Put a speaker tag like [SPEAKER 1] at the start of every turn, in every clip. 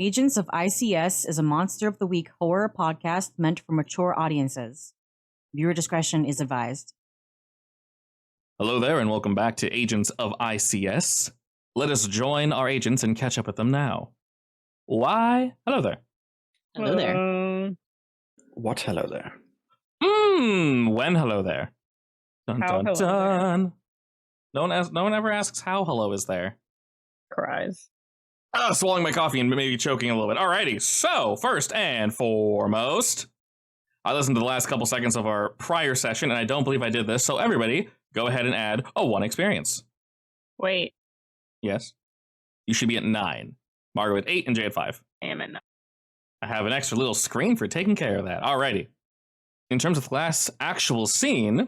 [SPEAKER 1] Agents of I.C.S. is a Monster of the Week horror podcast meant for mature audiences. Viewer discretion is advised.
[SPEAKER 2] Hello there, and welcome back to Agents of I.C.S. Let us join our agents and catch up with them now. Why? Hello there.
[SPEAKER 1] Hello there.
[SPEAKER 3] What hello there?
[SPEAKER 2] When hello there? Dun
[SPEAKER 4] How
[SPEAKER 2] dun
[SPEAKER 4] hello
[SPEAKER 2] dun. No one ever asks how hello is there.
[SPEAKER 4] Cries.
[SPEAKER 2] Swallowing my coffee and maybe choking a little bit. Alrighty, so first and foremost, I listened to the last couple seconds of our prior session, and I don't believe I did this, so everybody, go ahead and add a 1 experience.
[SPEAKER 4] Wait,
[SPEAKER 2] Yes? You should be at 9. Margo at 8 and Jay at 5.
[SPEAKER 4] damn it.
[SPEAKER 2] I have an extra little screen for taking care of that. Alrighty. In terms of the last actual scene,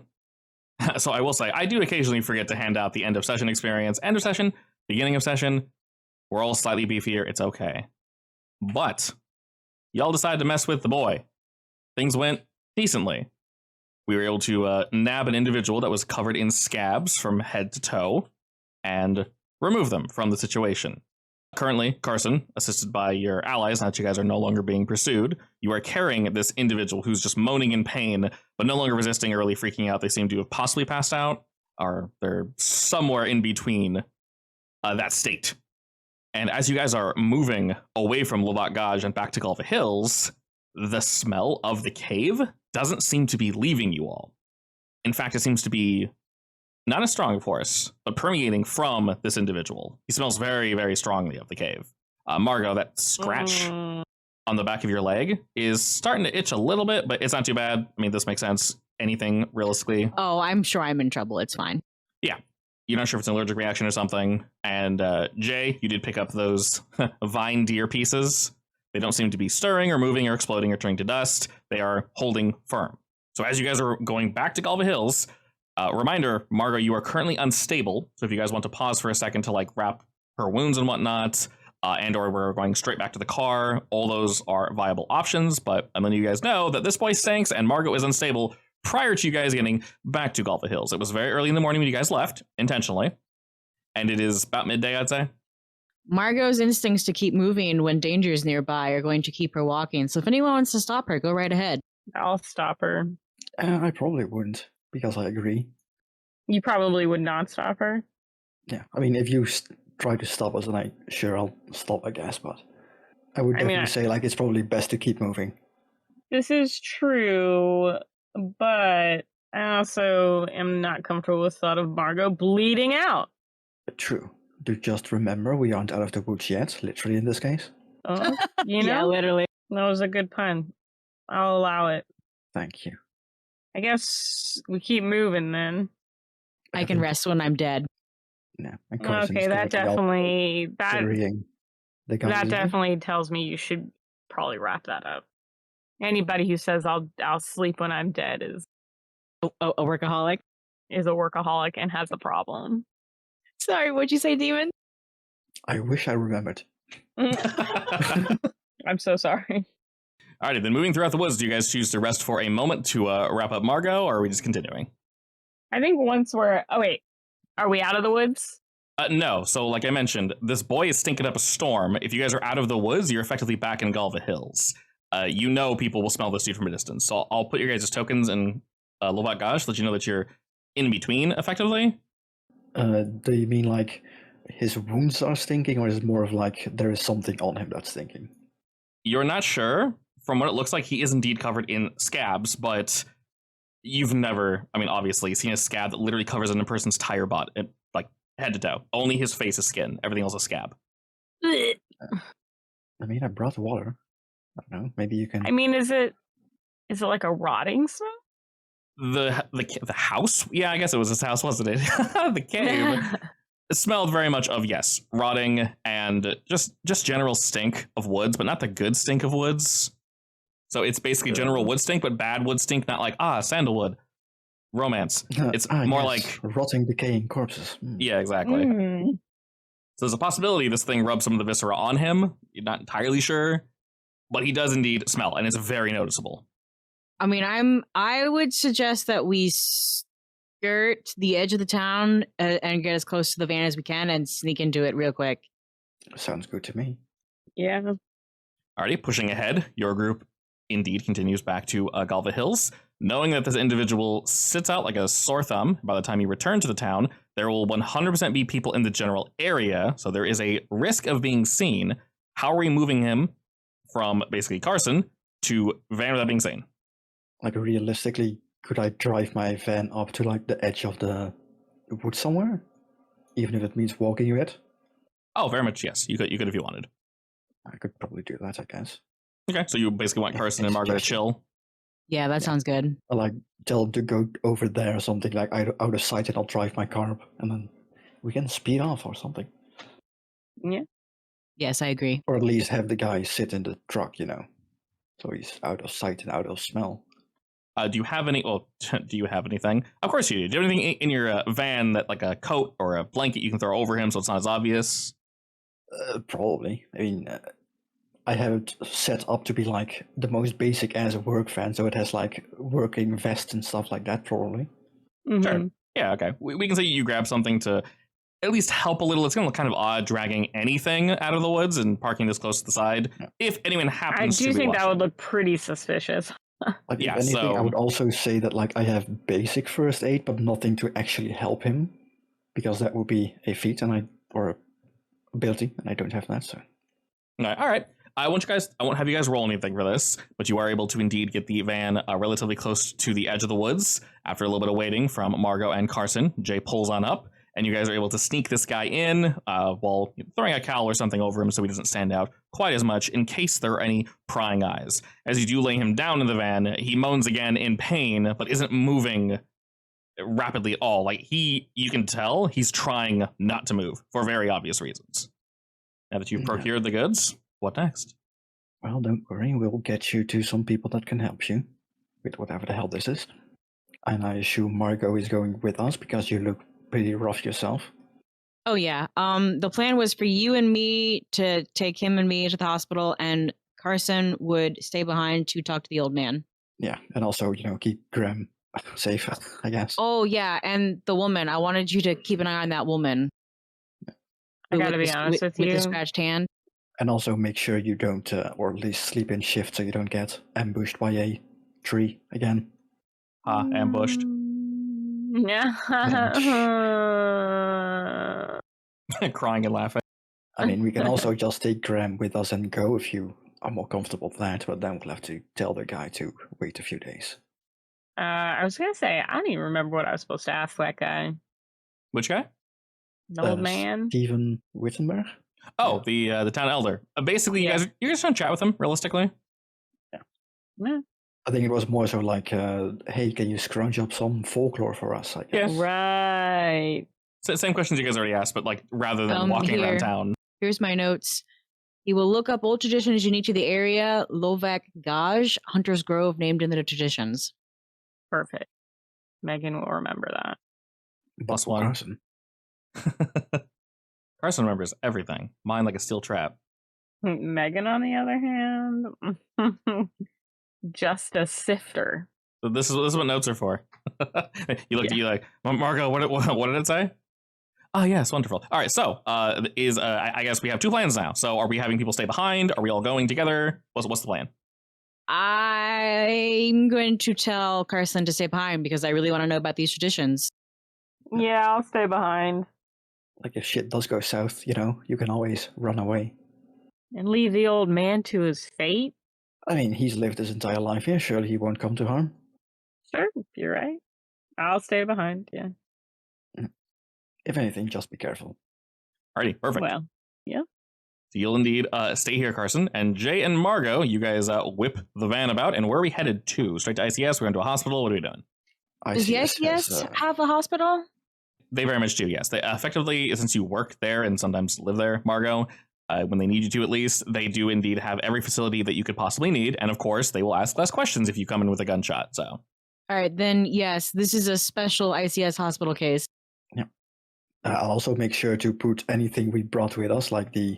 [SPEAKER 2] so I will say, I do occasionally forget to hand out the end of session experience, end of session, beginning of session. We're all slightly beefier, it's okay. But, y'all decided to mess with the boy. Things went decently. We were able to nab an individual that was covered in scabs from head to toe, and remove them from the situation. Currently, Carson, assisted by your allies, now that you guys are no longer being pursued, you are carrying this individual who's just moaning in pain, but no longer resisting or really freaking out. They seem to have possibly passed out, or they're somewhere in between that state. And as you guys are moving away from Lovat Gaj and back to Gulf Hills, the smell of the cave doesn't seem to be leaving you all. In fact, it seems to be not a strong force, but permeating from this individual. He smells very, very strongly of the cave. Margo, that scratch on the back of your leg is starting to itch a little bit, but it's not too bad. I mean, this makes sense. Anything, realistically.
[SPEAKER 1] Oh, I'm sure I'm in trouble. It's fine.
[SPEAKER 2] Yeah. You're not sure if it's an allergic reaction or something. And Jay, you did pick up those vine deer pieces. They don't seem to be stirring or moving or exploding or turning to dust. They are holding firm. So as you guys are going back to Galva Hills, reminder, Margo, you are currently unstable. So if you guys want to pause for a second to like wrap her wounds and whatnot, and or we're going straight back to the car, all those are viable options. But I'm letting you guys know that this boy stinks and Margo is unstable prior to you guys getting back to Galva Hills. It was very early in the morning when you guys left, intentionally. And it is about midday, I'd say.
[SPEAKER 1] Margot's instincts to keep moving when danger is nearby are going to keep her walking. So if anyone wants to stop her, go right ahead.
[SPEAKER 4] I'll stop her.
[SPEAKER 3] I probably wouldn't, because I agree.
[SPEAKER 4] You probably would not stop her.
[SPEAKER 3] Yeah, I mean, if you try to stop us, then I'll stop, I guess, but I would definitely say, like, it's probably best to keep moving.
[SPEAKER 4] This is true, but I also am not comfortable with the thought of Margo bleeding out.
[SPEAKER 3] True. Do just remember, we aren't out of the woods yet, literally in this case.
[SPEAKER 4] Oh, you know?
[SPEAKER 1] Yeah, literally.
[SPEAKER 4] That was a good pun. I'll allow it.
[SPEAKER 3] Thank you.
[SPEAKER 4] I guess we keep moving then.
[SPEAKER 1] I can rest when I'm dead.
[SPEAKER 3] Yeah. And Carson
[SPEAKER 4] Okay,
[SPEAKER 3] is
[SPEAKER 4] that
[SPEAKER 3] currently
[SPEAKER 4] definitely
[SPEAKER 3] carrying the gun
[SPEAKER 4] that
[SPEAKER 3] easily.
[SPEAKER 4] definitely tells me you should probably wrap that up. Anybody who says I'll sleep when I'm dead is
[SPEAKER 1] A workaholic?
[SPEAKER 4] a workaholic and has a problem.
[SPEAKER 1] Sorry, what'd you say, Demon?
[SPEAKER 3] I wish I remembered.
[SPEAKER 4] I'm so sorry.
[SPEAKER 2] Alrighty, then moving throughout the woods, do you guys choose to rest for a moment to wrap up Margo, or are we just continuing?
[SPEAKER 4] I think once we're... Oh, wait. Are we out of the woods?
[SPEAKER 2] No. So, like I mentioned, this boy is stinking up a storm. If you guys are out of the woods, you're effectively back in Galva Hills. You know people will smell this dude from a distance. So I'll put your guys' tokens in Lovat Gaj to let you know that you're in between, effectively.
[SPEAKER 3] Do you mean, like, his wounds are stinking, or is it more of, like, there is something on him that's stinking?
[SPEAKER 2] You're not sure. From what it looks like, he is indeed covered in scabs, but you've never, I mean, obviously, seen a scab that literally covers a person's entire body, like, head to toe. Only his face is skin. Everything else is scab.
[SPEAKER 3] I mean, I brought water. I don't know. Maybe you can...
[SPEAKER 4] I mean, is it like a rotting smell?
[SPEAKER 2] The house? Yeah, I guess it was his house, wasn't it? The cave. It smelled very much of, yes, rotting and just general stink of woods, but not the good stink of woods. So it's basically general wood stink, but bad wood stink, not like, sandalwood. Romance. It's more like...
[SPEAKER 3] rotting, decaying corpses.
[SPEAKER 2] Yeah, exactly. So there's a possibility this thing rubs some of the viscera on him. You're not entirely sure. But he does indeed smell, and it's very noticeable.
[SPEAKER 1] I mean, I would suggest that we skirt the edge of the town and get as close to the van as we can and sneak into it real quick.
[SPEAKER 3] Sounds good to me.
[SPEAKER 4] Yeah.
[SPEAKER 2] Alrighty, pushing ahead, your group indeed continues back to Galva Hills. Knowing that this individual sits out like a sore thumb, by the time you return to the town, there will 100% be people in the general area, so there is a risk of being seen. How are we moving him from basically Carson to van without being seen?
[SPEAKER 3] Like, realistically, could I drive my van up to like the edge of the wood somewhere? Even if it means walking a bit?
[SPEAKER 2] Oh, very much, yes. You could if you wanted.
[SPEAKER 3] I could probably do that, I guess.
[SPEAKER 2] Okay, so you basically want Carson and Margo to chill?
[SPEAKER 1] Yeah, that sounds good.
[SPEAKER 3] Or like, tell them to go over there or something, like out of sight, and I'll drive my car up, and then we can speed off or something.
[SPEAKER 4] Yeah.
[SPEAKER 1] Yes, I agree.
[SPEAKER 3] Or at least have the guy sit in the truck, so he's out of sight and out of smell.
[SPEAKER 2] Do you have any? Well, do you have anything? Of course you do. Do you have anything in your van that, like a coat or a blanket, you can throw over him so it's not as obvious?
[SPEAKER 3] Probably. I mean, I have it set up to be like the most basic as a work van, so it has like working vest and stuff like that. Probably.
[SPEAKER 4] Mm-hmm.
[SPEAKER 2] Sure. Yeah. Okay. We can say you grab something to at least help a little. It's going to look kind of odd dragging anything out of the woods and parking this close to the side. Yeah. If anyone happens,
[SPEAKER 4] I do
[SPEAKER 2] to
[SPEAKER 4] think
[SPEAKER 2] watching.
[SPEAKER 4] That would look pretty suspicious.
[SPEAKER 3] Like, if anything, I would also say that like I have basic first aid, but nothing to actually help him, because that would be a feat or a ability, and I don't have that. So,
[SPEAKER 2] all right. I won't have you guys roll anything for this, but you are able to indeed get the van relatively close to the edge of the woods. After a little bit of waiting from Margo and Carson, Jay pulls on up, and you guys are able to sneak this guy in while throwing a cowl or something over him so he doesn't stand out quite as much in case there are any prying eyes. As you do lay him down in the van, he moans again in pain, but isn't moving rapidly at all. Like, you can tell he's trying not to move for very obvious reasons. Now that you've procured the goods, what next?
[SPEAKER 3] Well, don't worry, we'll get you to some people that can help you with whatever the hell this is. And I assume Margo is going with us because you look pretty rough yourself.
[SPEAKER 1] Oh yeah. The plan was for you and me to take him and me to the hospital, and Carson would stay behind to talk to the old man.
[SPEAKER 3] Yeah, and also, keep Graham safe, I guess.
[SPEAKER 1] Oh yeah, and the woman. I wanted you to keep an eye on that woman.
[SPEAKER 4] I gotta be honest with you.
[SPEAKER 1] With the scratched hand.
[SPEAKER 3] And also make sure you don't, or at least sleep in shift so you don't get ambushed by a tree again.
[SPEAKER 2] Ambushed.
[SPEAKER 4] Yeah.
[SPEAKER 2] Crying and laughing.
[SPEAKER 3] I mean, we can also just take Graham with us and go if you are more comfortable with that, but then we'll have to tell the guy to wait a few days.
[SPEAKER 4] I was gonna say, I don't even remember what I was supposed to ask that guy.
[SPEAKER 2] Which guy?
[SPEAKER 4] The old man?
[SPEAKER 3] Stephen Wittenberg?
[SPEAKER 2] Oh, yeah. the town elder. Basically, you guys don't chat with him, realistically.
[SPEAKER 4] Yeah.
[SPEAKER 3] I think it was more so like, hey, can you scrounge up some folklore for us? I guess.
[SPEAKER 2] Yeah.
[SPEAKER 4] Right.
[SPEAKER 2] Same questions you guys already asked, but like rather than walking around town.
[SPEAKER 1] Here's my notes. He will look up old traditions unique to the area. Lovak Gaj, Hunter's Grove, named in the traditions.
[SPEAKER 4] Perfect. Megan will remember that.
[SPEAKER 2] Plus one.
[SPEAKER 3] Carson.
[SPEAKER 2] Carson remembers everything. Mine like a steel trap.
[SPEAKER 4] Megan, on the other hand, just a sifter.
[SPEAKER 2] So this is what notes are for. You look at you like, Margo, what did it say? Oh, yes, wonderful. All right, so I guess we have two plans now. So are we having people stay behind? Are we all going together? What's the plan?
[SPEAKER 1] I'm going to tell Carson to stay behind because I really want to know about these traditions.
[SPEAKER 4] Yeah, I'll stay behind.
[SPEAKER 3] Like, if shit does go south, you can always run away.
[SPEAKER 4] And leave the old man to his fate?
[SPEAKER 3] I mean, he's lived his entire life here. Surely he won't come to harm.
[SPEAKER 4] Sure, you're right. I'll stay behind, yeah.
[SPEAKER 3] If anything, just be careful.
[SPEAKER 2] Alrighty, perfect.
[SPEAKER 4] Well, yeah.
[SPEAKER 2] So you'll indeed stay here, Carson. And Jay and Margo, you guys whip the van about. And where are we headed to? Straight to I.C.S? We're going to a hospital? What are we doing?
[SPEAKER 1] Does the I.C.S. have a hospital?
[SPEAKER 2] They very much do, yes. They effectively, since you work there and sometimes live there, Margo, when they need you to at least, they do indeed have every facility that you could possibly need. And of course, they will ask less questions if you come in with a gunshot. So,
[SPEAKER 1] all right, then yes, this is a special I.C.S. hospital case.
[SPEAKER 3] Yeah. I'll also make sure to put anything we brought with us, like the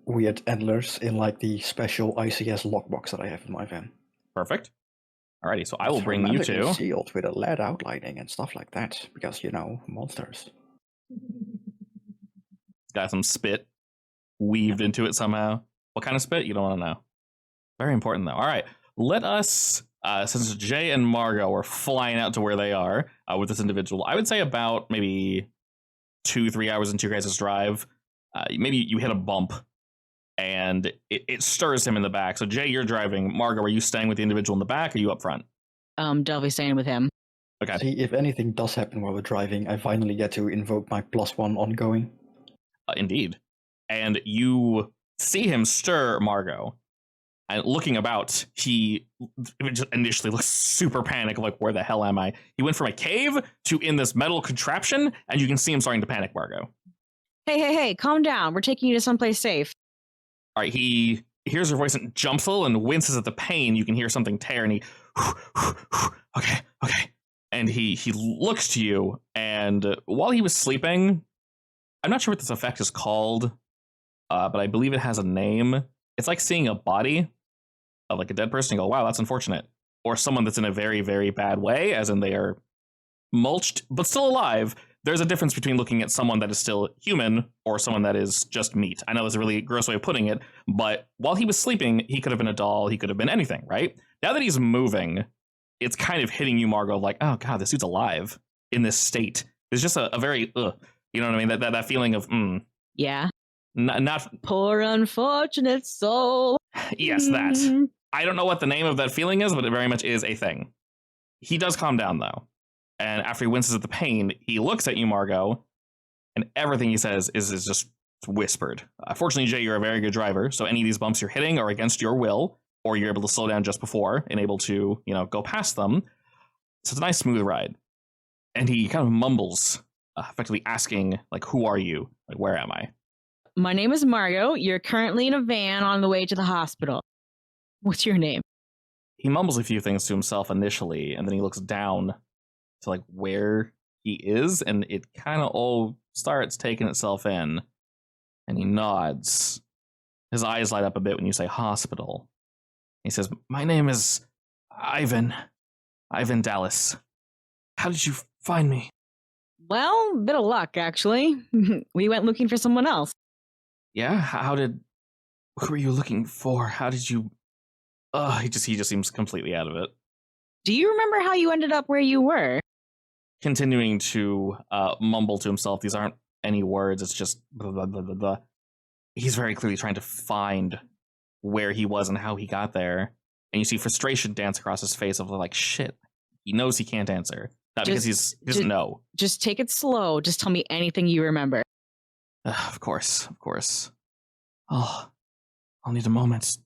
[SPEAKER 3] weird antlers, in like the special I.C.S. lockbox that I have in my van.
[SPEAKER 2] Perfect. Alrighty, so I will bring you two.
[SPEAKER 3] Sealed with a lead outlining and stuff like that, because monsters.
[SPEAKER 2] It's got some spit weaved into it somehow. What kind of spit? You don't want to know. Very important, though. All right. Let us, since Jay and Margot are flying out to where they are with this individual, I would say about maybe 2-3 hours into your guys' drive, maybe you hit a bump and it stirs him in the back. So, Jay, you're driving. Margot, are you staying with the individual in the back or are you up front?
[SPEAKER 1] Definitely staying with him.
[SPEAKER 2] Okay.
[SPEAKER 3] See, if anything does happen while we're driving, I finally get to invoke my +1 ongoing.
[SPEAKER 2] Indeed. And you see him stir Margot. And looking about, he just initially looks super panicked, like, where the hell am I? He went from a cave to in this metal contraption, and you can see him starting to panic, Margot.
[SPEAKER 1] Hey, calm down. We're taking you to someplace safe.
[SPEAKER 2] All right, he hears her voice and jumps a little and winces at the pain. You can hear something tear, and he, okay. And he looks to you, and while he was sleeping, I'm not sure what this effect is called, but I believe it has a name. It's like seeing a body of like a dead person and go, wow, that's unfortunate. Or someone that's in a very, very bad way, as in they are mulched, but still alive. There's a difference between looking at someone that is still human or someone that is just meat. I know that's a really gross way of putting it, but while he was sleeping, he could have been a doll, he could have been anything, right? Now that he's moving, it's kind of hitting you, Margot, like, oh god, this dude's alive in this state. There's just a very, you know what I mean? That feeling of,
[SPEAKER 1] Yeah.
[SPEAKER 2] Not
[SPEAKER 1] poor unfortunate soul.
[SPEAKER 2] Yes, that. I don't know what the name of that feeling is, but it very much is a thing. He does calm down, though. And after he winces at the pain, he looks at you, Margot, and everything he says is just whispered. Fortunately, Jay, you're a very good driver, so any of these bumps you're hitting are against your will, or you're able to slow down just before and able to, go past them. So it's a nice, smooth ride. And he kind of mumbles, effectively asking, like, who are you? Like, where am I?
[SPEAKER 1] My name is Margot. You're currently in a van on the way to the hospital. What's your name?
[SPEAKER 2] He mumbles a few things to himself initially, and then he looks down to like where he is, and it kind of all starts taking itself in. And he nods. His eyes light up a bit when you say hospital. He says, my name is Ivan Dallas. How did you find me?
[SPEAKER 1] Well, bit of luck, actually. We went looking for someone else.
[SPEAKER 2] Yeah? Who were you looking for? How did you... he just seems completely out of it.
[SPEAKER 1] Do you remember how you ended up where you were?
[SPEAKER 2] Continuing to mumble to himself. These aren't any words. It's just blah, blah, blah, blah, blah. He's very clearly trying to find where he was and how he got there. And you see frustration dance across his face of like, shit. He knows he can't answer. Not because he doesn't know.
[SPEAKER 1] Just take it slow. Just tell me anything you remember.
[SPEAKER 2] Of course. Oh, I'll need a moment.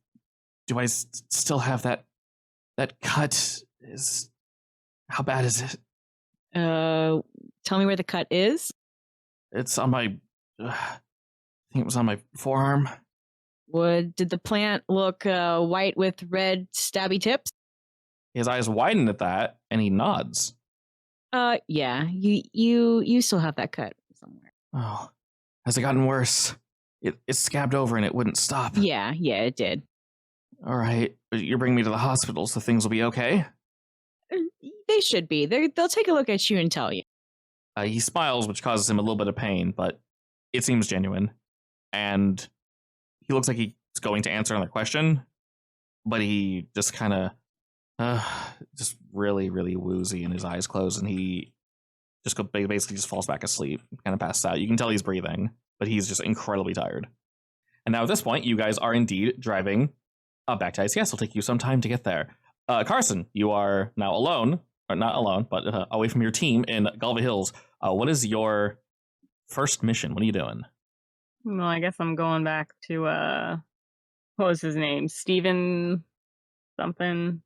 [SPEAKER 2] Do I still have that cut? How bad is it?
[SPEAKER 1] Tell me where the cut is.
[SPEAKER 2] It's on my... I think it was on my forearm.
[SPEAKER 1] Did the plant look white with red stabby tips?
[SPEAKER 2] His eyes widen at that, and he nods.
[SPEAKER 1] Yeah. You still have that cut somewhere.
[SPEAKER 2] Oh, has it gotten worse? It scabbed over and it wouldn't stop.
[SPEAKER 1] Yeah, it did.
[SPEAKER 2] All right, you're bringing me to the hospital, so things will be okay?
[SPEAKER 1] They should be. They'll take a look at you and tell you.
[SPEAKER 2] He smiles, which causes him a little bit of pain, but it seems genuine. And he looks like he's going to answer another question, but he just kind of, just really, really woozy, and his eyes close, and he basically just falls back asleep, kind of passes out. You can tell he's breathing, but he's just incredibly tired. And now at this point, you guys are indeed driving back to I.C.S. It'll take you some time to get there. Carson, you are now alone, or not alone, but away from your team in Galva Hills. What is your first mission? What are you doing?
[SPEAKER 4] Well, I guess I'm going back to, what was his name? Steven something?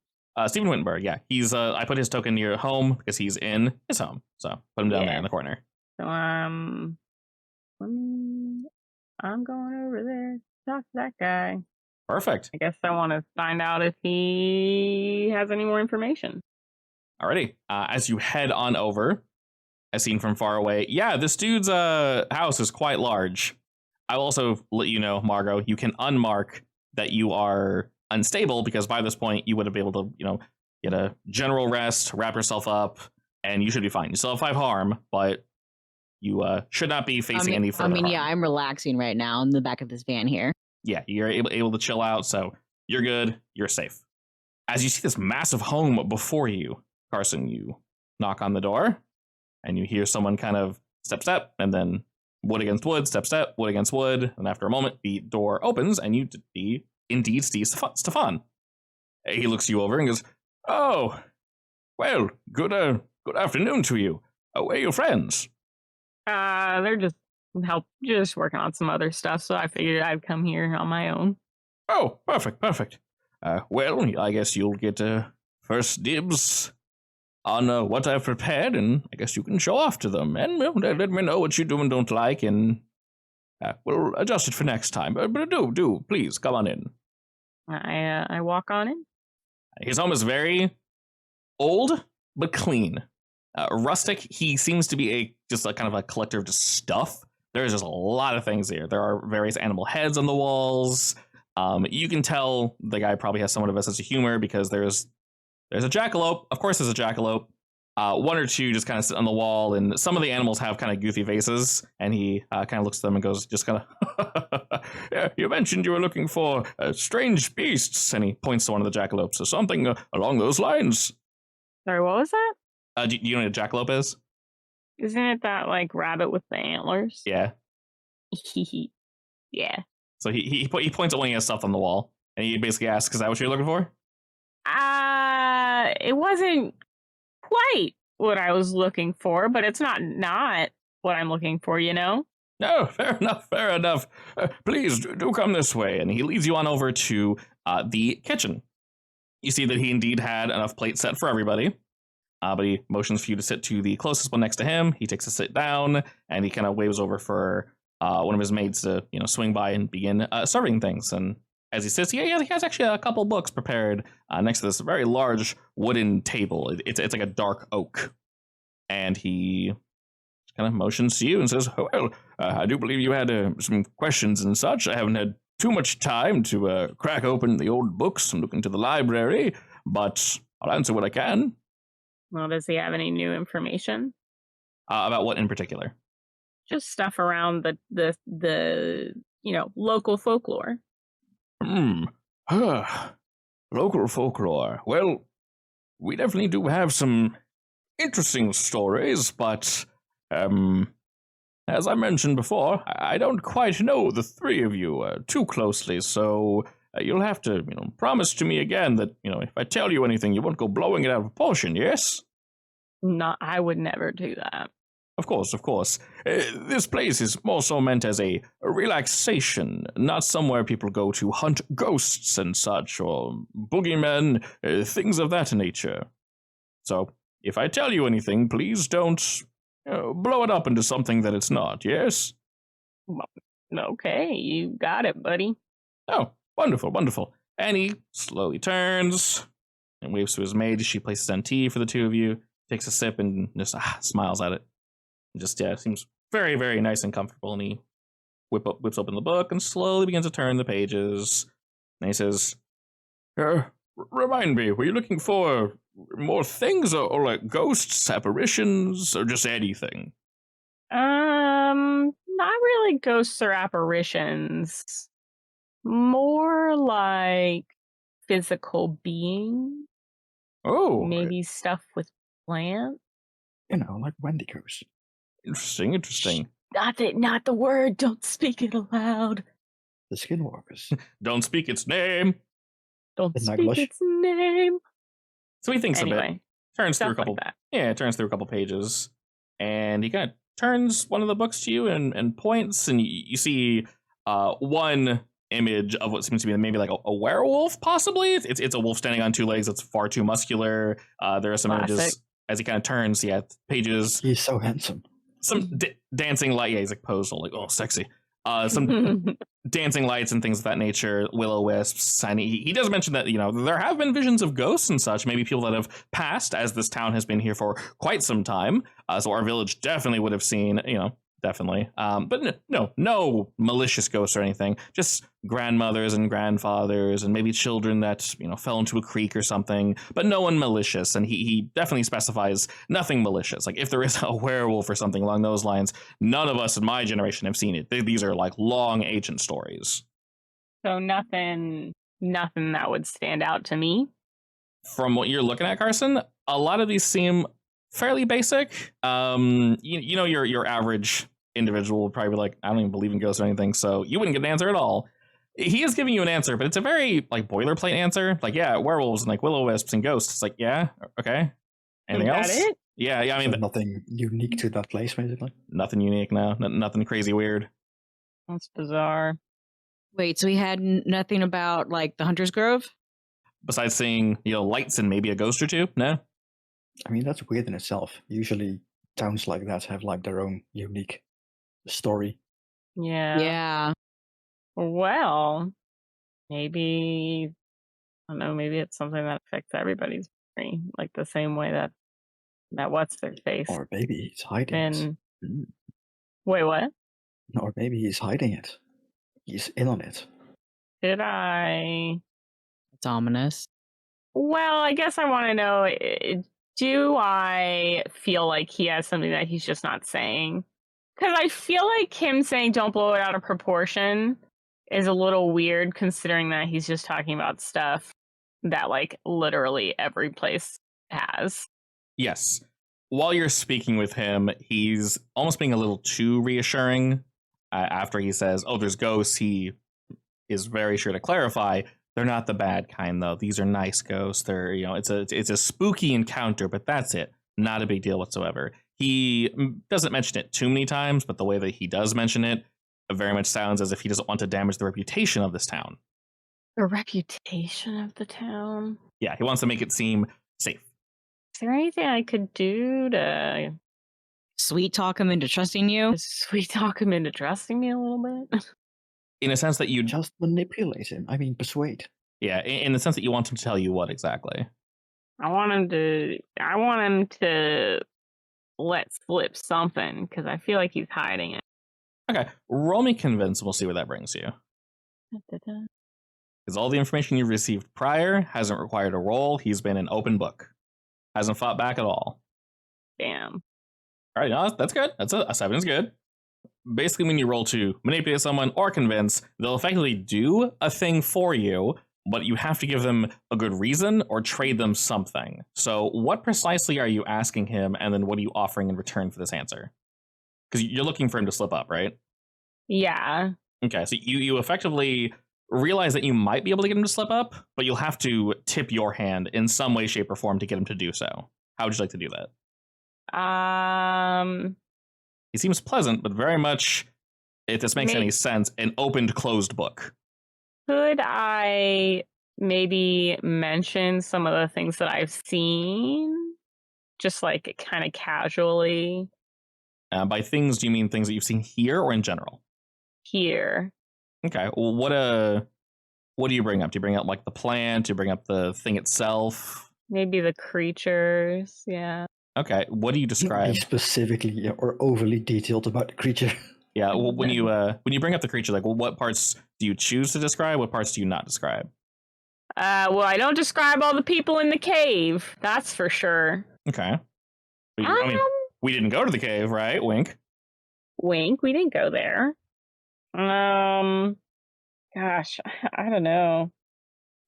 [SPEAKER 2] Steven Wittenberg, yeah. He's, I put his token near home because he's in his home. So put him down there in the corner.
[SPEAKER 4] So I'm going over there to talk to that guy.
[SPEAKER 2] Perfect.
[SPEAKER 4] I guess I want to find out if he has any more information.
[SPEAKER 2] Alrighty. As you head on over, as seen from far away, yeah, this dude's house is quite large. I'll also let you know, Margot, you can unmark that you are unstable because by this point you would have been able to, get a general rest, wrap yourself up, and you should be fine. You still have 5 harm, but you should not be facing any further harm.
[SPEAKER 1] Yeah, I'm relaxing right now in the back of this van here.
[SPEAKER 2] Yeah, you're able to chill out, so you're good, you're safe. As you see this massive home before you, Carson, you knock on the door, and you hear someone kind of step, and then wood against wood, step, wood against wood, and after a moment, the door opens, and you indeed see Stefan. He looks you over and goes, "Oh, well, good afternoon to you. Where are your friends?"
[SPEAKER 4] They're just working on some other stuff, so I figured I'd come here on my own.
[SPEAKER 2] Oh, perfect. Well, I guess you'll get first dibs on what I've prepared, and I guess you can show off to them, and let me know what you do and don't like, and we'll adjust it for next time. But do, please, come on in.
[SPEAKER 4] I walk on in.
[SPEAKER 2] His home is very old, but clean. Rustic, he seems to be just a kind of a collector of just stuff. There's just a lot of things here. There are various animal heads on the walls. You can tell the guy probably has somewhat of a sense of humor because there's a jackalope. Of course, there's a jackalope. One or two just kind of sit on the wall, and some of the animals have kind of goofy faces, and he kind of looks at them and goes, just kind of, "Yeah, you mentioned you were looking for strange beasts," and he points to one of the jackalopes, so something along those lines.
[SPEAKER 4] Sorry, what was that?
[SPEAKER 2] Do you know what a jackalope is?
[SPEAKER 4] Isn't it that, like, rabbit with the antlers?
[SPEAKER 2] Yeah.
[SPEAKER 4] Yeah.
[SPEAKER 2] So he points at one of his stuff on the wall, and he basically asks, "Is that what you're looking for?"
[SPEAKER 4] It wasn't quite what I was looking for, but it's not what I'm looking for, you know?
[SPEAKER 2] No, fair enough. Please do come this way. And he leads you on over to the kitchen. You see that he indeed had enough plates set for everybody, but he motions for you to sit to the closest one next to him. He takes a sit down, and he kind of waves over for one of his maids to swing by and begin serving things. And as he sits, he has actually a couple books prepared next to this very large wooden table. It's like a dark oak. And he kind of motions to you and says, "Well, I do believe you had some questions and such. I haven't had too much time to crack open the old books and look into the library, but I'll answer what I can."
[SPEAKER 4] Well, does he have any new information?
[SPEAKER 2] About what in particular?
[SPEAKER 4] Just stuff around the local folklore.
[SPEAKER 2] Local folklore. Well, we definitely do have some interesting stories, but as I mentioned before, I don't quite know the three of you too closely, so you'll have to, promise to me again that, if I tell you anything, you won't go blowing it out of proportion, yes?
[SPEAKER 4] No, I would never do that.
[SPEAKER 2] Of course. This place is more so meant as a relaxation, not somewhere people go to hunt ghosts and such, or boogeymen, things of that nature. So, if I tell you anything, please don't blow it up into something that it's not, yes?
[SPEAKER 4] Okay, you got it, buddy.
[SPEAKER 2] Oh, wonderful. And he slowly turns and waves to his maid. She places on tea for the two of you, takes a sip, and just smiles at it. Just, seems very, very nice and comfortable, and he whips open the book and slowly begins to turn the pages. And he says, "Remind me, were you looking for more things, or like ghosts, apparitions, or just anything?"
[SPEAKER 4] Not really ghosts or apparitions. More like physical being.
[SPEAKER 2] Oh.
[SPEAKER 4] Maybe stuff with plants.
[SPEAKER 3] Like Wendigos.
[SPEAKER 2] Interesting.
[SPEAKER 4] Not the word. Don't speak it aloud.
[SPEAKER 3] The Skinwalkers.
[SPEAKER 2] Don't speak its name.
[SPEAKER 4] Don't speak its name.
[SPEAKER 2] So he thinks a bit. Turns through a couple.
[SPEAKER 4] Like that.
[SPEAKER 2] Yeah, turns through a couple pages, and he kind of turns one of the books to you and points, and you see one image of what seems to be maybe like a werewolf, possibly. It's a wolf standing on two legs. It's far too muscular. There are some images as he kind of turns. Yeah, pages.
[SPEAKER 3] He's so handsome.
[SPEAKER 2] Some dancing light. Yeah, he's like posed, like, oh, sexy. Some dancing lights and things of that nature, will-o-wisps. And he does mention that, there have been visions of ghosts and such, maybe people that have passed, as this town has been here for quite some time. So our village definitely would have seen, definitely. But no malicious ghosts or anything. Just grandmothers and grandfathers and maybe children that, fell into a creek or something, but no one malicious. And he definitely specifies nothing malicious. Like if there is a werewolf or something along those lines, none of us in my generation have seen it. These are like long ancient stories.
[SPEAKER 4] So nothing nothing that would stand out to me.
[SPEAKER 2] From what you're looking at, Carson, a lot of these seem fairly basic. You know, your average individual would probably be like, I don't even believe in ghosts or anything, so you wouldn't get an answer at all. He is giving you an answer, but it's a very like boilerplate answer. Like, yeah, werewolves and like will-o-wisps and ghosts. It's like, yeah, okay. Anything else?
[SPEAKER 4] It?
[SPEAKER 2] Yeah. I mean,
[SPEAKER 3] so nothing unique to that place, basically.
[SPEAKER 2] Nothing unique. No, nothing crazy weird.
[SPEAKER 4] That's bizarre.
[SPEAKER 1] Wait, so he had nothing about like the Hunter's Grove?
[SPEAKER 2] Besides seeing, lights and maybe a ghost or two? No?
[SPEAKER 3] I mean, that's weird in itself. Usually towns like that have like their own unique story.
[SPEAKER 4] Yeah. Well, maybe, I don't know, maybe it's something that affects everybody's memory, like the same way that what's their face.
[SPEAKER 3] Or maybe he's hiding it.
[SPEAKER 4] Wait, what?
[SPEAKER 3] Or maybe he's hiding it. He's in on it.
[SPEAKER 4] Did I?
[SPEAKER 1] It's ominous.
[SPEAKER 4] Well, I guess I want to know, do I feel like he has something that he's just not saying? Because I feel like him saying don't blow it out of proportion is a little weird, considering that he's just talking about stuff that like literally every place has.
[SPEAKER 2] Yes. While you're speaking with him, he's almost being a little too reassuring. After he says, oh, there's ghosts, he is very sure to clarify, they're not the bad kind, though. These are nice ghosts. They're, it's a spooky encounter, but that's it. Not a big deal whatsoever. He doesn't mention it too many times, but the way that he does mention it very much sounds as if he doesn't want to damage the reputation of this town.
[SPEAKER 4] The reputation of the town?
[SPEAKER 2] Yeah, he wants to make it seem safe.
[SPEAKER 4] Is there anything I could do to
[SPEAKER 1] sweet talk him into trusting you?
[SPEAKER 4] Sweet talk him into trusting me a little bit?
[SPEAKER 2] In a sense that you
[SPEAKER 3] just manipulate him. I mean, persuade.
[SPEAKER 2] Yeah, in the sense that you want him to tell you what exactly.
[SPEAKER 4] I want him to let slip something, because I feel like he's hiding it.
[SPEAKER 2] Okay, roll me convince. We'll see where that brings you. Because all the information you've received prior hasn't required a roll. He's been an open book. Hasn't fought back at all.
[SPEAKER 4] Damn.
[SPEAKER 2] All right, no, that's good. That's a 7 is good. Basically, when you roll to manipulate someone or convince, they'll effectively do a thing for you, but you have to give them a good reason or trade them something. So what precisely are you asking him, and then what are you offering in return for this answer? Because you're looking for him to slip up, right?
[SPEAKER 4] Yeah.
[SPEAKER 2] Okay, so you effectively realize that you might be able to get him to slip up, but you'll have to tip your hand in some way, shape, or form to get him to do so. How would you like to do that? He seems pleasant, but very much, if this makes any sense, an opened, closed book.
[SPEAKER 4] Could I maybe mention some of the things that I've seen? Just like kind of casually.
[SPEAKER 2] By things, do you mean things that you've seen here or in general?
[SPEAKER 4] Here.
[SPEAKER 2] Okay. Well, what do you bring up? Do you bring up like the plant? Do you bring up the thing itself?
[SPEAKER 4] Maybe the creatures. Yeah.
[SPEAKER 2] Okay. What do you describe?
[SPEAKER 3] Specifically or overly detailed about the creature.
[SPEAKER 2] Yeah. Well, when you bring up the creature, like, well, what parts do you choose to describe? What parts do you not describe?
[SPEAKER 4] Well, I don't describe all the people in the cave. That's for sure.
[SPEAKER 2] Okay. I mean, we didn't go to the cave, right? Wink.
[SPEAKER 4] Wink. We didn't go there. Gosh, I don't know.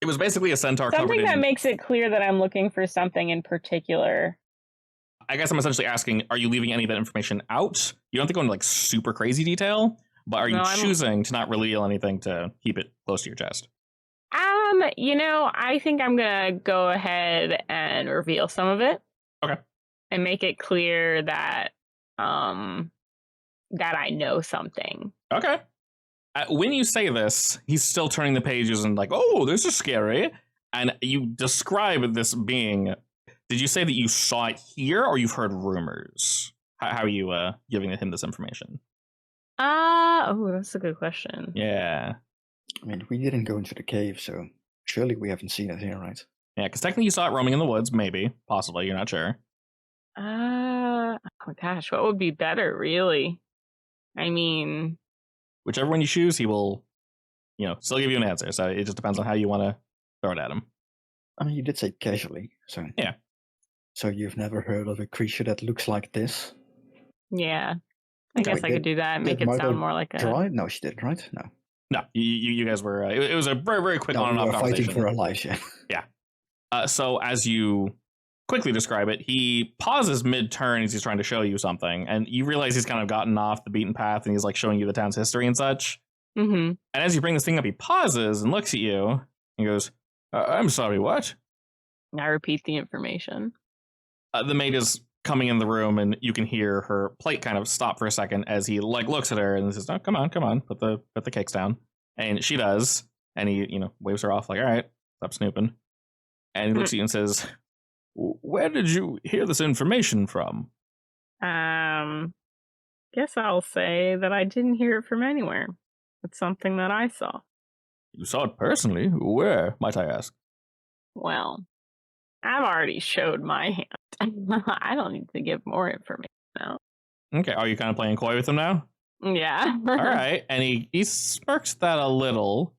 [SPEAKER 2] It was basically a centaur
[SPEAKER 4] something
[SPEAKER 2] covered in...
[SPEAKER 4] that makes it clear that I'm looking for something in particular.
[SPEAKER 2] I guess I'm essentially asking, are you leaving any of that information out? You don't have to go into like super crazy detail, but are you choosing to not reveal anything to keep it close to your chest?
[SPEAKER 4] I think I'm gonna go ahead and reveal some of it.
[SPEAKER 2] Okay.
[SPEAKER 4] And make it clear that that I know something.
[SPEAKER 2] Okay. When you say this, he's still turning the pages and like, oh, this is scary. And you describe this being. Did you say that you saw it here, or you've heard rumors? How are you giving him this information?
[SPEAKER 4] That's a good question.
[SPEAKER 2] Yeah.
[SPEAKER 3] I mean, we didn't go into the cave, so surely we haven't seen it here, right?
[SPEAKER 2] Yeah, because technically you saw it roaming in the woods, maybe, possibly, you're not sure.
[SPEAKER 4] Oh my gosh, what would be better, really? I mean...
[SPEAKER 2] Whichever one you choose, he will, still give you an answer, so it just depends on how you want to throw it at him.
[SPEAKER 3] I mean, you did say casually, so...
[SPEAKER 2] Yeah.
[SPEAKER 3] So you've never heard of a creature that looks like this?
[SPEAKER 4] Yeah. I guess I could do that and make it sound more like a...
[SPEAKER 3] Try? No, she didn't, right? No.
[SPEAKER 2] No, you guys were. It was a very, very quick on and off conversation.
[SPEAKER 3] Fighting for our lives, yeah.
[SPEAKER 2] Yeah. So as you quickly describe it, he pauses mid-turn as he's trying to show you something, and you realize he's kind of gotten off the beaten path, and he's like showing you the town's history and such.
[SPEAKER 4] Mm-hmm.
[SPEAKER 2] And as you bring this thing up, he pauses and looks at you and goes, I'm sorry, what?
[SPEAKER 4] I repeat the information.
[SPEAKER 2] The maid is coming in the room, and you can hear her plate kind of stop for a second as he like looks at her and says, "Oh, come on, put the cakes down." And she does, and he waves her off like, "All right, stop snooping." And he looks at you and says, "Where did you hear this information from?"
[SPEAKER 4] Guess I'll say that I didn't hear it from anywhere. It's something that I saw.
[SPEAKER 2] You saw it personally? Where, might I ask?
[SPEAKER 4] Well, I've already showed my hand. I don't need to give more information now.
[SPEAKER 2] Okay, are you kind of playing coy with him now?
[SPEAKER 4] Yeah.
[SPEAKER 2] All right, and he smirks that a little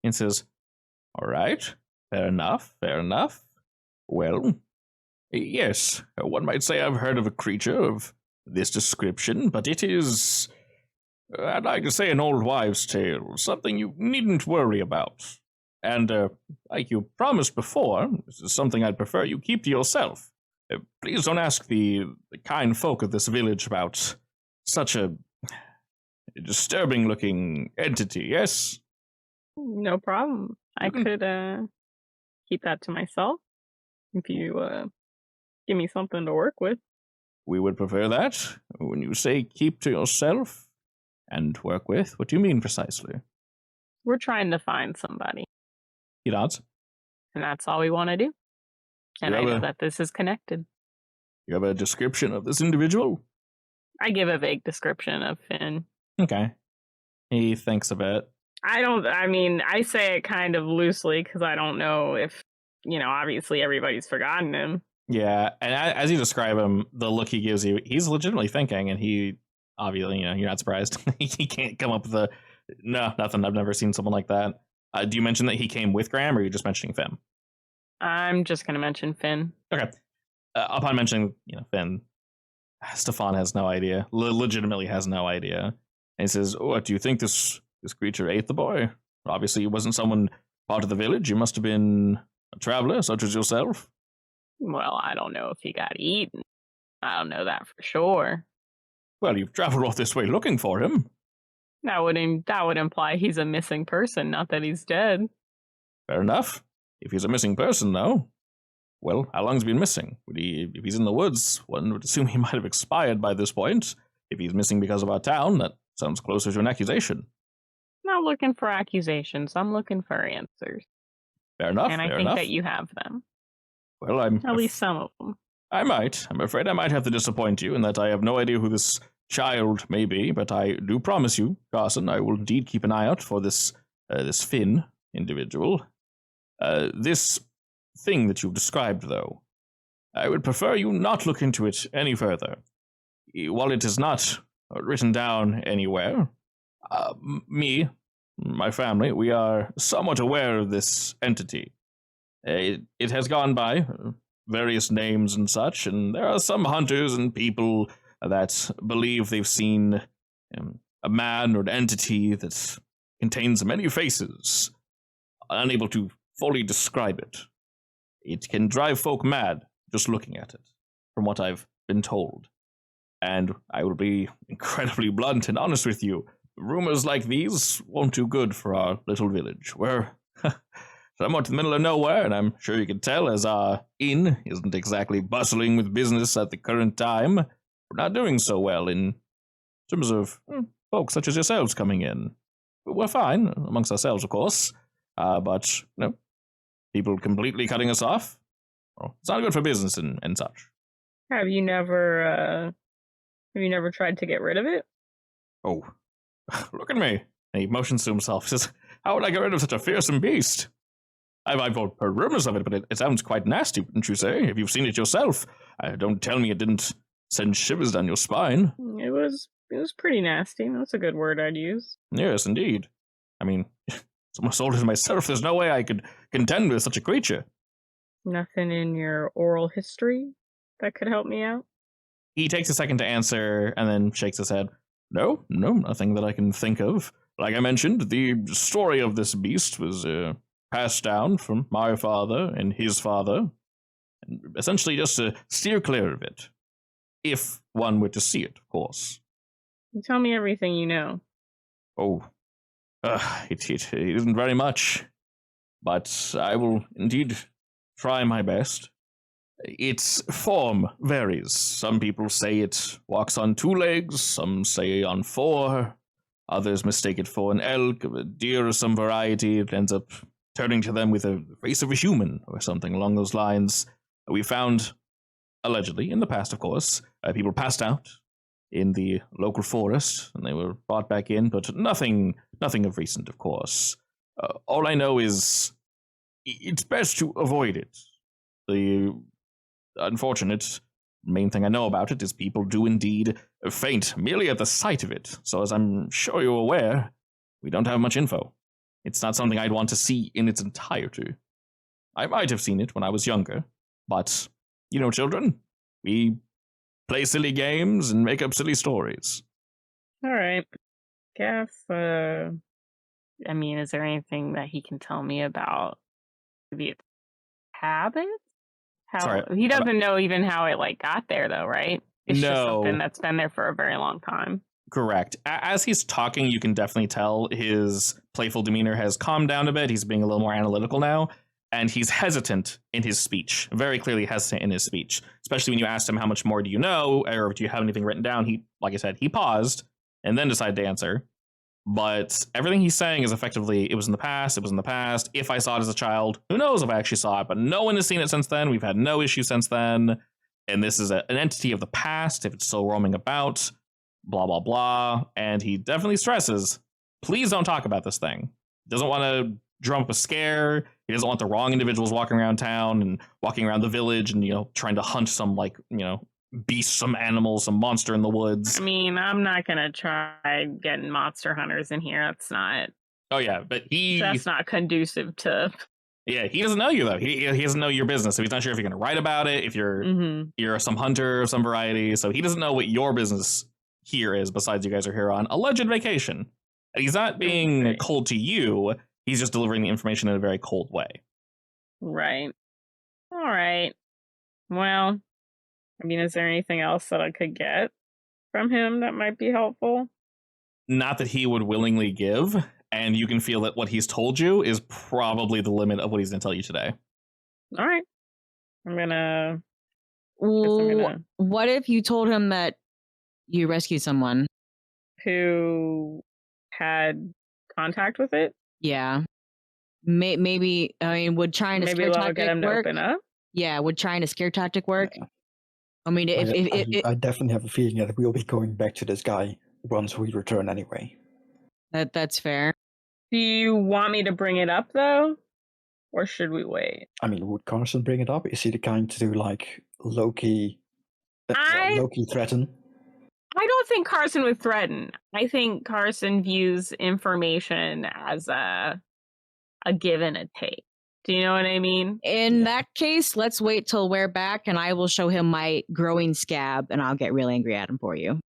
[SPEAKER 2] and says, "All right, fair enough. Well, yes, one might say I've heard of a creature of this description, but it is, I'd like to say, an old wives' tale, something you needn't worry about. And, like you promised before, this is something I'd prefer you keep to yourself. Please don't ask the kind folk of this village about such a disturbing-looking entity, yes?"
[SPEAKER 4] No problem. I could keep that to myself if you give me something to work with.
[SPEAKER 2] We would prefer that. When you say keep to yourself and work with, what do you mean precisely?
[SPEAKER 4] We're trying to find somebody,
[SPEAKER 2] He nods.
[SPEAKER 4] and that's all we want to do. And I know that this is connected.
[SPEAKER 2] You have a description of this individual?
[SPEAKER 4] I give a vague description of Finn.
[SPEAKER 2] Okay. He thinks of it.
[SPEAKER 4] I say it kind of loosely because I don't know if, obviously everybody's forgotten him.
[SPEAKER 2] Yeah, and as you describe him, the look he gives you, he's legitimately thinking, and he, obviously, you're not surprised. He can't come up with no, nothing. I've never seen someone like that. Do you mention that he came with Graham, or are you just mentioning Finn?
[SPEAKER 4] I'm just going to mention Finn.
[SPEAKER 2] Okay. Upon mentioning, Finn, Stefan has no idea. Legitimately has no idea. And he says, "What, do you think this creature ate the boy? Obviously, he wasn't someone part of the village. You must have been a traveler, such as yourself."
[SPEAKER 4] Well, I don't know if he got eaten. I don't know that for sure.
[SPEAKER 2] Well, you've traveled all this way looking for him.
[SPEAKER 4] That would imply he's a missing person, not that he's dead.
[SPEAKER 2] Fair enough. If he's a missing person, though, well, how long's he been missing? If he's in the woods, one would assume he might have expired by this point. If he's missing because of our town, that sounds closer to an accusation.
[SPEAKER 4] Not looking for accusations. I'm looking for answers.
[SPEAKER 2] Fair enough.
[SPEAKER 4] And I think that you have them.
[SPEAKER 2] Well,
[SPEAKER 4] at least some of them.
[SPEAKER 2] I'm afraid I might have to disappoint you in that I have no idea who this child may be, but I do promise you, Carson, I will indeed keep an eye out for this Finn individual. This thing that you've described, though, I would prefer you not look into it any further. While it is not written down anywhere, my family, we are somewhat aware of this entity. It has gone by various names and such, and there are some hunters and people that believe they've seen a man or an entity that contains many faces, unable to fully describe it. It can drive folk mad just looking at it, from what I've been told. And I will be incredibly blunt and honest with you. Rumors like these won't do good for our little village. We're somewhat in the middle of nowhere, and I'm sure you can tell as our inn isn't exactly bustling with business at the current time. We're not doing so well in terms of folks such as yourselves coming in. We're fine, amongst ourselves, of course, but, people completely cutting us off, well, it's not good for business and such.
[SPEAKER 4] Have you never tried to get rid of it?
[SPEAKER 2] Oh, look at me. And he motions to himself. He says, "How would I get rid of such a fearsome beast? I've heard rumors of it, but it sounds quite nasty, wouldn't you say? If you've seen it yourself, don't tell me it didn't send shivers down your spine."
[SPEAKER 4] It was pretty nasty. That's a good word I'd use.
[SPEAKER 2] Yes, indeed. I mean, someone sold it to myself. There's no way I could contend with such a creature.
[SPEAKER 4] Nothing in your oral history that could help me out?
[SPEAKER 2] He takes a second to answer and then shakes his head. No, nothing that I can think of. like I mentioned, the story of this beast was passed down from my father and his father, and essentially just to steer clear of it, if one were to see it, of course.
[SPEAKER 4] You tell me everything you know.
[SPEAKER 2] Oh, it isn't very much, but I will indeed try my best. Its form varies. Some people say it walks on 2 legs, some say on 4, others mistake it for an elk, a deer of some variety. It ends up turning to them with the face of a human or something along those lines. We found, allegedly, in the past, of course, people passed out in the local forest, and they were brought back in, but nothing of recent, of course. All I know is it's best to avoid it. The unfortunate main thing I know about it is people do indeed faint merely at the sight of it. So as I'm sure you're aware, we don't have much info. It's not something I'd want to see in its entirety. I might have seen it when I was younger, but, you know, children, we play silly games and make up silly stories.
[SPEAKER 4] All right. Guess, I mean, is there anything that he can tell me about maybe its habits?
[SPEAKER 2] Sorry,
[SPEAKER 4] He doesn't know even how it like got there though, right? It's just something
[SPEAKER 2] No.
[SPEAKER 4] that's been there for a very long time.
[SPEAKER 2] Correct. As he's talking, you can definitely tell his playful demeanor has calmed down a bit. He's being a little more analytical now, and he's hesitant in his speech, very clearly hesitant in his speech, especially when you asked him how much more do you know, or do you have anything written down. He, like I said, he paused and then decided to answer. But everything he's saying is effectively, it was in the past, it was in the past. If I saw it as a child, who knows if I actually saw it, but no one has seen it since then. We've had no issue since then. And this is an entity of the past, if it's still roaming about, blah, blah, blah. And he definitely stresses, please don't talk about this thing. He doesn't want to drum up a scare. He doesn't want the wrong individuals walking around town and walking around the village and, you know, trying to hunt some, like, you know, beast, some animal, some monster in the woods.
[SPEAKER 4] I mean, I'm not gonna try getting monster hunters in here. That's not.
[SPEAKER 2] Oh yeah, but
[SPEAKER 4] that's not conducive to.
[SPEAKER 2] Yeah, he doesn't know you though. He doesn't know your business, so he's not sure if you're going to write about it, if you're some hunter of some variety. So he doesn't know what your business here is. Besides, you guys are here on alleged vacation. And he's not being cold to you. He's just delivering the information in a very cold way.
[SPEAKER 4] Right. All right. Well, I mean, is there anything else that I could get from him that might be helpful?
[SPEAKER 2] Not that he would willingly give, and you can feel that what he's told you is probably the limit of what he's going to tell you today.
[SPEAKER 4] All right. I'm gonna.
[SPEAKER 1] What if you told him that you rescued someone
[SPEAKER 4] who had contact with it?
[SPEAKER 1] Yeah. Maybe, I mean, would trying to scare tactic work?
[SPEAKER 4] Open up?
[SPEAKER 1] Yeah, would trying to scare tactic work? Yeah. I mean,
[SPEAKER 3] I definitely have a feeling that we'll be going back to this guy once we return anyway.
[SPEAKER 1] That's fair.
[SPEAKER 4] Do you want me to bring it up though, or should we wait?
[SPEAKER 3] I mean, would Carson bring it up? Is he the kind to do like low-key threaten?
[SPEAKER 4] I don't think Carson would threaten. I think Carson views information as a give and a take. Do you know what I mean?
[SPEAKER 1] In that case, let's wait till we're back and I will show him my growing scab and I'll get real angry at him for you.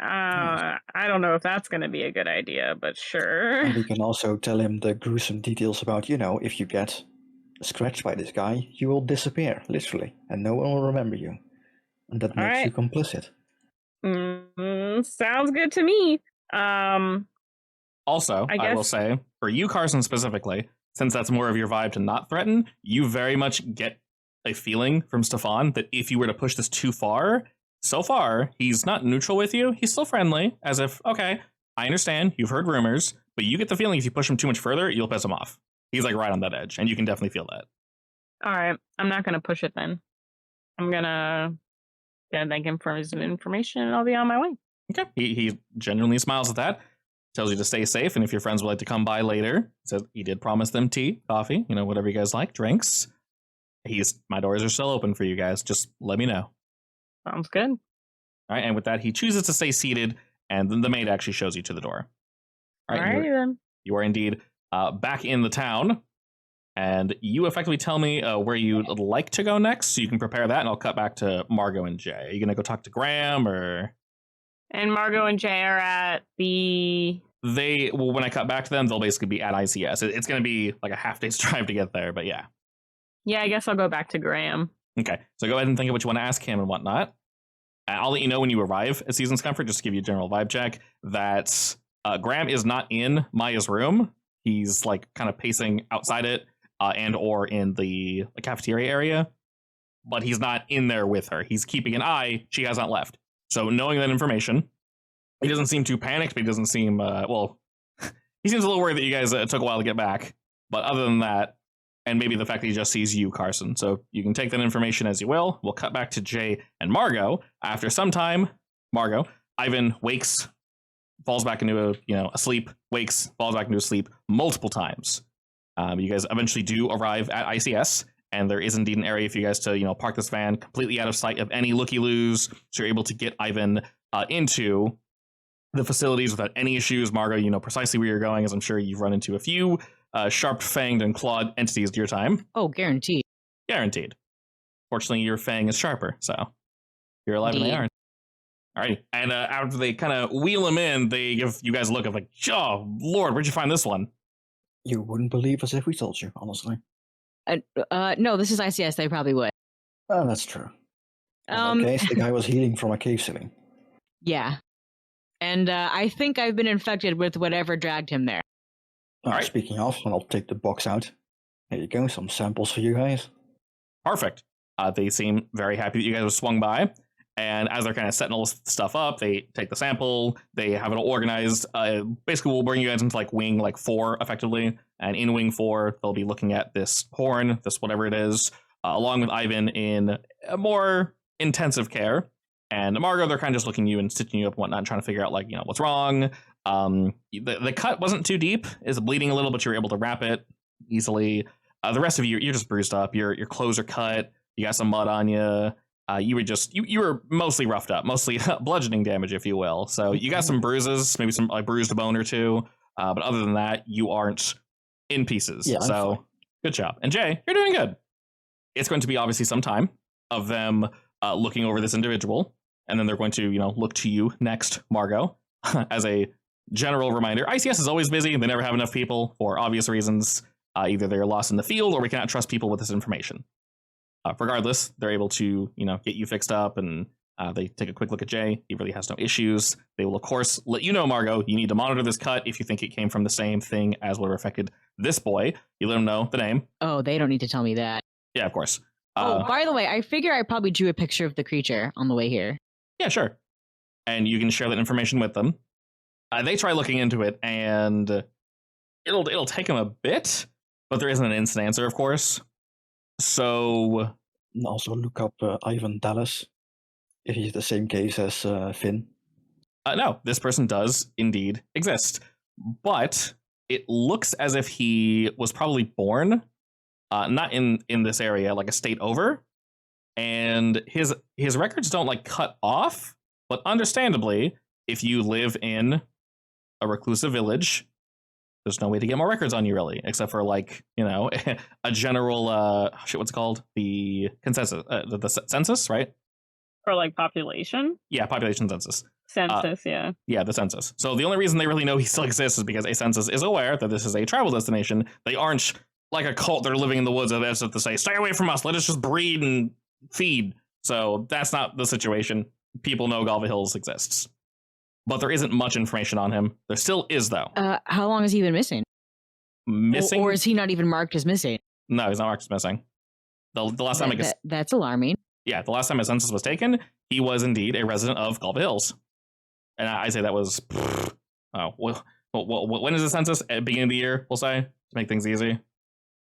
[SPEAKER 4] I don't know if that's going to be a good idea, but sure.
[SPEAKER 3] And we can also tell him the gruesome details about, you know, if you get scratched by this guy, you will disappear, literally, and no one will remember you. And that makes you complicit.
[SPEAKER 4] Sounds good to me.
[SPEAKER 2] Also, I will say, for you, Carson, specifically, since that's more of your vibe to not threaten, you very much get a feeling from Stefan that if you were to push this too far, so far, he's not neutral with you. He's still friendly, as if, okay, I understand, you've heard rumors, but you get the feeling if you push him too much further, you'll piss him off. He's like right on that edge, and you can definitely feel that.
[SPEAKER 4] All right, I'm not going to push it then. I'm going to thank him for his information, and I'll be on my way.
[SPEAKER 2] Okay. He genuinely smiles at that, tells you to stay safe, and if your friends would like to come by later, says he did promise them tea, coffee, you know, whatever you guys like, drinks. My doors are still open for you guys. Just let me know.
[SPEAKER 4] Sounds good.
[SPEAKER 2] All right, and with that, he chooses to stay seated, and then the maid actually shows you to the door. All right,
[SPEAKER 4] then.
[SPEAKER 2] You are indeed back in the town, and you effectively tell me where you'd like to go next, so you can prepare that, and I'll cut back to Margot and Jay. Are you going to go talk to Graham, or...?
[SPEAKER 4] And Margot and Jay are at the...
[SPEAKER 2] When I cut back to them, they'll basically be at I.C.S. It's going to be like a half day's drive to get there, but yeah.
[SPEAKER 4] Yeah, I guess I'll go back to Graham.
[SPEAKER 2] Okay, so go ahead and think of what you want to ask him and whatnot. I'll let you know when you arrive at Season's Comfort, just to give you a general vibe check, that Graham is not in Maya's room. He's like kind of pacing outside it and or in the cafeteria area, but he's not in there with her. He's keeping an eye. She has not left. So knowing that information, he doesn't seem too panicked, but he doesn't seem, he seems a little worried that you guys took a while to get back. But other than that, and maybe the fact that he just sees you, Carson. So you can take that information as you will. We'll cut back to Jay and Margot. After some time, Ivan wakes, falls back into a sleep, wakes, falls back into a sleep multiple times. You guys eventually do arrive at I.C.S., and there is indeed an area for you guys to, park this van completely out of sight of any looky-loos, so you're able to get Ivan into the facilities without any issues. Margot, precisely where you're going, as I'm sure you've run into a few sharp-fanged and clawed entities to your time.
[SPEAKER 1] Oh, guaranteed.
[SPEAKER 2] Guaranteed. Fortunately, your fang is sharper, so you're alive and they aren't. All right, and after they kind of wheel him in, they give you guys a look of like, oh, Lord, where'd you find this one?
[SPEAKER 3] You wouldn't believe us if we told you, honestly.
[SPEAKER 1] No, this is I.C.S. They probably would.
[SPEAKER 3] Oh, that's true. In that case, the guy was healing from a cave ceiling.
[SPEAKER 1] Yeah. And I think I've been infected with whatever dragged him there.
[SPEAKER 3] All right. Speaking of, I'll take the box out. There you go, some samples for you guys. Perfect.
[SPEAKER 2] They seem very happy that you guys have swung by. And as they're kind of setting all this stuff up, they take the sample, they have it all organized. Basically, we'll bring you guys into like wing 4, effectively. And in wing 4, they'll be looking at this horn, this whatever it is, along with Ivan in a more intensive care. And Margot, they're kind of just looking at you and stitching you up and whatnot, and trying to figure out what's wrong. The cut wasn't too deep. It's bleeding a little, but you're able to wrap it easily. The rest of you, you're just bruised up. Your clothes are cut. You got some mud on you. You were mostly roughed up, mostly bludgeoning damage, if you will. So you got some bruises, maybe some bruised bone or two. But other than that, you aren't in pieces. Yeah, so good job. And Jay, you're doing good. It's going to be obviously some time of them looking over this individual. And then they're going to, look to you next, Margot, as a general reminder. I.C.S. is always busy. They never have enough people for obvious reasons. Either they're lost in the field or we cannot trust people with this information. Regardless, they're able to, get you fixed up, and they take a quick look at Jay. He really has no issues. They will, of course, let you know, Margot, you need to monitor this cut if you think it came from the same thing as what affected this boy. You let them know the name.
[SPEAKER 1] Oh, they don't need to tell me that.
[SPEAKER 2] Yeah, of course.
[SPEAKER 1] By the way, I figure I probably drew a picture of the creature on the way here.
[SPEAKER 2] Yeah, sure. And you can share that information with them. They try looking into it, and it'll take them a bit, but there isn't an instant answer, of course. So...
[SPEAKER 3] And also look up Ivan Dallas, if he's the same case as Finn.
[SPEAKER 2] No, this person does indeed exist. But it looks as if he was probably born, not in this area, like a state over. And his records don't cut off, but understandably, if you live in a reclusive village, there's no way to get more records on you, really, except for a general what's it called? The consensus, the census, right?
[SPEAKER 4] For population?
[SPEAKER 2] Yeah, population census.
[SPEAKER 4] Census, yeah.
[SPEAKER 2] Yeah, the census. So the only reason they really know he still exists is because a census is aware that this is a travel destination. They aren't like a cult that are living in the woods as if to say, stay away from us, let us just breed and feed. So that's not the situation. People know Galva Hills exists. But there isn't much information on him. There still is, though.
[SPEAKER 1] How long has he been missing?
[SPEAKER 2] Missing?
[SPEAKER 1] Or is he not even marked as missing?
[SPEAKER 2] No, he's not marked as missing. The last time
[SPEAKER 1] that's alarming.
[SPEAKER 2] Yeah, the last time his census was taken, he was indeed a resident of Galva Hills. And I say that was... when is the census? At the beginning of the year, we'll say, to make things easy.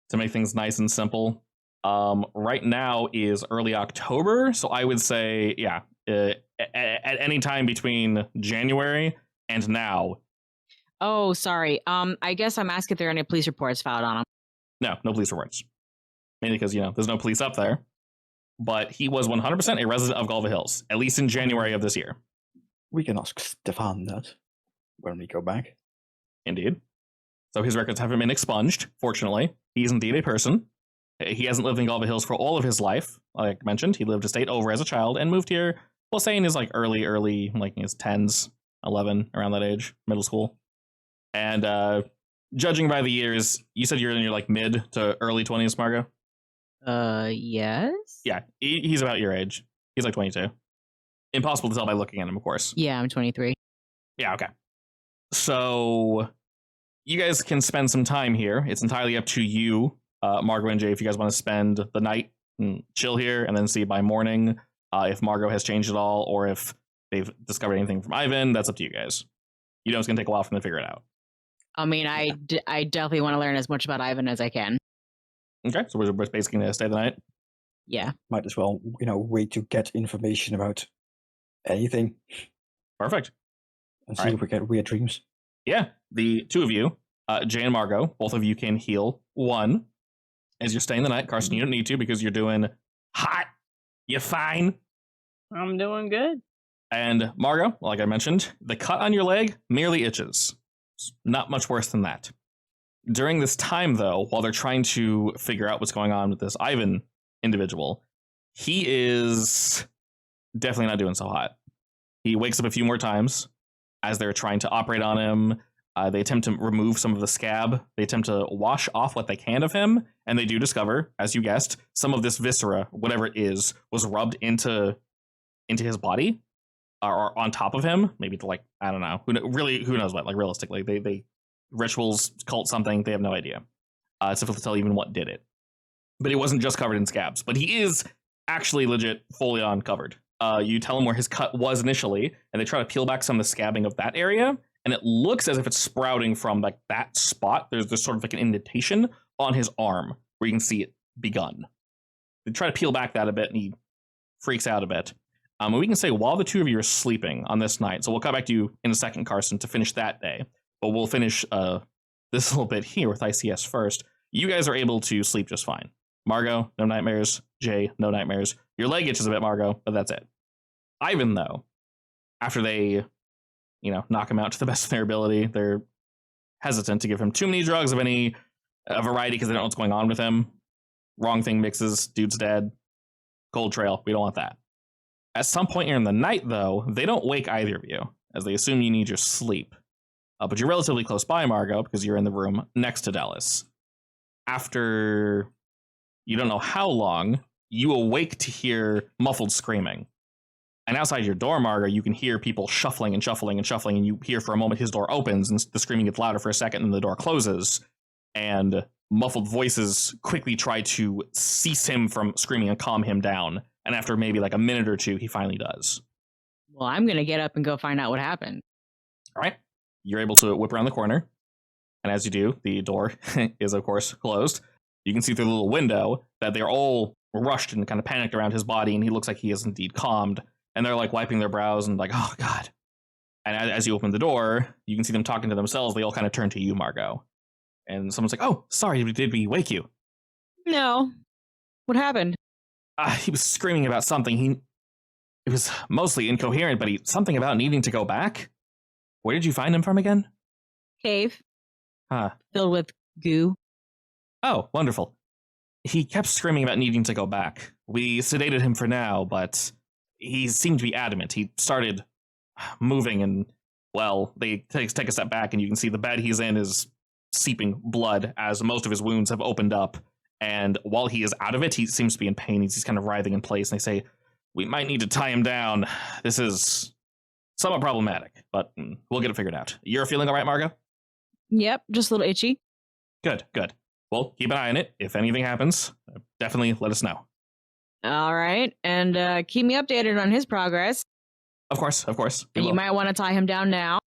[SPEAKER 2] To make things nice and simple. Right now is early October, so I would say, yeah, at any time between January and now.
[SPEAKER 1] Oh, sorry. I guess I'm asking if there are any police reports filed on him.
[SPEAKER 2] No police reports. Mainly because, there's no police up there. But he was 100% a resident of Galva Hills, at least in January of this year.
[SPEAKER 3] We can ask Stefan that when we go back.
[SPEAKER 2] Indeed. So his records haven't been expunged, fortunately. He's indeed a person. He hasn't lived in Galva Hills for all of his life. Like I mentioned, he lived a state over as a child and moved here we'll say in his like early, like in his 10s, 11, around that age, middle school. And judging by the years, you said you're in your like mid to early 20s, Margot?
[SPEAKER 1] Yes.
[SPEAKER 2] Yeah, he's about your age. He's like 22. Impossible to tell by looking at him, of course.
[SPEAKER 1] Yeah, I'm 23.
[SPEAKER 2] Yeah, okay. So you guys can spend some time here. It's entirely up to you, Margot and Jay, if you guys want to spend the night and chill here and then see by morning if Margot has changed at all or if they've discovered anything from Ivan. That's up to you guys. You know it's going to take a while for them to figure it out.
[SPEAKER 1] I mean, I definitely want to learn as much about Ivan as I can.
[SPEAKER 2] Okay, so we're basically going to stay the night?
[SPEAKER 1] Yeah.
[SPEAKER 3] Might as well, wait to get information about anything.
[SPEAKER 2] Perfect.
[SPEAKER 3] And see if we get weird dreams.
[SPEAKER 2] Yeah, the two of you, Jay and Margot, both of you can heal 1 as you're staying the night. Carson, you don't need to because you're doing hot. You're fine.
[SPEAKER 4] I'm doing good.
[SPEAKER 2] And Margot, like I mentioned, the cut on your leg merely itches. It's not much worse than that. During this time, though, while they're trying to figure out what's going on with this Ivan individual, he is definitely not doing so hot. He wakes up a few more times as they're trying to operate on him. They attempt to remove some of the scab. They attempt to wash off what they can of him. And they do discover, as you guessed, some of this viscera, whatever it is, was rubbed into his body or on top of him. Maybe to like, I don't know. Who knows what? Like realistically, they rituals, cult something. They have no idea. It's difficult to tell even what did it. But he wasn't just covered in scabs. But he is actually legit fully on covered. You tell him where his cut was initially, and they try to peel back some of the scabbing of that area, and it looks as if it's sprouting from like that spot. There's sort of like an indentation on his arm where you can see it begun. They try to peel back that a bit, and he freaks out a bit. And we can say while the two of you are sleeping on this night, so we'll come back to you in a second, Carson, to finish that day, but we'll finish this little bit here with I.C.S. first. You guys are able to sleep just fine. Margot, no nightmares. Jay, no nightmares. Your leg itches a bit, Margot, but that's it. Ivan, though, after they, knock him out to the best of their ability, they're hesitant to give him too many drugs of any variety because they don't know what's going on with him. Wrong thing mixes, dude's dead. Cold trail, we don't want that. At some point in the night, though, they don't wake either of you, as they assume you need your sleep. But you're relatively close by, Margot, because you're in the room next to Dallas. After you don't know how long, you awake to hear muffled screaming. And outside your door, Margot, you can hear people shuffling and shuffling and shuffling, and you hear for a moment his door opens, and the screaming gets louder for a second, and the door closes, and muffled voices quickly try to cease him from screaming and calm him down. And after maybe like a minute or two, he finally does.
[SPEAKER 1] Well, I'm going to get up and go find out what happened.
[SPEAKER 2] All right. You're able to whip around the corner. And as you do, the door is, of course, closed. You can see through the little window that they're all rushed and kind of panicked around his body, and he looks like he is indeed calmed. And they're like wiping their brows and like, oh, God. And as you open the door, you can see them talking to themselves. They all kind of turn to you, Margot. And someone's like, oh, sorry, did we wake you?
[SPEAKER 1] No. What happened?
[SPEAKER 2] He was screaming about something. It was mostly incoherent, but something about needing to go back. Where did you find him from again?
[SPEAKER 1] Cave.
[SPEAKER 2] Huh.
[SPEAKER 1] Filled with goo.
[SPEAKER 2] Oh, wonderful. He kept screaming about needing to go back. We sedated him for now, but he seemed to be adamant. He started moving and, well, they take a step back and you can see the bed he's in is seeping blood as most of his wounds have opened up. And while he is out of it, he seems to be in pain. He's kind of writhing in place. And they say, we might need to tie him down. This is somewhat problematic, but we'll get it figured out. You're feeling all right, Margot?
[SPEAKER 1] Yep, just a little itchy.
[SPEAKER 2] Good. Well, keep an eye on it. If anything happens, definitely let us know.
[SPEAKER 1] All right, and keep me updated on his progress.
[SPEAKER 2] Of course.
[SPEAKER 1] And you might want to tie him down now.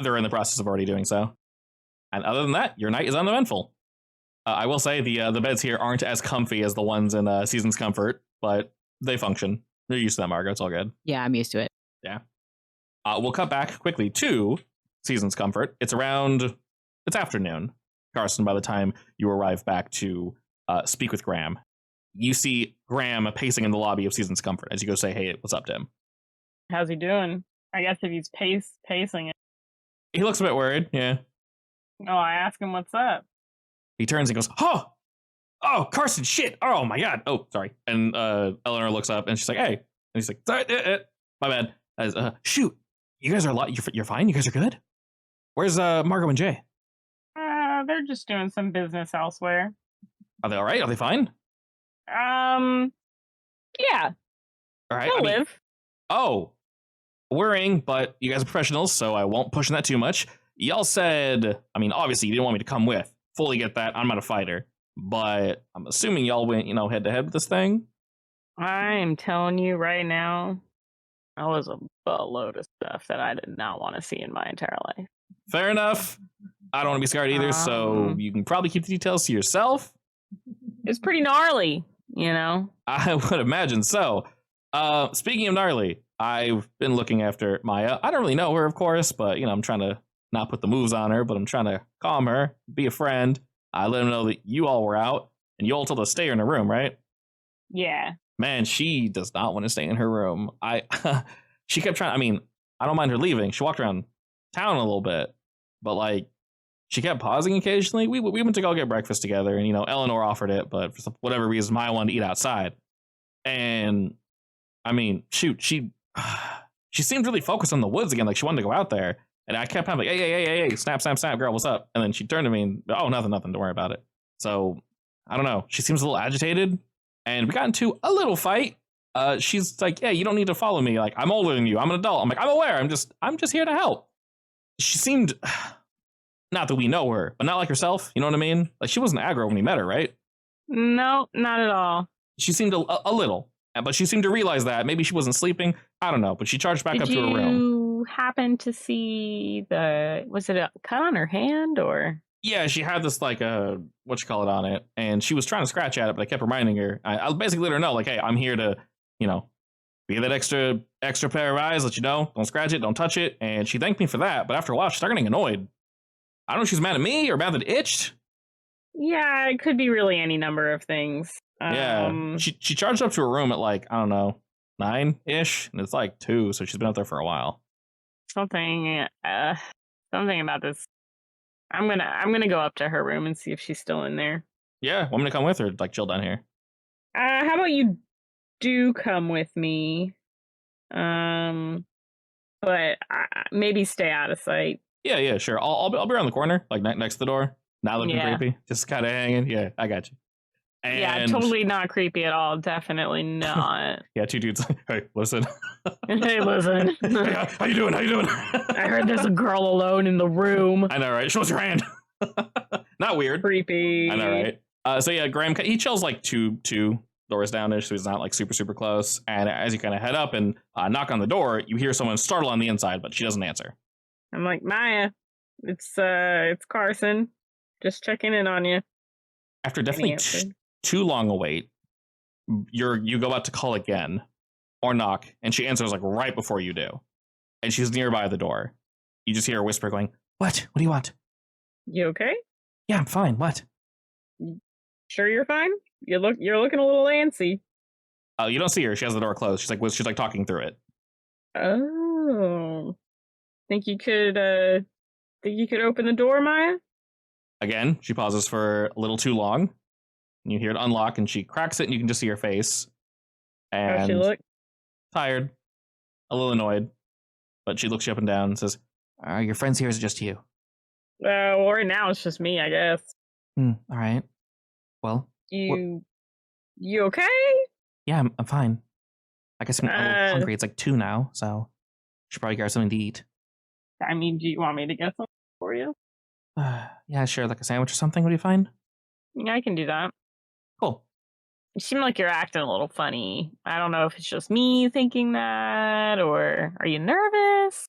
[SPEAKER 2] They're in the process of already doing so. And other than that, your night is uneventful. I will say the beds here aren't as comfy as the ones in Season's Comfort, but they function. They're used to that, Margot. It's all good.
[SPEAKER 1] Yeah, I'm used to it.
[SPEAKER 2] Yeah. We'll cut back quickly to Season's Comfort. It's afternoon, Carson, by the time you arrive back to speak with Graham. You see Graham pacing in the lobby of Season's Comfort as you go say, hey, what's up to him?
[SPEAKER 4] How's he doing? I guess if he's pacing it.
[SPEAKER 2] He looks a bit worried, yeah.
[SPEAKER 4] Oh, I ask him what's up.
[SPEAKER 2] He turns and goes, oh, Carson, shit. Oh, my God. Oh, sorry. And Eleanor looks up and she's like, hey. And he's like, sorry. My bad. Shoot, you guys are you're fine. You guys are good. Where's Margot and Jay?
[SPEAKER 4] They're just doing some business elsewhere.
[SPEAKER 2] Are they all right? Are they fine?
[SPEAKER 4] Yeah.
[SPEAKER 2] All right.
[SPEAKER 4] They'll live.
[SPEAKER 2] Oh, worrying, but you guys are professionals, so I won't push on that too much. Y'all said, I mean, obviously you didn't want me to come with. Fully get that. I'm not a fighter, but I'm assuming y'all went, head to head with this thing.
[SPEAKER 4] I'm telling you right now, I was a buttload of stuff that I did not want to see in my entire life.
[SPEAKER 2] Fair enough. I don't want to be scared either, so you can probably keep the details to yourself.
[SPEAKER 4] It's pretty gnarly,
[SPEAKER 2] I would imagine so. Speaking of gnarly, I've been looking after Maya. I don't really know her, of course, but, I'm trying to not put the moves on her, but I'm trying to calm her, be a friend. I let them know that you all were out, and you all told her to stay in her room, right?
[SPEAKER 4] Yeah.
[SPEAKER 2] Man, she does not want to stay in her room. She kept trying. I mean, I don't mind her leaving. She walked around town a little bit, but she kept pausing occasionally. We went to go get breakfast together, and Eleanor offered it, but for whatever reason, Maya wanted to eat outside. And I mean, shoot, she seemed really focused on the woods again, like she wanted to go out there. And I kept having hey, snap, girl, what's up? And then she turned to me and, oh, nothing, don't worry about it. So I don't know. She seems a little agitated. And we got into a little fight. She's like, yeah, you don't need to follow me. Like, I'm older than you. I'm an adult. I'm like, I'm aware. I'm just here to help. She seemed, not that we know her, but not like herself. You know what I mean? Like, she wasn't aggro when we met her, right?
[SPEAKER 4] No, not at all.
[SPEAKER 2] She seemed a little, but she seemed to realize that. Maybe she wasn't sleeping. I don't know. But she charged back up to her room.
[SPEAKER 4] Did you happen to see was it a cut on her hand or?
[SPEAKER 2] Yeah, she had this on it, and she was trying to scratch at it, but I kept reminding her. I basically let her know, hey, I'm here to, be that extra pair of eyes, let you know, don't scratch it, don't touch it. And she thanked me for that, but after a while, she started getting annoyed. I don't know if she's mad at me or mad that it itched.
[SPEAKER 4] Yeah, it could be really any number of things.
[SPEAKER 2] Yeah, she charged up to her room at I don't know, 9-ish, and it's 2, so she's been out there for a while.
[SPEAKER 4] Something about this. I'm gonna go up to her room and see if she's still in there.
[SPEAKER 2] Yeah, want me to come with her? Chill down here.
[SPEAKER 4] How about you do come with me? But maybe stay out of sight.
[SPEAKER 2] Yeah, sure. I'll be around the corner, next to the door. Not looking creepy, just kind of hanging. Yeah, I got you. And
[SPEAKER 4] yeah, totally not creepy at all. Definitely not.
[SPEAKER 2] Yeah, two dudes. Hey, listen.
[SPEAKER 4] Hey, listen.
[SPEAKER 2] Hey, how you doing?
[SPEAKER 4] I heard there's a girl alone in the room.
[SPEAKER 2] I know, right? Show us your hand. Not weird.
[SPEAKER 4] Creepy.
[SPEAKER 2] I know, right? So yeah, Graham, he chills two doors down-ish, so he's not super close. And as you kind of head up and knock on the door, you hear someone startle on the inside, but she doesn't answer.
[SPEAKER 4] I'm like, Maya, it's Carson. Just checking in on you.
[SPEAKER 2] After definitely too long a wait, you go out to call again or knock, and she answers right before you do, and she's nearby the door. You just hear her whisper going, what do you want?
[SPEAKER 4] You okay?
[SPEAKER 2] Yeah, I'm fine. What?
[SPEAKER 4] Sure you're fine? You're looking a little antsy.
[SPEAKER 2] You don't see her. She has the door closed. She's talking through it.
[SPEAKER 4] Oh, think you could open the door, Maya?
[SPEAKER 2] Again, she pauses for a little too long. You hear it unlock, and she cracks it, and you can just see her face. And
[SPEAKER 4] how's she look?
[SPEAKER 2] Tired, a little annoyed, but she looks you up and down and says, "Are your friends here? Or is it just you?"
[SPEAKER 4] Well, right now it's just me, I guess.
[SPEAKER 2] All right. Well,
[SPEAKER 4] you okay?
[SPEAKER 2] Yeah, I'm fine. I guess I'm a little hungry. It's 2 now, so should probably grab something to eat.
[SPEAKER 4] I mean, do you want me to get something for you?
[SPEAKER 2] Yeah, sure. A sandwich or something. What do you find?
[SPEAKER 4] Yeah, I can do that.
[SPEAKER 2] Cool.
[SPEAKER 4] You seem like you're acting a little funny. I don't know if it's just me thinking that, or are you nervous?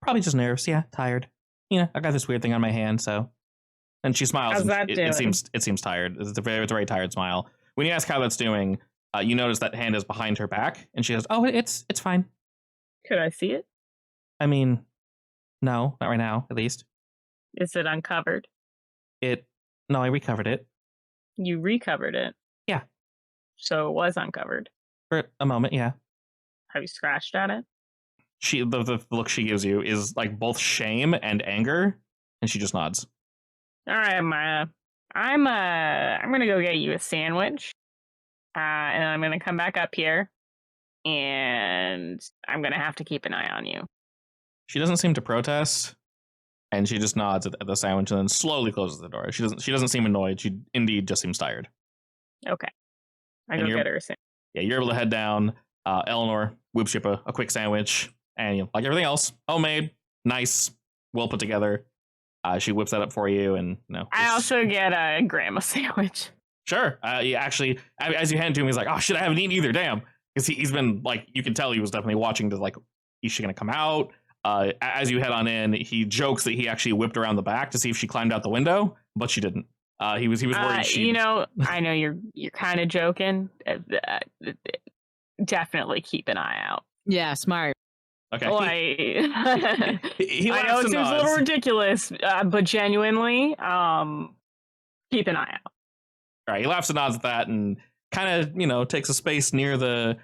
[SPEAKER 2] Probably just nerves. Yeah, tired. I got this weird thing on my hand, so. And she smiles.
[SPEAKER 4] How's that doing?
[SPEAKER 2] It seems tired. It's a very tired smile. When you ask how that's doing, you notice that hand is behind her back, and she goes, "Oh, it's fine."
[SPEAKER 4] Could I see it?
[SPEAKER 2] I mean, no, not right now, at least.
[SPEAKER 4] Is it uncovered?
[SPEAKER 2] No, I recovered it.
[SPEAKER 4] You recovered it?
[SPEAKER 2] Yeah.
[SPEAKER 4] So it was uncovered?
[SPEAKER 2] For a moment, yeah.
[SPEAKER 4] Have you scratched at it?
[SPEAKER 2] The look she gives you is both shame and anger, and she just nods.
[SPEAKER 4] All right, Maya. I'm gonna go get you a sandwich, and I'm gonna come back up here, and I'm going to have to keep an eye on you.
[SPEAKER 2] She doesn't seem to protest, and she just nods at the sandwich and then slowly closes the door. She doesn't seem annoyed. She indeed just seems tired.
[SPEAKER 4] Okay. I go get her a sandwich.
[SPEAKER 2] Yeah, you're able to head down. Eleanor whips you up a quick sandwich, and like everything else, homemade, nice, well put together. She whips that up for you, and
[SPEAKER 4] I also get a grandma sandwich.
[SPEAKER 2] Sure. Actually, as you hand it to him, he's like, "Oh shit, I haven't eaten either." Damn, because he's been like, you can tell he was definitely watching to like, is she gonna come out? As you head on in, he jokes that he actually whipped around the back to see if she climbed out the window, but she didn't. He was worried.
[SPEAKER 4] I know you're kind of joking. Definitely keep an eye out.
[SPEAKER 1] Yeah, smart.
[SPEAKER 2] Okay.
[SPEAKER 4] He I know it seems a little ridiculous, but genuinely, keep an eye out.
[SPEAKER 2] All right. He laughs and nods at that, and kind of takes a space near the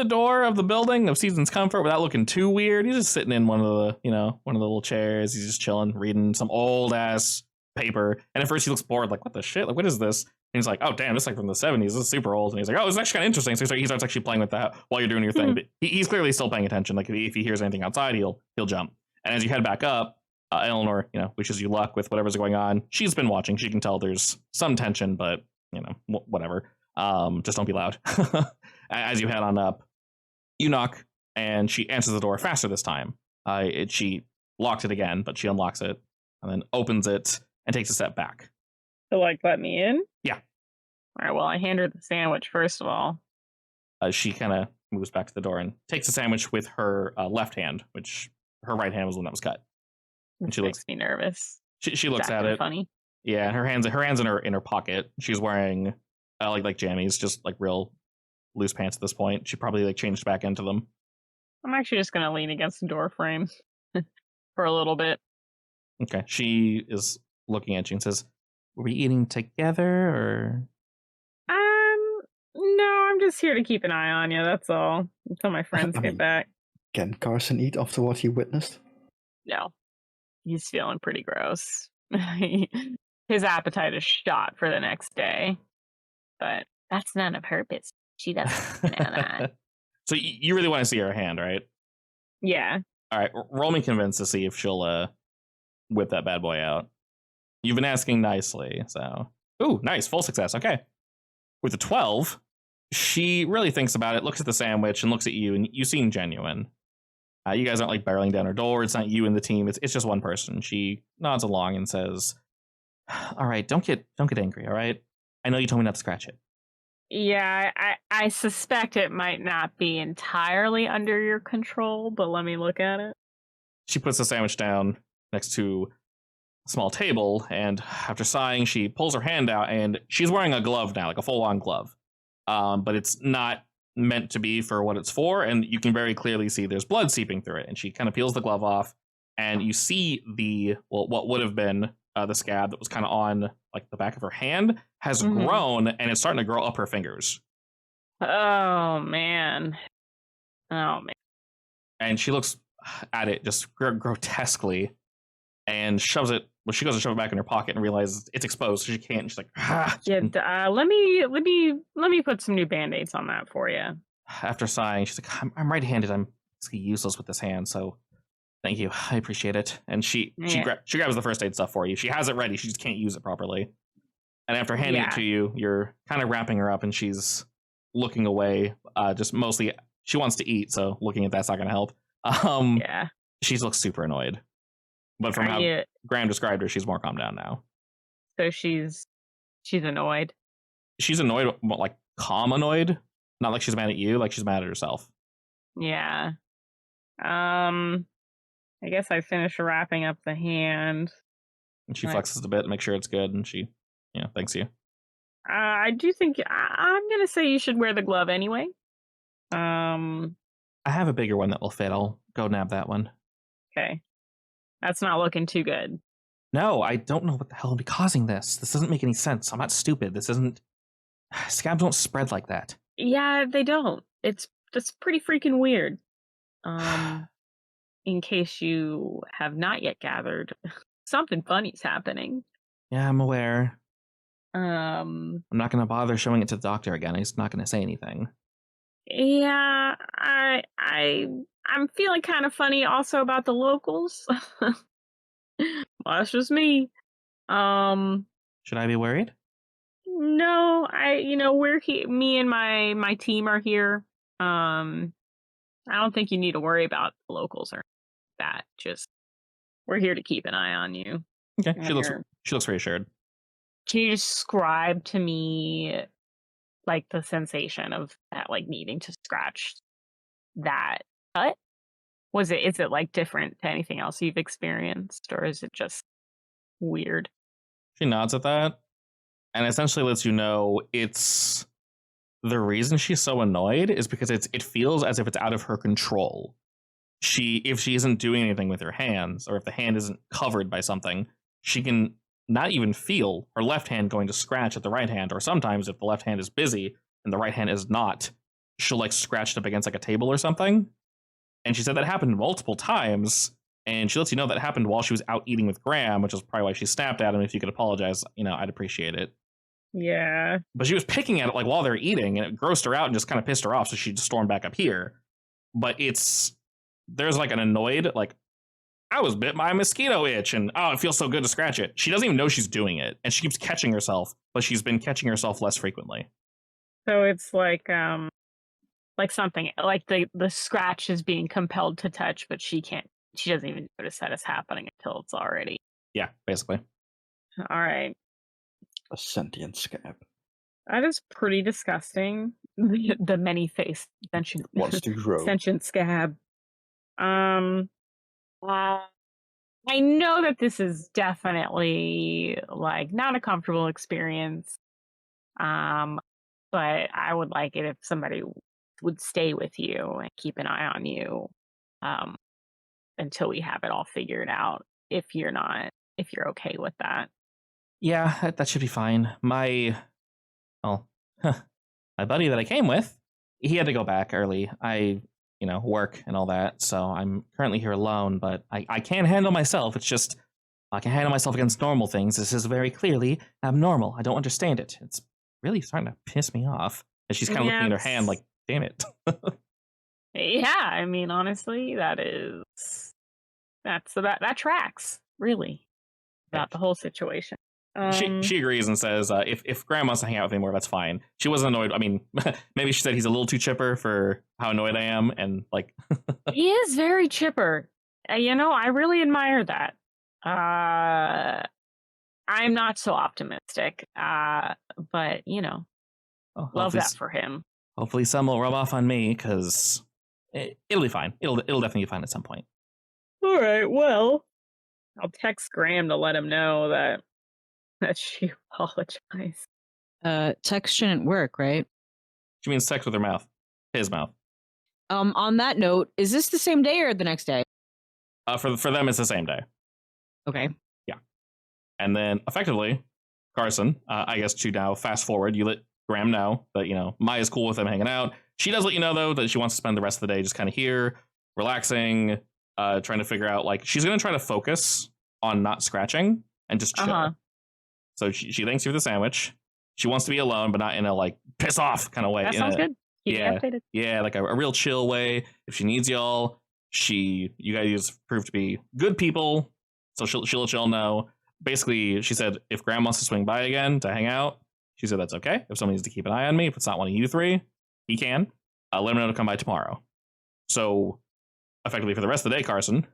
[SPEAKER 2] door of the building of Season's Comfort without looking too weird. He's just sitting in one of the little chairs. He's just chilling, reading some old ass paper. And at first he looks bored, like, what the shit? Like, what is this? And he's like, oh, damn, this is like from the 70s. This is super old. And he's like, oh, this is actually kind of interesting. So he starts actually playing with that while you're doing your thing. But he's clearly still paying attention. Like, if he hears anything outside, he'll jump. And as you head back up, Eleanor, wishes you luck with whatever's going on. She's been watching. She can tell there's some tension, but, whatever. Just don't be loud. As you head on up, you knock, and she answers the door faster this time. She locked it again, but she unlocks it and then opens it and takes a step back.
[SPEAKER 4] To let me in?
[SPEAKER 2] Yeah.
[SPEAKER 4] All right, well, I hand her the sandwich first of all.
[SPEAKER 2] She kind of moves back to the door and takes the sandwich with her left hand, which her right hand was the one that was cut. And she
[SPEAKER 4] makes me nervous.
[SPEAKER 2] She looks at it.
[SPEAKER 4] Funny.
[SPEAKER 2] Yeah, her hands in her pocket. She's wearing like jammies, just like real loose pants at this point. She probably changed back into them.
[SPEAKER 4] I'm actually just gonna lean against the door frame for a little bit.
[SPEAKER 2] Okay. She is looking at you and says, "Were we eating together or?"
[SPEAKER 4] No, I'm just here to keep an eye on you. That's all. Until my friends get back.
[SPEAKER 3] Can Carson eat after what he witnessed?
[SPEAKER 4] No, he's feeling pretty gross. His appetite is shot for the next day, but that's none of her business. She doesn't know that.
[SPEAKER 2] So you really want to see her hand, right?
[SPEAKER 4] Yeah.
[SPEAKER 2] All right, roll me convince to see if she'll whip that bad boy out. You've been asking nicely, so... Ooh, nice, full success, okay. With a 12, she really thinks about it, looks at the sandwich, and looks at you, and you seem genuine. You guys aren't barreling down her door, it's not you and the team, it's just one person. She nods along and says, all right, don't get angry, all right? I know you told me not to scratch it.
[SPEAKER 4] Yeah, I suspect it might not be entirely under your control, but let me look at it.
[SPEAKER 2] She puts the sandwich down next to a small table, and after sighing, she pulls her hand out, and she's wearing a glove now, like a full-on glove. But it's not meant to be for what it's for, and you can very clearly see there's blood seeping through it. And she kind of peels the glove off, and you see what would have been the scab that was kind of on the back of her hand has grown, and it's starting to grow up her fingers.
[SPEAKER 4] Oh man.
[SPEAKER 2] And she looks at it just grotesquely and shoves it. Well, she goes to shove it back in her pocket and realizes it's exposed, so she can't. And she's like, ah.
[SPEAKER 4] Yeah, let me put some new band-aids on that for you.
[SPEAKER 2] After sighing, she's like, I'm right-handed. I'm useless with this hand, so thank you. I appreciate it. And she grabs the first aid stuff for you. She has it ready. She just can't use it properly. And after handing it to you, you're kind of wrapping her up, and she's looking away. Just mostly, she wants to eat, so looking at that's not going to help.
[SPEAKER 4] Yeah.
[SPEAKER 2] She looks super annoyed. But from how Graham described her, she's more calmed down now.
[SPEAKER 4] So she's annoyed.
[SPEAKER 2] She's annoyed, but calm annoyed. Not like she's mad at you, like she's mad at herself.
[SPEAKER 4] Yeah. I guess I finished wrapping up the hand.
[SPEAKER 2] And she flexes a bit to make sure it's good, and she, thanks you.
[SPEAKER 4] I do think I'm gonna say you should wear the glove anyway.
[SPEAKER 2] I have a bigger one that will fit. I'll go nab that one.
[SPEAKER 4] Okay. That's not looking too good.
[SPEAKER 2] No, I don't know what the hell will be causing this. This doesn't make any sense. I'm not stupid. This isn't... Scabs don't spread like that.
[SPEAKER 4] Yeah, they don't. That's pretty freaking weird. In case you have not yet gathered, something funny's happening.
[SPEAKER 2] Yeah, I'm aware.
[SPEAKER 4] I'm
[SPEAKER 2] not going to bother showing it to the doctor again. He's not going to say anything.
[SPEAKER 4] Yeah, I'm feeling kind of funny also about the locals. Well, that's just me. Um,
[SPEAKER 2] Should I be worried?
[SPEAKER 4] no, we're here. Me and my team are here. Um, I don't think you need to worry about the locals or that. Just we're here to keep an eye on you.
[SPEAKER 2] Okay,
[SPEAKER 4] On your,
[SPEAKER 2] she looks reassured.
[SPEAKER 4] can you describe to me like the sensation of that, like needing to scratch that cut? Is it like different to anything else you've experienced, or is it just weird?
[SPEAKER 2] She nods at that and essentially lets you know it's the reason she's so annoyed is because it feels as if it's out of her control. If she isn't doing anything with her hands, or if the hand isn't covered by something, she can not even feel her left hand going to scratch at the right hand, or sometimes if the left hand is busy and the right hand is not, she'll like scratch it up against like a table or something. And she said that happened multiple times, and she lets you know that happened while she was out eating with Graham, which is probably why she snapped at him. If you could apologize, I'd appreciate it.
[SPEAKER 4] Yeah.
[SPEAKER 2] But she was picking at it like while they're eating, and it grossed her out and just kind of pissed her off, so she just stormed back up here. But there's like an annoyed, like, I was bit by a mosquito itch, and oh, it feels so good to scratch it. She doesn't even know she's doing it, and she keeps catching herself, but she's been catching herself less frequently.
[SPEAKER 4] So it's like something like the scratch is being compelled to touch, but she doesn't even notice that it's happening until it's already.
[SPEAKER 2] Yeah, basically.
[SPEAKER 4] All right.
[SPEAKER 3] A sentient scab.
[SPEAKER 4] That is pretty disgusting. The many-faced sentient
[SPEAKER 3] Wants to grow.
[SPEAKER 4] sentient scab. I know that this is definitely like not a comfortable experience. But I would like it if somebody would stay with you and keep an eye on you until we have it all figured out. If you're okay with that.
[SPEAKER 2] Yeah, that should be fine. My buddy that I came with, he had to go back early. I, work and all that, so I'm currently here alone, but I can handle myself. It's just, I can handle myself against normal things. This is very clearly abnormal. I don't understand it. It's really starting to piss me off. And she's kind of looking at her hand like, damn it.
[SPEAKER 4] Yeah, I mean, honestly, that tracks, really, about the whole situation.
[SPEAKER 2] She agrees and says, if Graham wants to hang out with me more, that's fine. She wasn't annoyed. I mean, maybe she said he's a little too chipper for how annoyed I am. And like,
[SPEAKER 4] he is very chipper. I really admire that. I'm not so optimistic. But love that for him.
[SPEAKER 2] Hopefully some will rub off on me, because it'll be fine. It'll definitely be fine at some point.
[SPEAKER 4] All right, well, I'll text Graham to let him know that she apologized.
[SPEAKER 1] Text shouldn't work, right?
[SPEAKER 2] She means text with her mouth. His mouth.
[SPEAKER 1] On that note, is this the same day or the next day?
[SPEAKER 2] For them, it's the same day.
[SPEAKER 1] Okay.
[SPEAKER 2] Yeah. And then, effectively, Carson, I guess to now fast forward, you let Graham know that, Maya's cool with them hanging out. She does let you know, though, that she wants to spend the rest of the day just kind of here, relaxing, trying to figure out, like, she's going to try to focus on not scratching and just chill. So she thanks you for the sandwich. She wants to be alone, but not in a, like, piss off kind of way.
[SPEAKER 4] That sounds good.
[SPEAKER 2] Yeah, like a real chill way. If she needs y'all, you guys prove to be good people, so she'll let y'all know. Basically, she said if Graham wants to swing by again to hang out, she said that's okay. If someone needs to keep an eye on me, if it's not one of you three, he can. Let him know to come by tomorrow. So, effectively, for the rest of the day, Carson,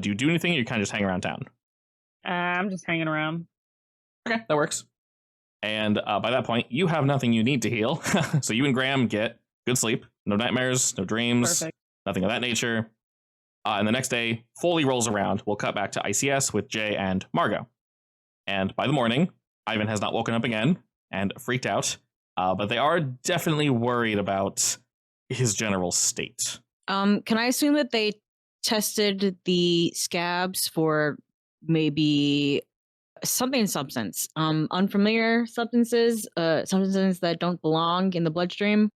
[SPEAKER 2] do you do anything, or you kind of just hang around town?
[SPEAKER 4] I'm just hanging around.
[SPEAKER 2] Okay, that works. And by that point, you have nothing you need to heal. So you and Graham get good sleep, no nightmares, no dreams,
[SPEAKER 4] Perfect.
[SPEAKER 2] Nothing of that nature. And the next day, fully rolls around. We'll cut back to I.C.S. with Jay and Margot. And by the morning, Ivan has not woken up again and freaked out. But they are definitely worried about his general state.
[SPEAKER 1] Can I assume that they tested the scabs for maybe substance, unfamiliar substances that don't belong in the bloodstream?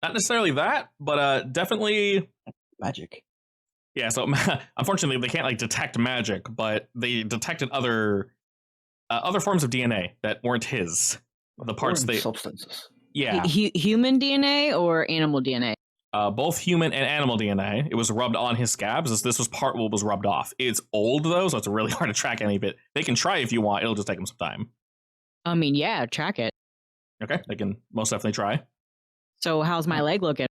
[SPEAKER 2] Not necessarily that, but definitely
[SPEAKER 3] magic.
[SPEAKER 2] Yeah, so unfortunately they can't detect magic, but they detected other forms of DNA that weren't his. The parts
[SPEAKER 3] substances.
[SPEAKER 2] Yeah.
[SPEAKER 1] Human DNA or animal DNA?
[SPEAKER 2] Both human and animal DNA. It was rubbed on his scabs. This was part what was rubbed off. It's old, though, so it's really hard to track any of it. They can try if you want. It'll just take them some time.
[SPEAKER 1] I mean, yeah, track it.
[SPEAKER 2] Okay, they can most definitely try.
[SPEAKER 1] So how's my leg looking?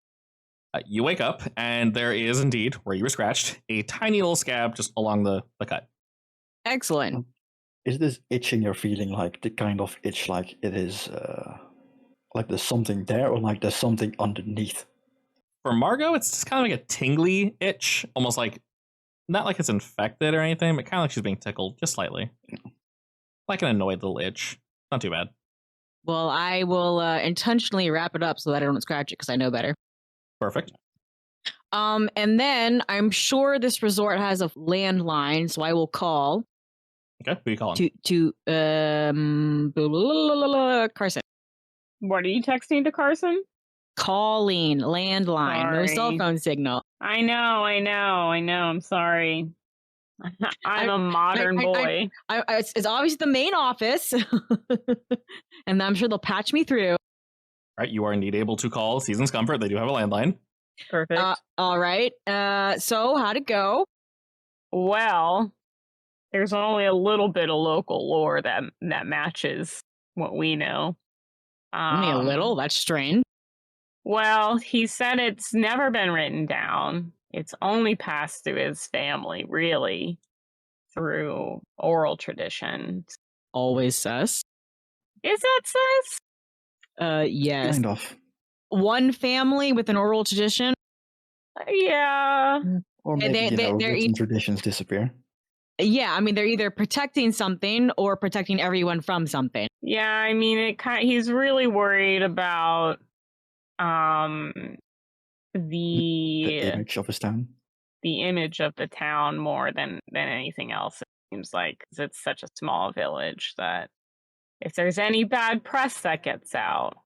[SPEAKER 2] You wake up, and there is indeed, where you were scratched, a tiny little scab just along the cut.
[SPEAKER 1] Excellent.
[SPEAKER 3] Is this itching you're feeling like the kind of itch like it is like there's something there or like there's something underneath?
[SPEAKER 2] For Margot, it's just kind of like a tingly itch, almost like, not like it's infected or anything, but kind of like she's being tickled, just slightly. Like an annoyed little itch. Not too bad.
[SPEAKER 1] Well, I will intentionally wrap it up so that I don't scratch it because I know better.
[SPEAKER 2] Perfect.
[SPEAKER 1] And then I'm sure this resort has a landline, so I will call.
[SPEAKER 2] Okay, who are you calling?
[SPEAKER 1] To Carson.
[SPEAKER 4] What are you texting to Carson?
[SPEAKER 1] Calling landline. No cell phone signal.
[SPEAKER 4] I know. I'm sorry. I'm a modern boy.
[SPEAKER 1] It's obviously the main office, and I'm sure they'll patch me through.
[SPEAKER 2] All right, you are indeed able to call Season's Comfort. They do have a landline.
[SPEAKER 4] Perfect.
[SPEAKER 1] All right. So how'd it go?
[SPEAKER 4] Well, there's only a little bit of local lore that matches what we know.
[SPEAKER 1] Only a little? That's strange.
[SPEAKER 4] Well, he said it's never been written down. It's only passed through his family, really, through oral tradition.
[SPEAKER 1] Always sus.
[SPEAKER 4] Is that sus?
[SPEAKER 1] Yes.
[SPEAKER 3] Kind of.
[SPEAKER 1] One family with an oral tradition?
[SPEAKER 4] Yeah.
[SPEAKER 3] Or maybe, written traditions disappear.
[SPEAKER 1] Yeah, I mean, they're either protecting something or protecting everyone from something.
[SPEAKER 4] Yeah, I mean, he's really worried about the
[SPEAKER 3] image of his town.
[SPEAKER 4] The image of the town more than anything else. It seems like 'cause it's such a small village that if there's any bad press that gets out,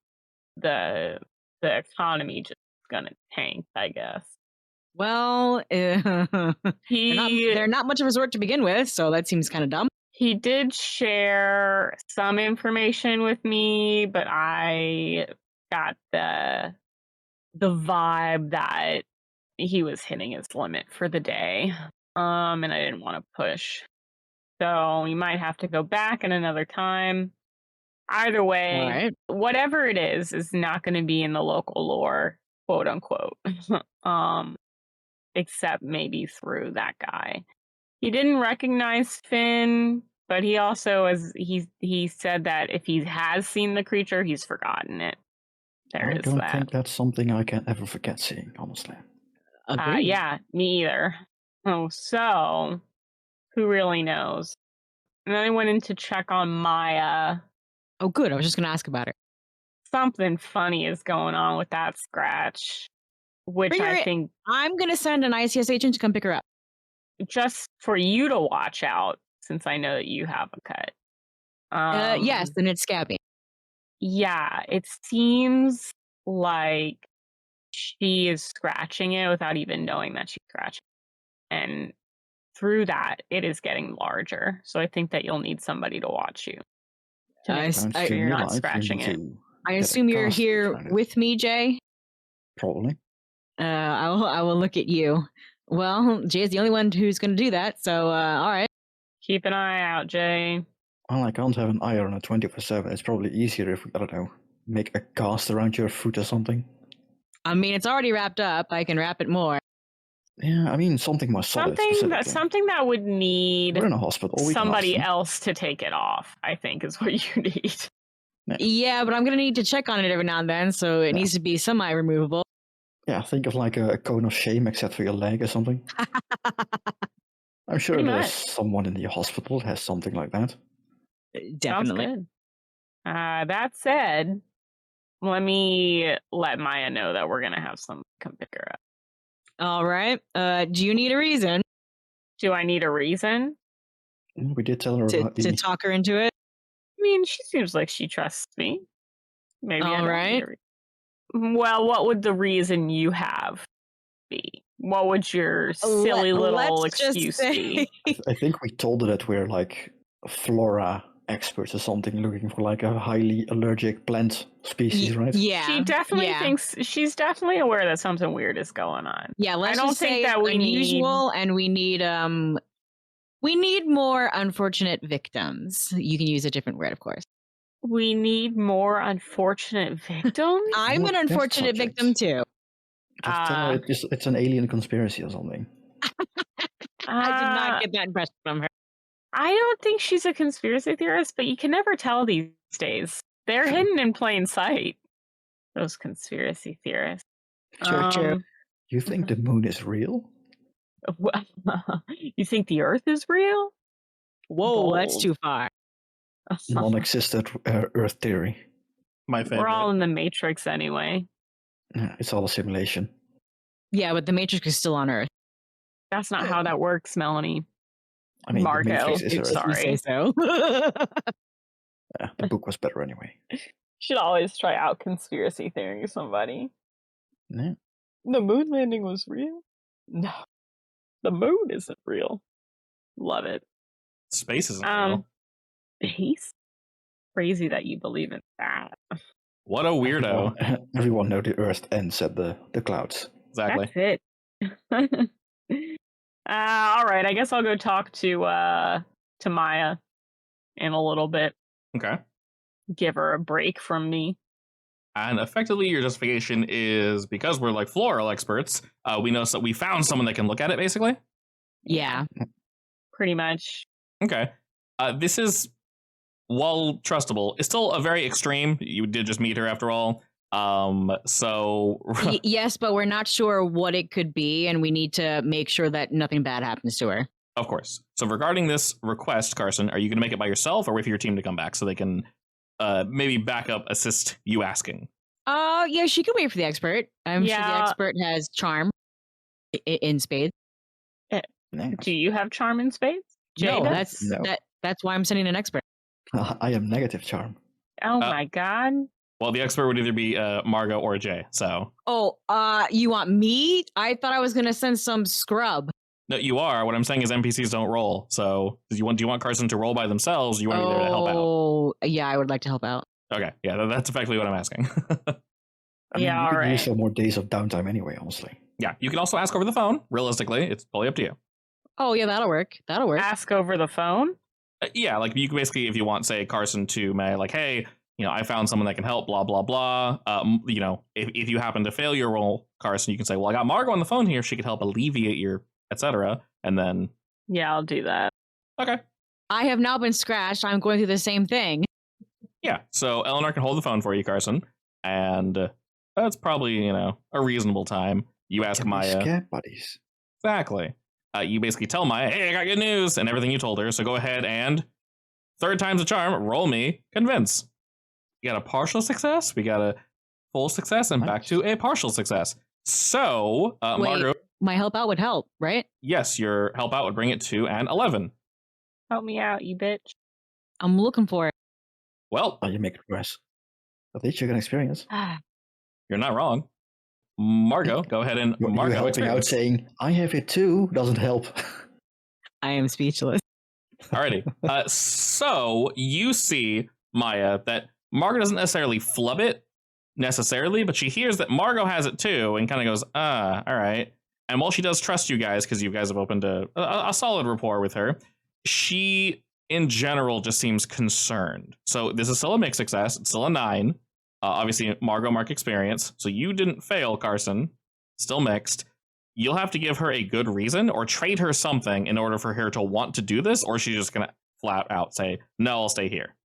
[SPEAKER 4] the economy just gonna tank, I guess.
[SPEAKER 1] Well, they're not much of a resort to begin with, so that seems kind of dumb.
[SPEAKER 4] He did share some information with me, but I got the vibe that he was hitting his limit for the day, and I didn't want to push. So we might have to go back at another time. Either way, whatever it is not going to be in the local lore, quote unquote. Except maybe through that guy. He didn't recognize Finn, but he also, he said that if he has seen the creature, he's forgotten it.
[SPEAKER 3] I don't think that's something I can ever forget seeing, honestly.
[SPEAKER 4] Yeah, me either. Oh, so who really knows? And then I went in to check on Maya.
[SPEAKER 1] Oh, good. I was just going to ask about her.
[SPEAKER 4] Something funny is going on with that scratch, which I think
[SPEAKER 1] I'm going to send an I.C.S. agent to come pick her up.
[SPEAKER 4] Just for you to watch out, since I know that you have a cut.
[SPEAKER 1] Yes, and it's scabby.
[SPEAKER 4] Yeah, it seems like she is scratching it without even knowing that she's scratching. And through that, it is getting larger. So I think that you'll need somebody to watch you. To make sure you're not scratching it.
[SPEAKER 1] I assume you're here with me, Jay?
[SPEAKER 3] Probably.
[SPEAKER 1] I will look at you. Well, Jay's the only one who's going to do that, so all right.
[SPEAKER 4] Keep an eye out, Jay.
[SPEAKER 3] Well, I can't have an eye on a 24/7. It's probably easier if we, I don't know, make a cast around your foot or something.
[SPEAKER 1] I mean, it's already wrapped up. I can wrap it more.
[SPEAKER 3] Yeah, I mean, something more solid.
[SPEAKER 4] Something that would need
[SPEAKER 3] We're in a hospital.
[SPEAKER 4] Somebody else to take it off, I think, is what you need.
[SPEAKER 1] Yeah, but I'm going to need to check on it every now and then, so it needs to be semi-removable.
[SPEAKER 3] Yeah, think of like a cone of shame except for your leg or something. I'm sure there's someone in the hospital that has something like that.
[SPEAKER 1] Definitely.
[SPEAKER 4] Sounds good. That said, let me let Maya know that we're going to have someone come pick her up.
[SPEAKER 1] All right. Do you need a reason?
[SPEAKER 4] Do I need a reason?
[SPEAKER 3] We did tell her
[SPEAKER 1] to talk her into it.
[SPEAKER 4] I mean, she seems like she trusts me. Maybe.
[SPEAKER 1] All right.
[SPEAKER 4] Well, what would the reason you have be? What would your silly little excuse be?
[SPEAKER 3] I think we told her that we're like flora experts or something looking for like a highly allergic plant species, right?
[SPEAKER 1] Yeah.
[SPEAKER 4] She definitely
[SPEAKER 1] yeah.
[SPEAKER 4] thinks she's definitely aware that something weird is going on.
[SPEAKER 1] Yeah, let's
[SPEAKER 4] I don't
[SPEAKER 1] just
[SPEAKER 4] think
[SPEAKER 1] say
[SPEAKER 4] that
[SPEAKER 1] it's
[SPEAKER 4] we
[SPEAKER 1] unusual and we need more unfortunate victims. You can use a different word, of course.
[SPEAKER 4] We need more unfortunate victims.
[SPEAKER 1] I'm
[SPEAKER 3] More
[SPEAKER 1] an
[SPEAKER 3] test
[SPEAKER 1] unfortunate victim
[SPEAKER 3] subjects.
[SPEAKER 1] too.
[SPEAKER 3] Just tell her it's an alien conspiracy or something.
[SPEAKER 1] I did not get that impression from her.
[SPEAKER 4] I don't think she's a conspiracy theorist, but you can never tell these days. They're hidden in plain sight. Those conspiracy theorists.
[SPEAKER 1] True.
[SPEAKER 3] You think the moon is real?
[SPEAKER 4] You think the Earth is real?
[SPEAKER 1] Whoa, that's
[SPEAKER 4] Bold.
[SPEAKER 1] too far.
[SPEAKER 3] Non-existent Earth theory.
[SPEAKER 2] My favorite.
[SPEAKER 4] We're all in the Matrix anyway.
[SPEAKER 3] Yeah, it's all a simulation.
[SPEAKER 1] Yeah, but the Matrix is still on Earth.
[SPEAKER 4] That's not how that works, Melanie.
[SPEAKER 3] I mean,
[SPEAKER 4] Margot,
[SPEAKER 3] the Matrix is Earth.
[SPEAKER 4] sorry.
[SPEAKER 1] You say so.
[SPEAKER 3] Yeah, the book was better anyway.
[SPEAKER 4] Should always try out conspiracy theory somebody.
[SPEAKER 3] Yeah.
[SPEAKER 4] The moon landing was real? No. The moon isn't real. Love it.
[SPEAKER 2] Space isn't real.
[SPEAKER 4] Space? Crazy that you believe in that.
[SPEAKER 2] What a weirdo.
[SPEAKER 3] Everyone know the Earth ends at the clouds.
[SPEAKER 2] Exactly.
[SPEAKER 4] That's it. All right, I guess I'll go talk to Maya in a little bit.
[SPEAKER 2] Okay.
[SPEAKER 4] Give her a break from me.
[SPEAKER 2] And effectively, your justification is because we're like floral experts. We know we found someone that can look at it, basically.
[SPEAKER 1] Yeah.
[SPEAKER 4] Pretty much.
[SPEAKER 2] Okay. This is, while trustable, it's still a very extreme. You did just meet her after all. So
[SPEAKER 1] Yes, but we're not sure what it could be, and we need to make sure that nothing bad happens to her.
[SPEAKER 2] Of course. So regarding this request, Carson, are you going to make it by yourself or wait for your team to come back so they can maybe back up, assist you asking?
[SPEAKER 1] Yeah, she could wait for the expert. I'm sure the expert has charm in spades.
[SPEAKER 4] Do you have charm in spades?
[SPEAKER 1] No,
[SPEAKER 4] Jada?
[SPEAKER 1] that's why I'm sending an expert.
[SPEAKER 3] I am negative charm.
[SPEAKER 4] Oh my god.
[SPEAKER 2] Well, the expert would either be Margot or Jay. So.
[SPEAKER 1] Oh, you want me? I thought I was gonna send some scrub.
[SPEAKER 2] No, you are. What I'm saying is NPCs don't roll. So, do you want Carson to roll by themselves? Or you want to be there to help out?
[SPEAKER 1] Oh, yeah, I would like to help out.
[SPEAKER 2] Okay, yeah, that's effectively what I'm asking.
[SPEAKER 3] I mean, you could use some more days of downtime anyway, honestly.
[SPEAKER 2] Yeah, you can also ask over the phone. Realistically, it's totally up to you.
[SPEAKER 1] Oh, yeah, that'll work. That'll work.
[SPEAKER 4] Ask over the phone?
[SPEAKER 2] Yeah, like you can basically, if you want, say, Carson to May, like, hey, I found someone that can help, blah, blah, blah. If you happen to fail your role, Carson, you can say, well, I got Margot on the phone here. She could help alleviate your, etc. And then.
[SPEAKER 4] Yeah, I'll do that.
[SPEAKER 2] Okay.
[SPEAKER 1] I have now been scratched. I'm going through the same thing.
[SPEAKER 2] Yeah, so Eleanor can hold the phone for you, Carson. And that's probably, a reasonable time. You ask Maya.
[SPEAKER 3] Scare buddies.
[SPEAKER 2] Exactly. You basically tell Maya, hey, I got good news, and everything you told her. So go ahead and, third time's a charm, roll me, convince. We got a partial success, we got a full success, and back to a partial success. So,
[SPEAKER 1] Wait,
[SPEAKER 2] Margot.
[SPEAKER 1] My help out would help, right?
[SPEAKER 2] Yes, your help out would bring it to an 11.
[SPEAKER 4] Help me out, you bitch.
[SPEAKER 1] I'm looking for it.
[SPEAKER 2] Well.
[SPEAKER 3] You make progress. At least you can experience.
[SPEAKER 2] You're not wrong. Margot, go ahead and
[SPEAKER 3] You're
[SPEAKER 2] Margot
[SPEAKER 3] helping out saying, I have it too, doesn't help.
[SPEAKER 1] I am speechless.
[SPEAKER 2] Alrighty. So you see, Maya, that Margot doesn't necessarily flub it necessarily, but she hears that Margot has it too and kind of goes, all right. And while she does trust you guys, because you guys have opened a solid rapport with her, she, in general, just seems concerned. So this is still a mixed success. It's still a 9. Obviously, Margot mark experience. So you didn't fail, Carson. Still mixed. You'll have to give her a good reason or trade her something in order for her to want to do this, or she's just going to flat out say, no, I'll stay here.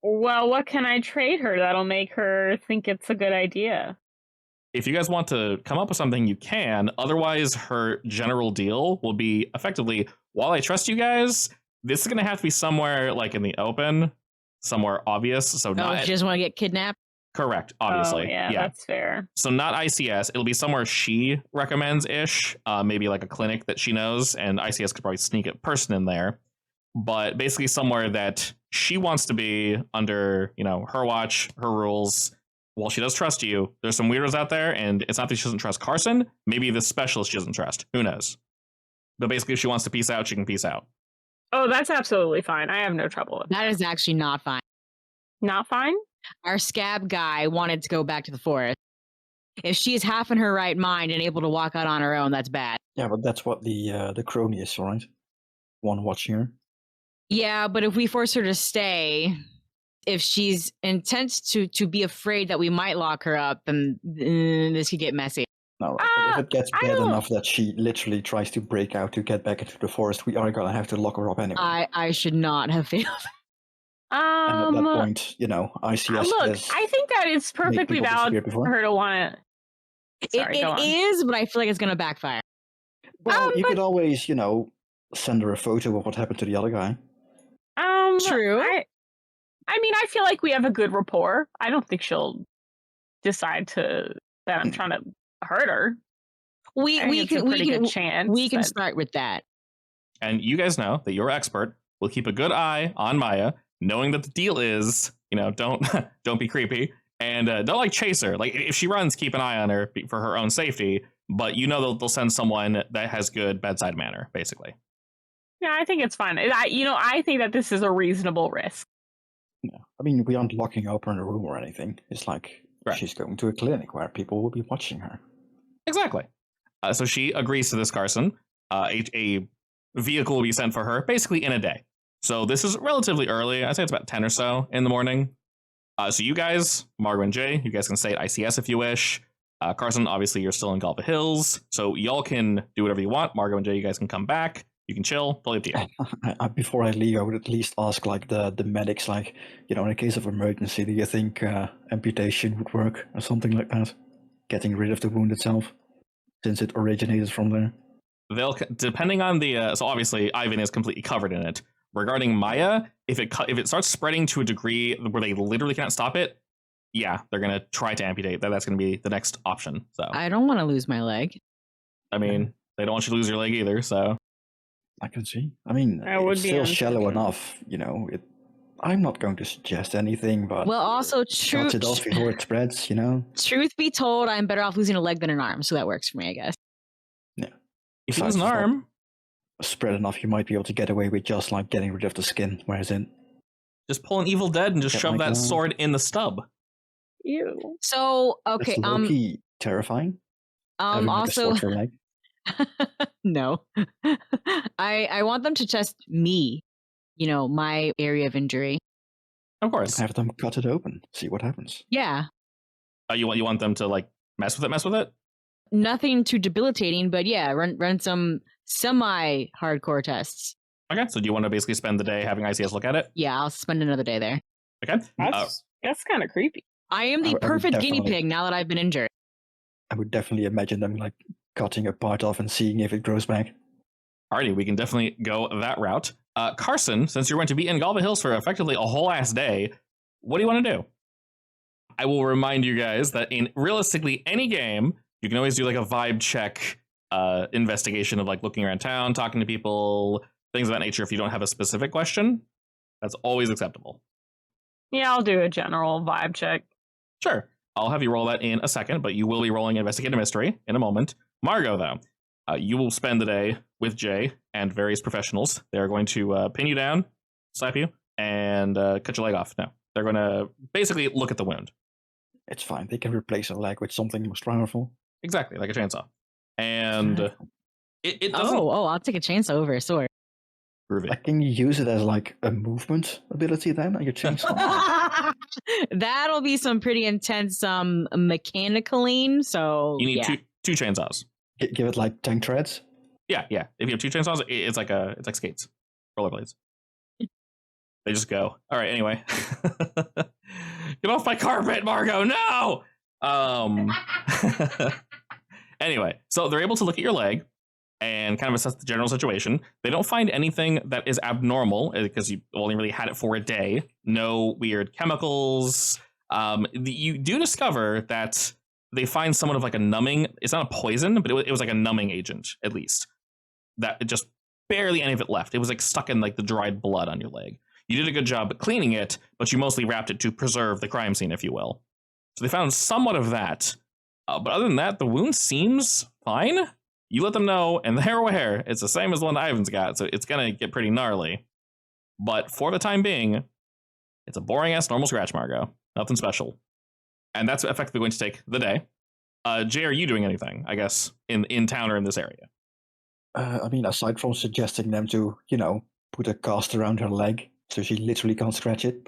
[SPEAKER 4] Well, what can I trade her that'll make her think it's a good idea?
[SPEAKER 2] If you guys want to come up with something, you can. Otherwise, her general deal will be effectively, while I trust you guys, this is going to have to be somewhere like in the open, somewhere obvious. So not.
[SPEAKER 1] She doesn't want to get kidnapped?
[SPEAKER 2] Correct, obviously.
[SPEAKER 4] Oh, yeah, that's fair.
[SPEAKER 2] So not I.C.S. It'll be somewhere she recommends-ish, maybe like a clinic that she knows, and I.C.S. could probably sneak a person in there. But basically somewhere that she wants to be under, her watch, her rules. While she does trust you, there's some weirdos out there, and it's not that she doesn't trust Carson. Maybe the specialist she doesn't trust. Who knows? But basically, if she wants to peace out, she can peace out.
[SPEAKER 4] Oh, that's absolutely fine. I have no trouble with
[SPEAKER 1] That is actually not fine.
[SPEAKER 4] Not fine?
[SPEAKER 1] Our scab guy wanted to go back to the forest. If she is half in her right mind and able to walk out on her own, that's bad.
[SPEAKER 3] Yeah, but that's what the crony is, right? One watching her.
[SPEAKER 1] Yeah, but if we force her to stay, if she's intent to be afraid that we might lock her up, then this could get messy.
[SPEAKER 3] No, right. But if it gets bad enough that she literally tries to break out to get back into the forest, we are gonna have to lock her up anyway.
[SPEAKER 1] I should not have failed.
[SPEAKER 3] And at that point, I.C.S.
[SPEAKER 4] Look,
[SPEAKER 3] has
[SPEAKER 4] I think that it's perfectly
[SPEAKER 3] people
[SPEAKER 4] valid
[SPEAKER 3] disappear before.
[SPEAKER 4] for her to want to. Sorry, go
[SPEAKER 1] It
[SPEAKER 4] on.
[SPEAKER 1] is, but I feel like it's gonna backfire.
[SPEAKER 3] Well, you could always, send her a photo of what happened to the other guy.
[SPEAKER 1] True.
[SPEAKER 4] I mean, I feel like we have a good rapport. I don't think she'll decide that I'm trying to hurt her.
[SPEAKER 1] We can
[SPEAKER 4] chance.
[SPEAKER 1] start with that.
[SPEAKER 2] And you guys know that you're expert. Will keep a good eye on Maya, knowing that the deal is, don't be creepy and don't chase her. Like if she runs, keep an eye on her for her own safety. But they'll send someone that has good bedside manner, basically.
[SPEAKER 4] Yeah, I think it's fine. I think that this is a reasonable risk.
[SPEAKER 3] Yeah. I mean, we aren't locking her up in a room or anything. It's like she's going to a clinic where people will be watching her.
[SPEAKER 2] Exactly. So she agrees to this, Carson. A vehicle will be sent for her basically in a day. So this is relatively early. I'd say it's about 10 or so in the morning. So you guys, Margo and Jay, you guys can stay at I.C.S. if you wish. Carson, obviously, you're still in Galva Hills. So y'all can do whatever you want. Margo and Jay, you guys can come back. You can chill. Totally up to you.
[SPEAKER 3] Before I leave, I would at least ask the medics, in a case of emergency, do you think amputation would work or something like that? Getting rid of the wound itself, since it originated from there.
[SPEAKER 2] They'll, depending on the so obviously Ivan is completely covered in it. Regarding Maya, if it starts spreading to a degree where they literally can't stop it, yeah, they're gonna try to amputate. That's gonna be the next option. So
[SPEAKER 1] I don't want to lose my leg.
[SPEAKER 2] I mean, they don't want you to lose your leg either. So
[SPEAKER 3] I can see. I mean, it's still shallow enough. I'm not going to suggest anything, but
[SPEAKER 1] also
[SPEAKER 3] cut it off before it spreads.
[SPEAKER 1] Truth be told, I'm better off losing a leg than an arm, so that works for me, I guess.
[SPEAKER 3] Yeah.
[SPEAKER 2] If you lose an arm,
[SPEAKER 3] spread enough, you might be able to get away with just getting rid of the skin. Whereas
[SPEAKER 2] just pull an Evil Dead and just shove that sword in the stub.
[SPEAKER 4] Ew.
[SPEAKER 1] So okay,
[SPEAKER 3] terrifying.
[SPEAKER 1] Also, no, I want them to test me. My area of injury.
[SPEAKER 2] Of course,
[SPEAKER 3] have them cut it open, see what happens.
[SPEAKER 1] Yeah.
[SPEAKER 2] You want them to mess with it?
[SPEAKER 1] Nothing too debilitating, but yeah, run some semi-hardcore tests.
[SPEAKER 2] Okay, so do you want to basically spend the day having I.C.S. look at it?
[SPEAKER 1] Yeah, I'll spend another day there.
[SPEAKER 2] Okay.
[SPEAKER 4] That's kind of creepy.
[SPEAKER 1] I am the perfect guinea pig now that I've been injured.
[SPEAKER 3] I would definitely imagine them cutting a part off and seeing if it grows back.
[SPEAKER 2] Alrighty, we can definitely go that route. Carson, since you're going to be in Galva Hills for effectively a whole ass day, what do you want to do? I will remind you guys that in realistically any game, you can always do a vibe check investigation of looking around town, talking to people, things of that nature. If you don't have a specific question, that's always acceptable.
[SPEAKER 4] Yeah, I'll do a general vibe check.
[SPEAKER 2] Sure. I'll have you roll that in a second, but you will be rolling Investigate a Mystery in a moment. Margo, though, you will spend the day with Jay and various professionals. They're going to pin you down, slap you, and cut your leg off. No, they're going to basically look at the wound.
[SPEAKER 3] It's fine. They can replace a leg with something more powerful.
[SPEAKER 2] Exactly, like a chainsaw. And it doesn't...
[SPEAKER 1] I'll take a chainsaw over a sword.
[SPEAKER 3] Can you use it as a movement ability then? Like a chainsaw?
[SPEAKER 1] That'll be some pretty intense mechanicaling. So
[SPEAKER 2] you need two chainsaws.
[SPEAKER 3] Give it tank treads?
[SPEAKER 2] Yeah. If you have two chainsaws, it's like skates. Rollerblades. They just go. All right, anyway. Get off my carpet, Margo! No! Anyway, so they're able to look at your leg and kind of assess the general situation. They don't find anything that is abnormal because you only really had it for a day. No weird chemicals. You do discover that they find somewhat of a numbing. It's not a poison, but it was like a numbing agent, at least. That just barely any of it left. It was stuck in the dried blood on your leg. You did a good job at cleaning it, but you mostly wrapped it to preserve the crime scene, if you will. So they found somewhat of that. But other than that, the wound seems fine. You let them know, and they're aware. It's the same as the one Ivan's got, so it's going to get pretty gnarly. But for the time being, it's a boring-ass normal scratch, Margot. Nothing special. And that's effectively going to take the day. Jay, are you doing anything, I guess, in town or in this area?
[SPEAKER 3] I mean, aside from suggesting them to, put a cast around her leg so she literally can't scratch it.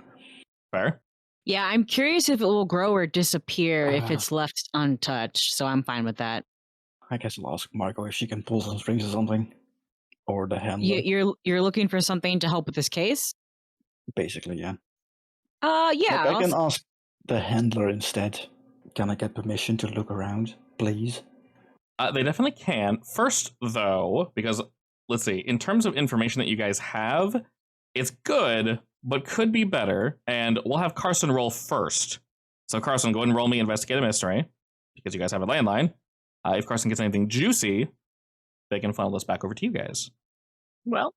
[SPEAKER 2] Fair.
[SPEAKER 1] Yeah, I'm curious if it will grow or disappear if
[SPEAKER 3] Ah.
[SPEAKER 1] it's left untouched, so I'm fine with that.
[SPEAKER 3] I guess I'll ask Marco if she can pull some strings or something. Or the handler.
[SPEAKER 1] You're looking for something to help with this case?
[SPEAKER 3] Basically, yeah.
[SPEAKER 1] Yeah.
[SPEAKER 3] I can ask the handler instead. Can I get permission to look around, please?
[SPEAKER 2] They definitely can. First, though, because, let's see, in terms of information that you guys have, it's good, but could be better, and we'll have Carson roll first. So Carson, go ahead and roll me Investigate a Mystery, because you guys have a landline. If Carson gets anything juicy, they can funnel this back over to you guys.
[SPEAKER 4] Well,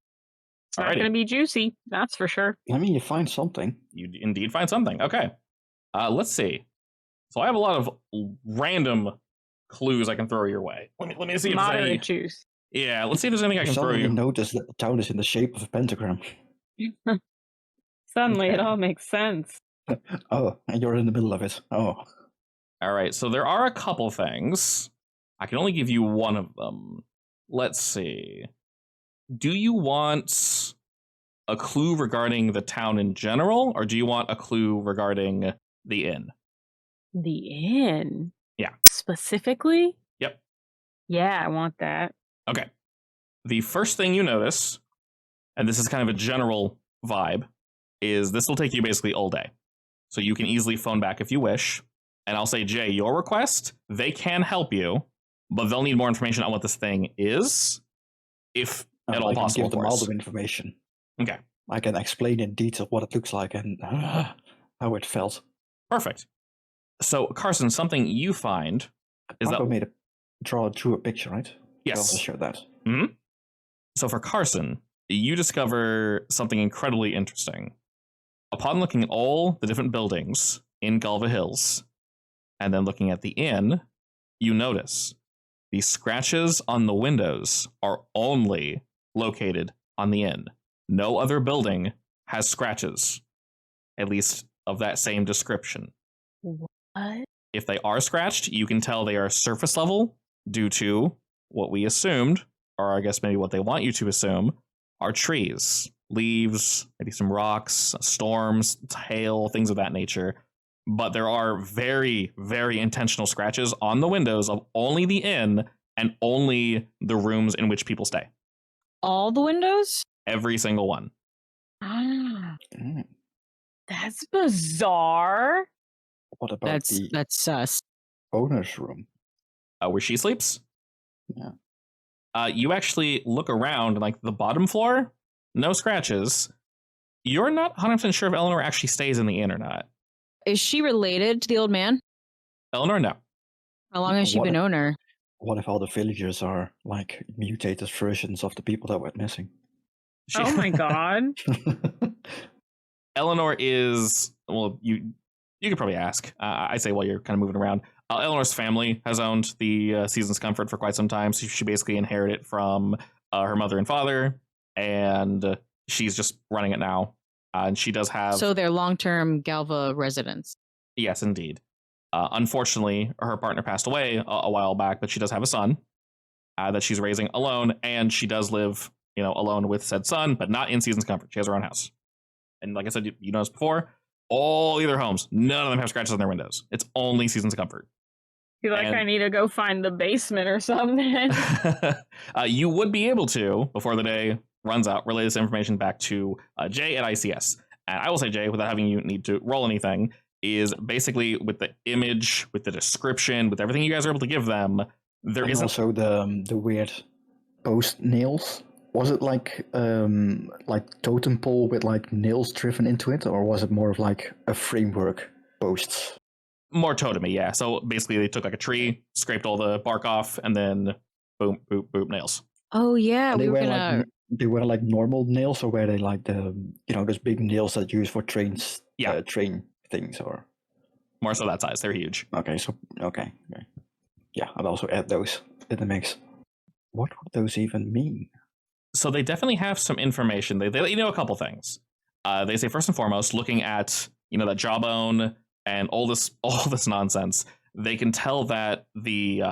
[SPEAKER 4] it's not
[SPEAKER 2] Alrighty.
[SPEAKER 4] going to be juicy, that's for sure.
[SPEAKER 3] I mean, you find something.
[SPEAKER 2] You indeed find something. Okay. Let's see. So I have a lot of random clues I can throw your way. Let me see if there's
[SPEAKER 4] Moderate
[SPEAKER 2] any.
[SPEAKER 4] juice.
[SPEAKER 2] Yeah, let's see if there's anything I
[SPEAKER 3] You
[SPEAKER 2] can throw
[SPEAKER 3] suddenly
[SPEAKER 2] you.
[SPEAKER 3] notice that the town is in the shape of a pentagram.
[SPEAKER 4] Suddenly it
[SPEAKER 3] Okay.
[SPEAKER 4] all makes sense.
[SPEAKER 3] Oh, and you're in the middle of it. Oh.
[SPEAKER 2] All right, so there are a couple things. I can only give you one of them. Let's see. Do you want a clue regarding the town in general, or do you want a clue regarding the inn?
[SPEAKER 4] The inn?
[SPEAKER 2] Yeah.
[SPEAKER 4] Specifically?
[SPEAKER 2] Yep.
[SPEAKER 4] Yeah, I want that.
[SPEAKER 2] Okay. The first thing you notice, and this is kind of a general vibe, is this will take you basically all day. So you can easily phone back if you wish. And I'll say, Jay, your request, they can help you, but they'll need more information on what this thing is, if at all
[SPEAKER 3] I can
[SPEAKER 2] possible,
[SPEAKER 3] give them
[SPEAKER 2] of
[SPEAKER 3] all
[SPEAKER 2] course.
[SPEAKER 3] the information.
[SPEAKER 2] Okay,
[SPEAKER 3] I can explain in detail what it looks like and how it felt.
[SPEAKER 2] perfect. So, Carson, something you find is
[SPEAKER 3] Marco
[SPEAKER 2] that...
[SPEAKER 3] drew a picture, right?
[SPEAKER 2] Yes.
[SPEAKER 3] I'll also share that.
[SPEAKER 2] Mm-hmm. So for Carson, you discover something incredibly interesting. Upon looking at all the different buildings in Galva Hills, and then looking at the inn, you notice the scratches on the windows are only located on the inn. No other building has scratches, at least of that same description.
[SPEAKER 4] What?
[SPEAKER 2] If they are scratched, you can tell they are surface level due to what we assumed, or I guess maybe what they want you to assume, are trees, leaves, maybe some rocks, storms, hail, things of that nature. But there are very, very intentional scratches on the windows of only the inn and only the rooms in which people stay.
[SPEAKER 1] All the windows?
[SPEAKER 2] Every single one.
[SPEAKER 4] Ah,
[SPEAKER 3] Mm.
[SPEAKER 4] that's bizarre.
[SPEAKER 3] What about the
[SPEAKER 1] That's sus.
[SPEAKER 3] owner's room?
[SPEAKER 2] Where she sleeps?
[SPEAKER 3] Yeah.
[SPEAKER 2] You actually look around, like the bottom floor, no scratches. You're not 100% sure if Eleanor actually stays in the inn or not.
[SPEAKER 1] Is she related to the old man?
[SPEAKER 2] Eleanor, no.
[SPEAKER 1] How long has she
[SPEAKER 3] What
[SPEAKER 1] been
[SPEAKER 3] if-
[SPEAKER 1] owner?
[SPEAKER 3] What if all the villagers are like mutated versions of the people that went missing?
[SPEAKER 2] She-
[SPEAKER 4] Oh my god.
[SPEAKER 2] Eleanor is, well, you could probably ask. I say while you're kind of moving around. Eleanor's family has owned the Season's Comfort for quite some time. So she basically inherited it from her mother and father, and she's just running it now. And she does have...
[SPEAKER 1] So they're long-term Galva residents.
[SPEAKER 2] Yes, indeed. Unfortunately, her partner passed away a while back, but she does have a son that she's raising alone, and she does live, alone with said son, but not in Season's Comfort. She has her own house. And like I said, you noticed before, all the other homes, none of them have scratches on their windows. It's only Season's Comfort.
[SPEAKER 4] Feel like
[SPEAKER 2] And-
[SPEAKER 4] I need to go find the basement or something.
[SPEAKER 2] You would be able to, before the day runs out, relay this information back to Jay at I.C.S. And I will say, Jay, without having you need to roll anything, is basically with the image, with the description, with everything you guys are able to give them, there
[SPEAKER 3] And
[SPEAKER 2] isn't...
[SPEAKER 3] also the weird post nails. Was it like totem pole with like nails driven into it, or was it more of like a framework posts?
[SPEAKER 2] More totemy, yeah. So basically they took like a tree, scraped all the bark off, and then boom, boop, boop, nails.
[SPEAKER 1] Oh yeah,
[SPEAKER 3] And
[SPEAKER 1] we were
[SPEAKER 3] like
[SPEAKER 1] gonna.
[SPEAKER 3] they were like normal nails, or were they like the those big nails that you use for trains?
[SPEAKER 2] Yeah.
[SPEAKER 3] Train things, or
[SPEAKER 2] More so that size. They're huge.
[SPEAKER 3] okay. Yeah, I'd also add those in the mix. What would those even mean?
[SPEAKER 2] So they definitely have some information. They let you know a couple things. They say first and foremost, looking at that jawbone and all this nonsense, they can tell that the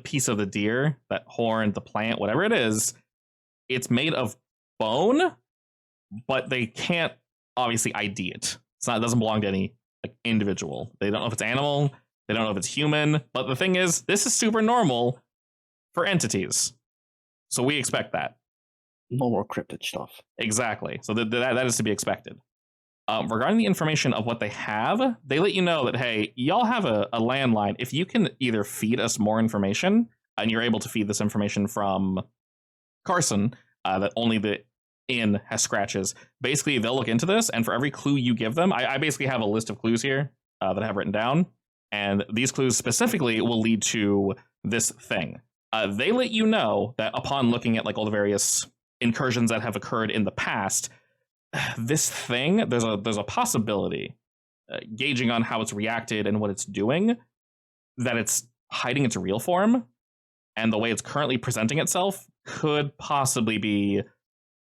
[SPEAKER 2] piece of the deer, that horn, the plant, whatever it is, it's made of bone, but they can't obviously ID it. It doesn't belong to any individual. They don't know if it's animal. They don't know if it's human. But the thing is, this is super normal for entities. So we expect that.
[SPEAKER 3] No more cryptid stuff.
[SPEAKER 2] Exactly. So that is to be expected. Regarding the information of what they have, they let you know that, hey, y'all have a landline. If you can either feed us more information, and you're able to feed this information from Carson, that only the inn has scratches, basically they'll look into this, and for every clue you give them, I basically have a list of clues here that I have written down, and these clues specifically will lead to this thing. They let you know that upon looking at all the various incursions that have occurred in the past, this thing, there's a possibility, gauging on how it's reacted and what it's doing, that it's hiding its real form, and the way it's currently presenting itself could possibly be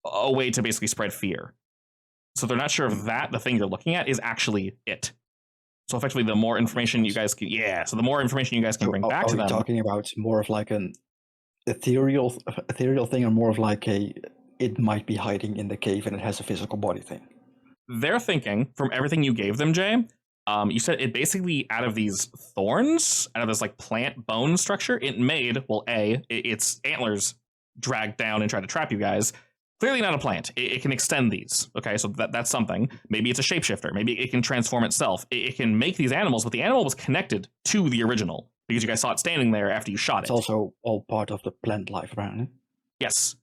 [SPEAKER 2] a way to basically spread fear. So they're not sure if the thing you're looking at is actually it. So effectively, the more information you guys can, the more information you guys can bring back to them.
[SPEAKER 3] Are we talking about more of an ethereal thing, or more of it might be hiding in the cave and it has a physical body thing?
[SPEAKER 2] They're thinking, from everything you gave them, Jay, you said it basically, out of these thorns, out of this plant bone structure, it made, its antlers dragged down and tried to trap you guys. Clearly not a plant. It can extend these. Okay, so that's something. Maybe it's a shapeshifter. Maybe it can transform itself. It can make these animals, but the animal was connected to the original because you guys saw it standing there after you shot it.
[SPEAKER 3] It's also all part of the plant life, apparently.
[SPEAKER 2] Yes.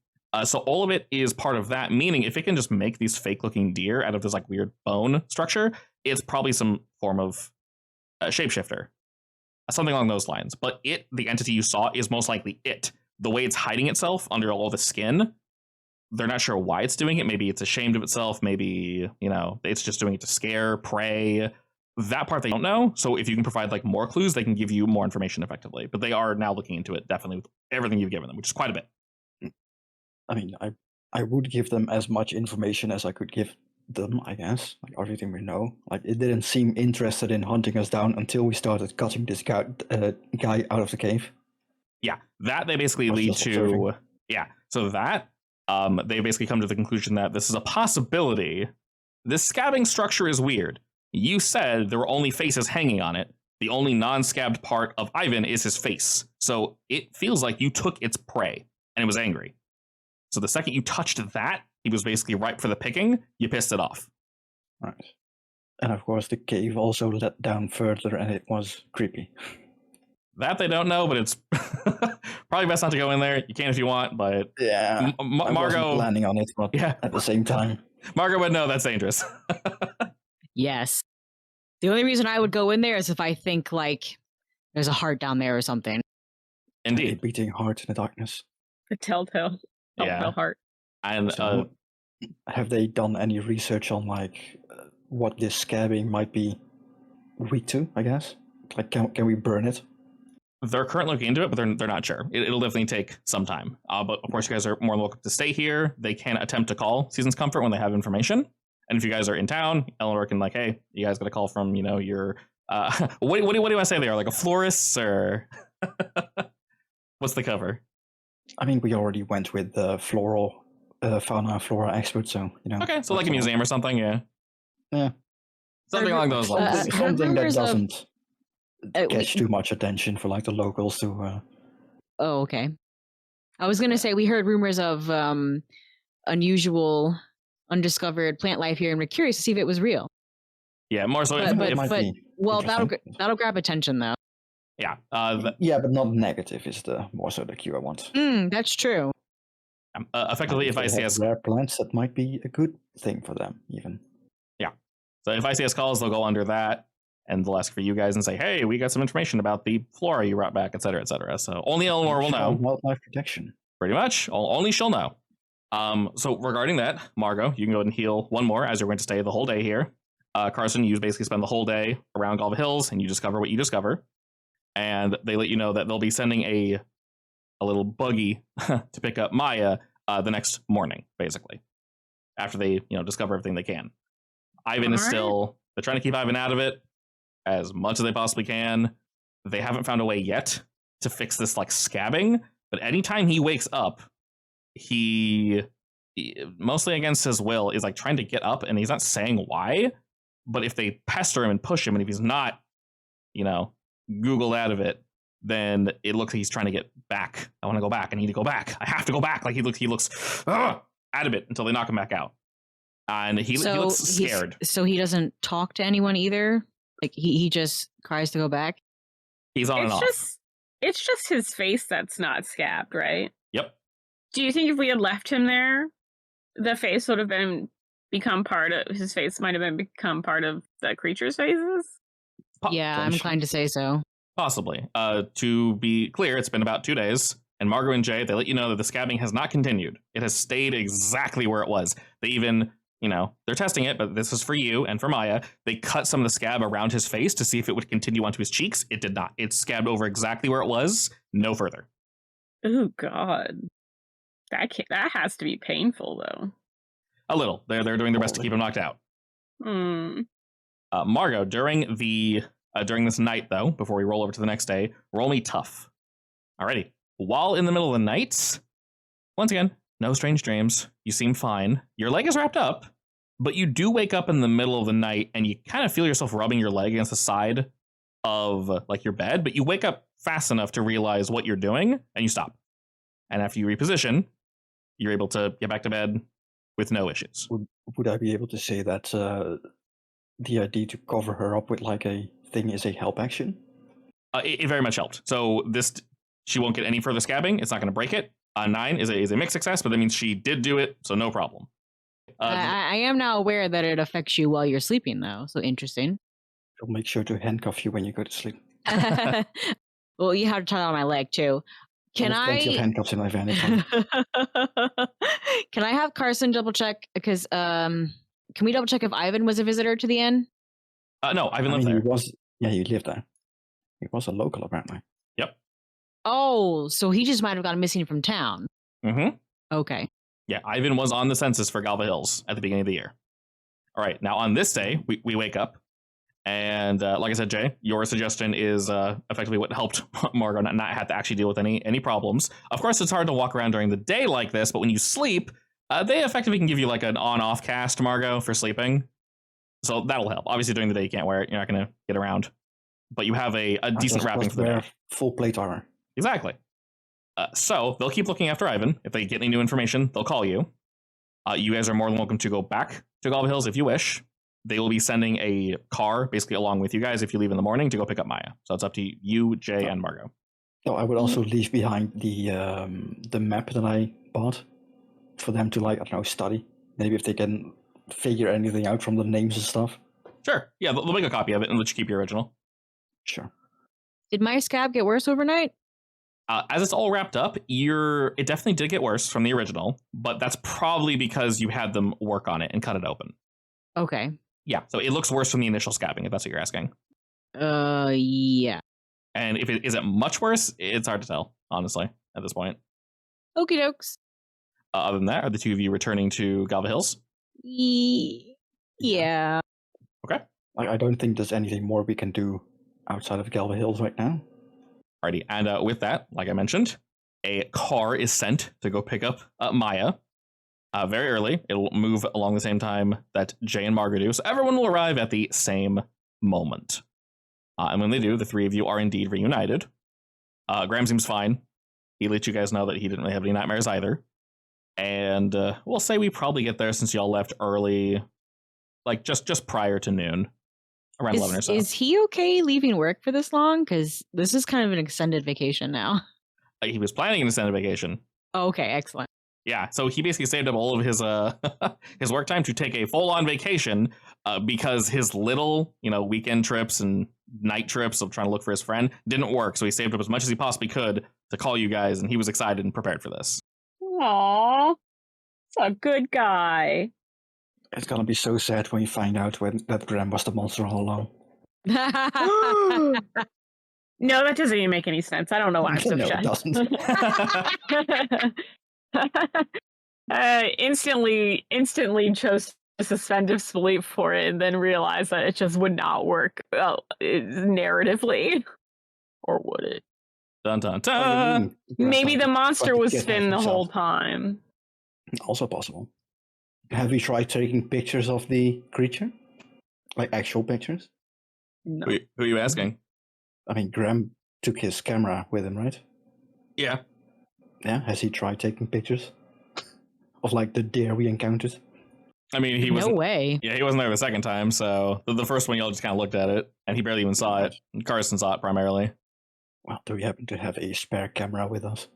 [SPEAKER 2] So all of it is part of that, meaning if it can just make these fake-looking deer out of this weird bone structure, it's probably some form of shapeshifter. Something along those lines. But the entity you saw, is most likely it. The way it's hiding itself under all the skin, they're not sure why it's doing it. Maybe it's ashamed of itself. Maybe, it's just doing it to scare, prey. That part they don't know. So if you can provide more clues, they can give you more information effectively. But they are now looking into it, definitely, with everything you've given them, which is quite a bit.
[SPEAKER 3] I mean, I would give them as much information as I could give them, I guess. Everything we know. It didn't seem interested in hunting us down until we started cutting this guy out of the cave.
[SPEAKER 2] Yeah, that they basically lead to... Observing. Yeah, so that... they basically come to the conclusion that this is a possibility. This scabbing structure is weird. You said there were only faces hanging on it. The only non-scabbed part of Ivan is his face. So it feels like you took its prey, and it was angry. So the second you touched that, he was basically ripe for the picking. You pissed it off.
[SPEAKER 3] Right. And of course, the cave also let down further, and it was creepy.
[SPEAKER 2] That they don't know, but it's probably best not to go in there. You can if you want, but
[SPEAKER 3] yeah,
[SPEAKER 2] Margot
[SPEAKER 3] I wasn't planning on it, but at the same time,
[SPEAKER 2] Margot would know that's dangerous.
[SPEAKER 1] Yes, the only reason I would go in there is if I think there's a heart down there or something.
[SPEAKER 2] Indeed,
[SPEAKER 3] a beating heart in the darkness.
[SPEAKER 4] The telltale heart.
[SPEAKER 2] And
[SPEAKER 3] so, have they done any research on what this scabbing might be weak to? I guess. Can we burn it?
[SPEAKER 2] They're currently looking into it, but they're not sure. It'll definitely take some time. But of course, you guys are more than welcome to stay here. They can attempt to call Season's Comfort when they have information. And if you guys are in town, Eleanor can hey, you guys got a call from your what do you want to say they are, a florist, or what's the cover?
[SPEAKER 3] I mean, we already went with the floral fauna and flora expert, so
[SPEAKER 2] Okay, so a museum or something, yeah. Something along those lines.
[SPEAKER 3] Something that doesn't catch too much attention for the locals to.
[SPEAKER 1] Oh, okay. I was gonna say we heard rumors of unusual, undiscovered plant life here, and we're curious to see if it was real.
[SPEAKER 2] Yeah, more so.
[SPEAKER 1] That'll grab attention though.
[SPEAKER 2] Yeah.
[SPEAKER 3] Yeah, but not negative is more so the cue I want.
[SPEAKER 1] That's true.
[SPEAKER 2] Effectively, if I.C.S.
[SPEAKER 3] rare plants, that might be a good thing for them, even.
[SPEAKER 2] Yeah. So if I.C.S. calls, they'll go under that, and they'll ask for you guys and say, "Hey, we got some information about the flora you brought back, etc., etc." So only Eleanor will know.
[SPEAKER 3] Wildlife protection.
[SPEAKER 2] Pretty much. Only she'll know. So regarding that, Margot, you can go ahead and heal one more, as you're going to stay the whole day here. Carson, you basically spend the whole day around Galva Hills, and you discover what you discover. And they let you know that they'll be sending a a little buggy to pick up Maya the next morning, basically, after they discover everything they can. Ivan is still, they're trying to keep Ivan out of it as much as they possibly can. They haven't found a way yet to fix this like scabbing, but anytime he wakes up, he mostly against his will is like trying to get up, and he's not saying why, but if they pester him and push him, and if he's not googled out of it, then it looks like he's trying to get back. I want to go back. I need to go back. I have to go back. Like he looks adamant until they knock him back out. And he looks scared.
[SPEAKER 1] So he doesn't talk to anyone either? Like he just cries to go back?
[SPEAKER 2] He's on and off.
[SPEAKER 4] It's just his face that's not scabbed, right?
[SPEAKER 2] Yep.
[SPEAKER 4] Do you think if we had left him there, the face would have become part of his face might have become part of the creature's faces?
[SPEAKER 1] Yeah, I'm inclined to say so.
[SPEAKER 2] Possibly. To be clear, it's been about 2 days, and Margot and Jay, they let you know that the scabbing has not continued. It has stayed exactly where it was. They even, they're testing it, but this is for you and for Maya. They cut some of the scab around his face to see if it would continue onto his cheeks. It did not. It scabbed over exactly where it was, no further.
[SPEAKER 4] Oh, God. That has to be painful, though.
[SPEAKER 2] A little. They're doing their best to keep him knocked out. Margot, during this night, though, before we roll over to the next day, roll me tough. Alrighty. While in the middle of the night, once again, no strange dreams. You seem fine. Your leg is wrapped up, but you do wake up in the middle of the night, and you kind of feel yourself rubbing your leg against the side of like your bed, but you wake up fast enough to realize what you're doing, and you stop. And after you reposition, you're able to get back to bed with no issues.
[SPEAKER 3] Would I be able to say that the idea to cover her up with like a thing is a help action?
[SPEAKER 2] It very much helped. So she won't get any further scabbing. It's not going to break it. 9 is a mixed success, but that means she did do it, so no problem.
[SPEAKER 1] I am now aware that it affects you while you're sleeping, though. So interesting.
[SPEAKER 3] I'll make sure to handcuff you when you go to sleep.
[SPEAKER 1] Well, you have to tie on my leg too. Can I?
[SPEAKER 3] Plenty of handcuffs in my van.
[SPEAKER 1] Can I have Carson double check? Because can we double check if Ivan was a visitor to the inn?
[SPEAKER 2] No, Ivan lived there.
[SPEAKER 3] He lived there. He was a local, apparently.
[SPEAKER 2] Yep.
[SPEAKER 1] Oh, so he just might have gone missing from town.
[SPEAKER 2] Mm-hmm.
[SPEAKER 1] Okay.
[SPEAKER 2] Yeah, Ivan was on the census for Galva Hills at the beginning of the year. All right, now on this day, we wake up, and like I said, Jay, your suggestion is effectively what helped Margot not have to actually deal with any problems. Of course, it's hard to walk around during the day like this, but when you sleep, they effectively can give you like an on-off cast, Margot, for sleeping. So that'll help. Obviously, during the day, you can't wear it. You're not going to get around. But you have a decent wrapping for the day.
[SPEAKER 3] Full plate armor.
[SPEAKER 2] Exactly. So they'll keep looking after Ivan. If they get any new information, they'll call you. You guys are more than welcome to go back to Galva Hills if you wish. They will be sending a car basically along with you guys if you leave in the morning to go pick up Maya. So it's up to you, Jay, and Margot.
[SPEAKER 3] So I would also leave behind the map that I bought for them to, like, I don't know, study. Maybe if they can figure anything out from the names and stuff.
[SPEAKER 2] Sure. Yeah, they'll make a copy of it and let you keep your original.
[SPEAKER 3] Sure.
[SPEAKER 1] Did my scab get worse overnight?
[SPEAKER 2] As it's all wrapped up, it definitely did get worse from the original, but that's probably because you had them work on it and cut it open.
[SPEAKER 1] Okay.
[SPEAKER 2] Yeah, so it looks worse from the initial scabbing, if that's what you're asking.
[SPEAKER 1] Yeah.
[SPEAKER 2] And if it isn't much worse, it's hard to tell, honestly, at this point.
[SPEAKER 1] Okie dokes.
[SPEAKER 2] Other than that, are the two of you returning to Galva Hills?
[SPEAKER 1] Yeah.
[SPEAKER 2] Okay.
[SPEAKER 3] I don't think there's anything more we can do outside of Galva Hills right now.
[SPEAKER 2] Alrighty, and with that, like I mentioned, a car is sent to go pick up Maya. Very early. It'll move along the same time that Jay and Margaret do, so everyone will arrive at the same moment. And when they do, the three of you are indeed reunited. Graham seems fine. He let you guys know that he didn't really have any nightmares either. And we'll say we probably get there since y'all left early, like just prior to noon. Around 11 or so.
[SPEAKER 1] Is he okay leaving work for this long? Because this is kind of an extended vacation now.
[SPEAKER 2] He was planning an extended vacation.
[SPEAKER 1] Oh, okay, excellent.
[SPEAKER 2] Yeah, so he basically saved up all of his his work time to take a full-on vacation because his little, weekend trips and night trips of trying to look for his friend didn't work. So he saved up as much as he possibly could to call you guys, and he was excited and prepared for this.
[SPEAKER 4] Aww, it's a good guy.
[SPEAKER 3] It's gonna be so sad when you find out that Graham was the monster all along.
[SPEAKER 4] No, that doesn't even make any sense. I don't know why I'm so
[SPEAKER 3] No, it
[SPEAKER 4] shy.
[SPEAKER 3] doesn't.
[SPEAKER 4] Instantly chose to suspend disbelief for it, and then realized that it just would not work narratively, or would it?
[SPEAKER 2] Dun dun
[SPEAKER 3] What do you
[SPEAKER 2] dun.
[SPEAKER 3] mean?
[SPEAKER 4] Maybe
[SPEAKER 3] Like
[SPEAKER 4] the
[SPEAKER 3] the
[SPEAKER 4] monster
[SPEAKER 3] fucking
[SPEAKER 4] was
[SPEAKER 3] kid
[SPEAKER 4] Finn the
[SPEAKER 3] has
[SPEAKER 4] whole
[SPEAKER 3] himself.
[SPEAKER 4] time.
[SPEAKER 3] Also possible. Have you tried taking pictures of the creature? Like actual pictures?
[SPEAKER 4] No.
[SPEAKER 2] Who are you asking?
[SPEAKER 3] I mean, Graham took his camera with him, right?
[SPEAKER 2] Yeah.
[SPEAKER 3] Yeah. Has he tried taking pictures of like the deer we encountered?
[SPEAKER 2] I mean, he
[SPEAKER 1] No
[SPEAKER 2] wasn't.
[SPEAKER 1] way.
[SPEAKER 2] Yeah, he wasn't there the second time, so the first one y'all just kind of looked at it, and he barely even saw it. Carson saw it primarily.
[SPEAKER 3] Well, do we happen to have a spare camera with us?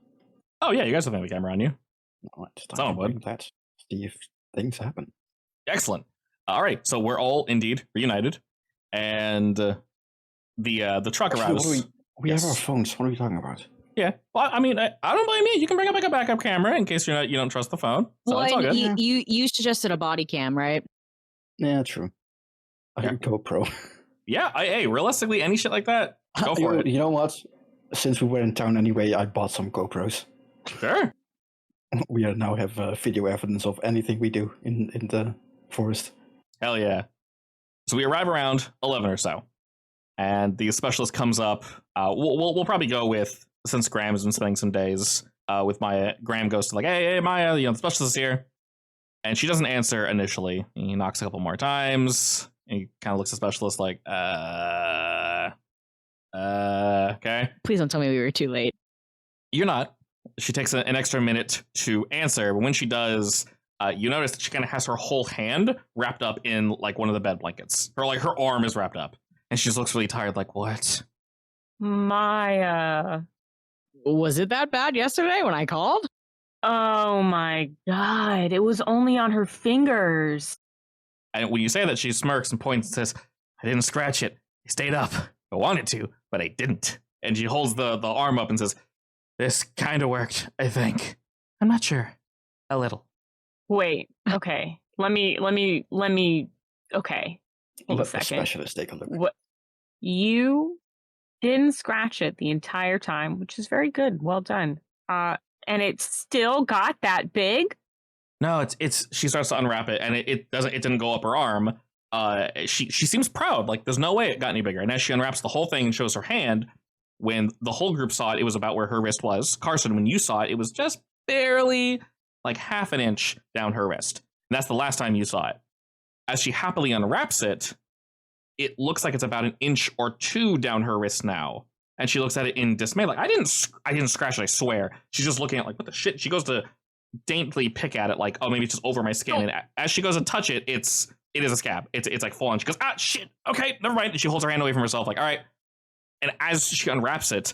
[SPEAKER 2] Oh yeah, you guys have the camera on you.
[SPEAKER 3] No, it's time
[SPEAKER 2] Someone
[SPEAKER 3] to
[SPEAKER 2] would.
[SPEAKER 3] bring that. See if things happen.
[SPEAKER 2] Excellent. All right, so we're all indeed reunited, and the truck
[SPEAKER 3] Actually, what
[SPEAKER 2] arrives.
[SPEAKER 3] do we have our phones. What are we talking about?
[SPEAKER 2] Yeah, well, I mean, I don't blame you. You can bring up like a backup camera in case you don't trust the phone. So
[SPEAKER 1] Well,
[SPEAKER 2] it's all
[SPEAKER 1] and
[SPEAKER 2] good.
[SPEAKER 3] Yeah.
[SPEAKER 1] you suggested a body cam, right?
[SPEAKER 3] Yeah, true. I
[SPEAKER 2] Yeah.
[SPEAKER 3] think GoPro.
[SPEAKER 2] Yeah, hey, realistically, any shit like that, go for it.
[SPEAKER 3] You know what? Since we were in town anyway, I bought some GoPros.
[SPEAKER 2] Sure.
[SPEAKER 3] We now have video evidence of anything we do in the forest.
[SPEAKER 2] Hell yeah. So we arrive around 11 or so, and the specialist comes up. We'll probably go with, since Graham has been spending some days with Maya. Graham goes to like, hey Maya, the specialist is here, and she doesn't answer initially. He knocks a couple more times, and he kind of looks at the specialist like, okay.
[SPEAKER 1] Please don't tell me we were too late.
[SPEAKER 2] You're not. She takes an extra minute to answer, but when she does, you notice that she kind of has her whole hand wrapped up in like one of the bed blankets. Her arm is wrapped up, and she just looks really tired. Like, what?
[SPEAKER 4] Maya.
[SPEAKER 1] Was it that bad yesterday when I called?
[SPEAKER 4] Oh my god. It was only on her fingers.
[SPEAKER 2] And when you say that, she smirks and points and says, "I didn't scratch it. I stayed up. I wanted to, but I didn't." And she holds the arm up and says, "This kind of worked, I think. I'm not sure. A little."
[SPEAKER 4] Wait. Okay. Let me. Okay. Hold a
[SPEAKER 3] Let the
[SPEAKER 4] second.
[SPEAKER 3] specialist take a look.
[SPEAKER 4] What? You didn't scratch it the entire time, which is very good. Well done. And it still got that big?
[SPEAKER 2] No, it's she starts to unwrap it, and it didn't go up her arm. She seems proud, like there's no way it got any bigger. And as she unwraps the whole thing and shows her hand, when the whole group saw it, it was about where her wrist was. Carson, when you saw it, it was just barely like half an inch down her wrist. And that's the last time you saw it. As she happily unwraps it, it looks like it's about an inch or two down her wrist now. And she looks at it in dismay, like, I didn't scratch it, I swear. She's just looking at like, what the shit? She goes to daintily pick at it, like, oh, maybe it's just over my skin. And as she goes to touch it, it is a scab. It's like full on. She goes, ah, shit, okay, never mind. And she holds her hand away from herself, like, all right. And as she unwraps it,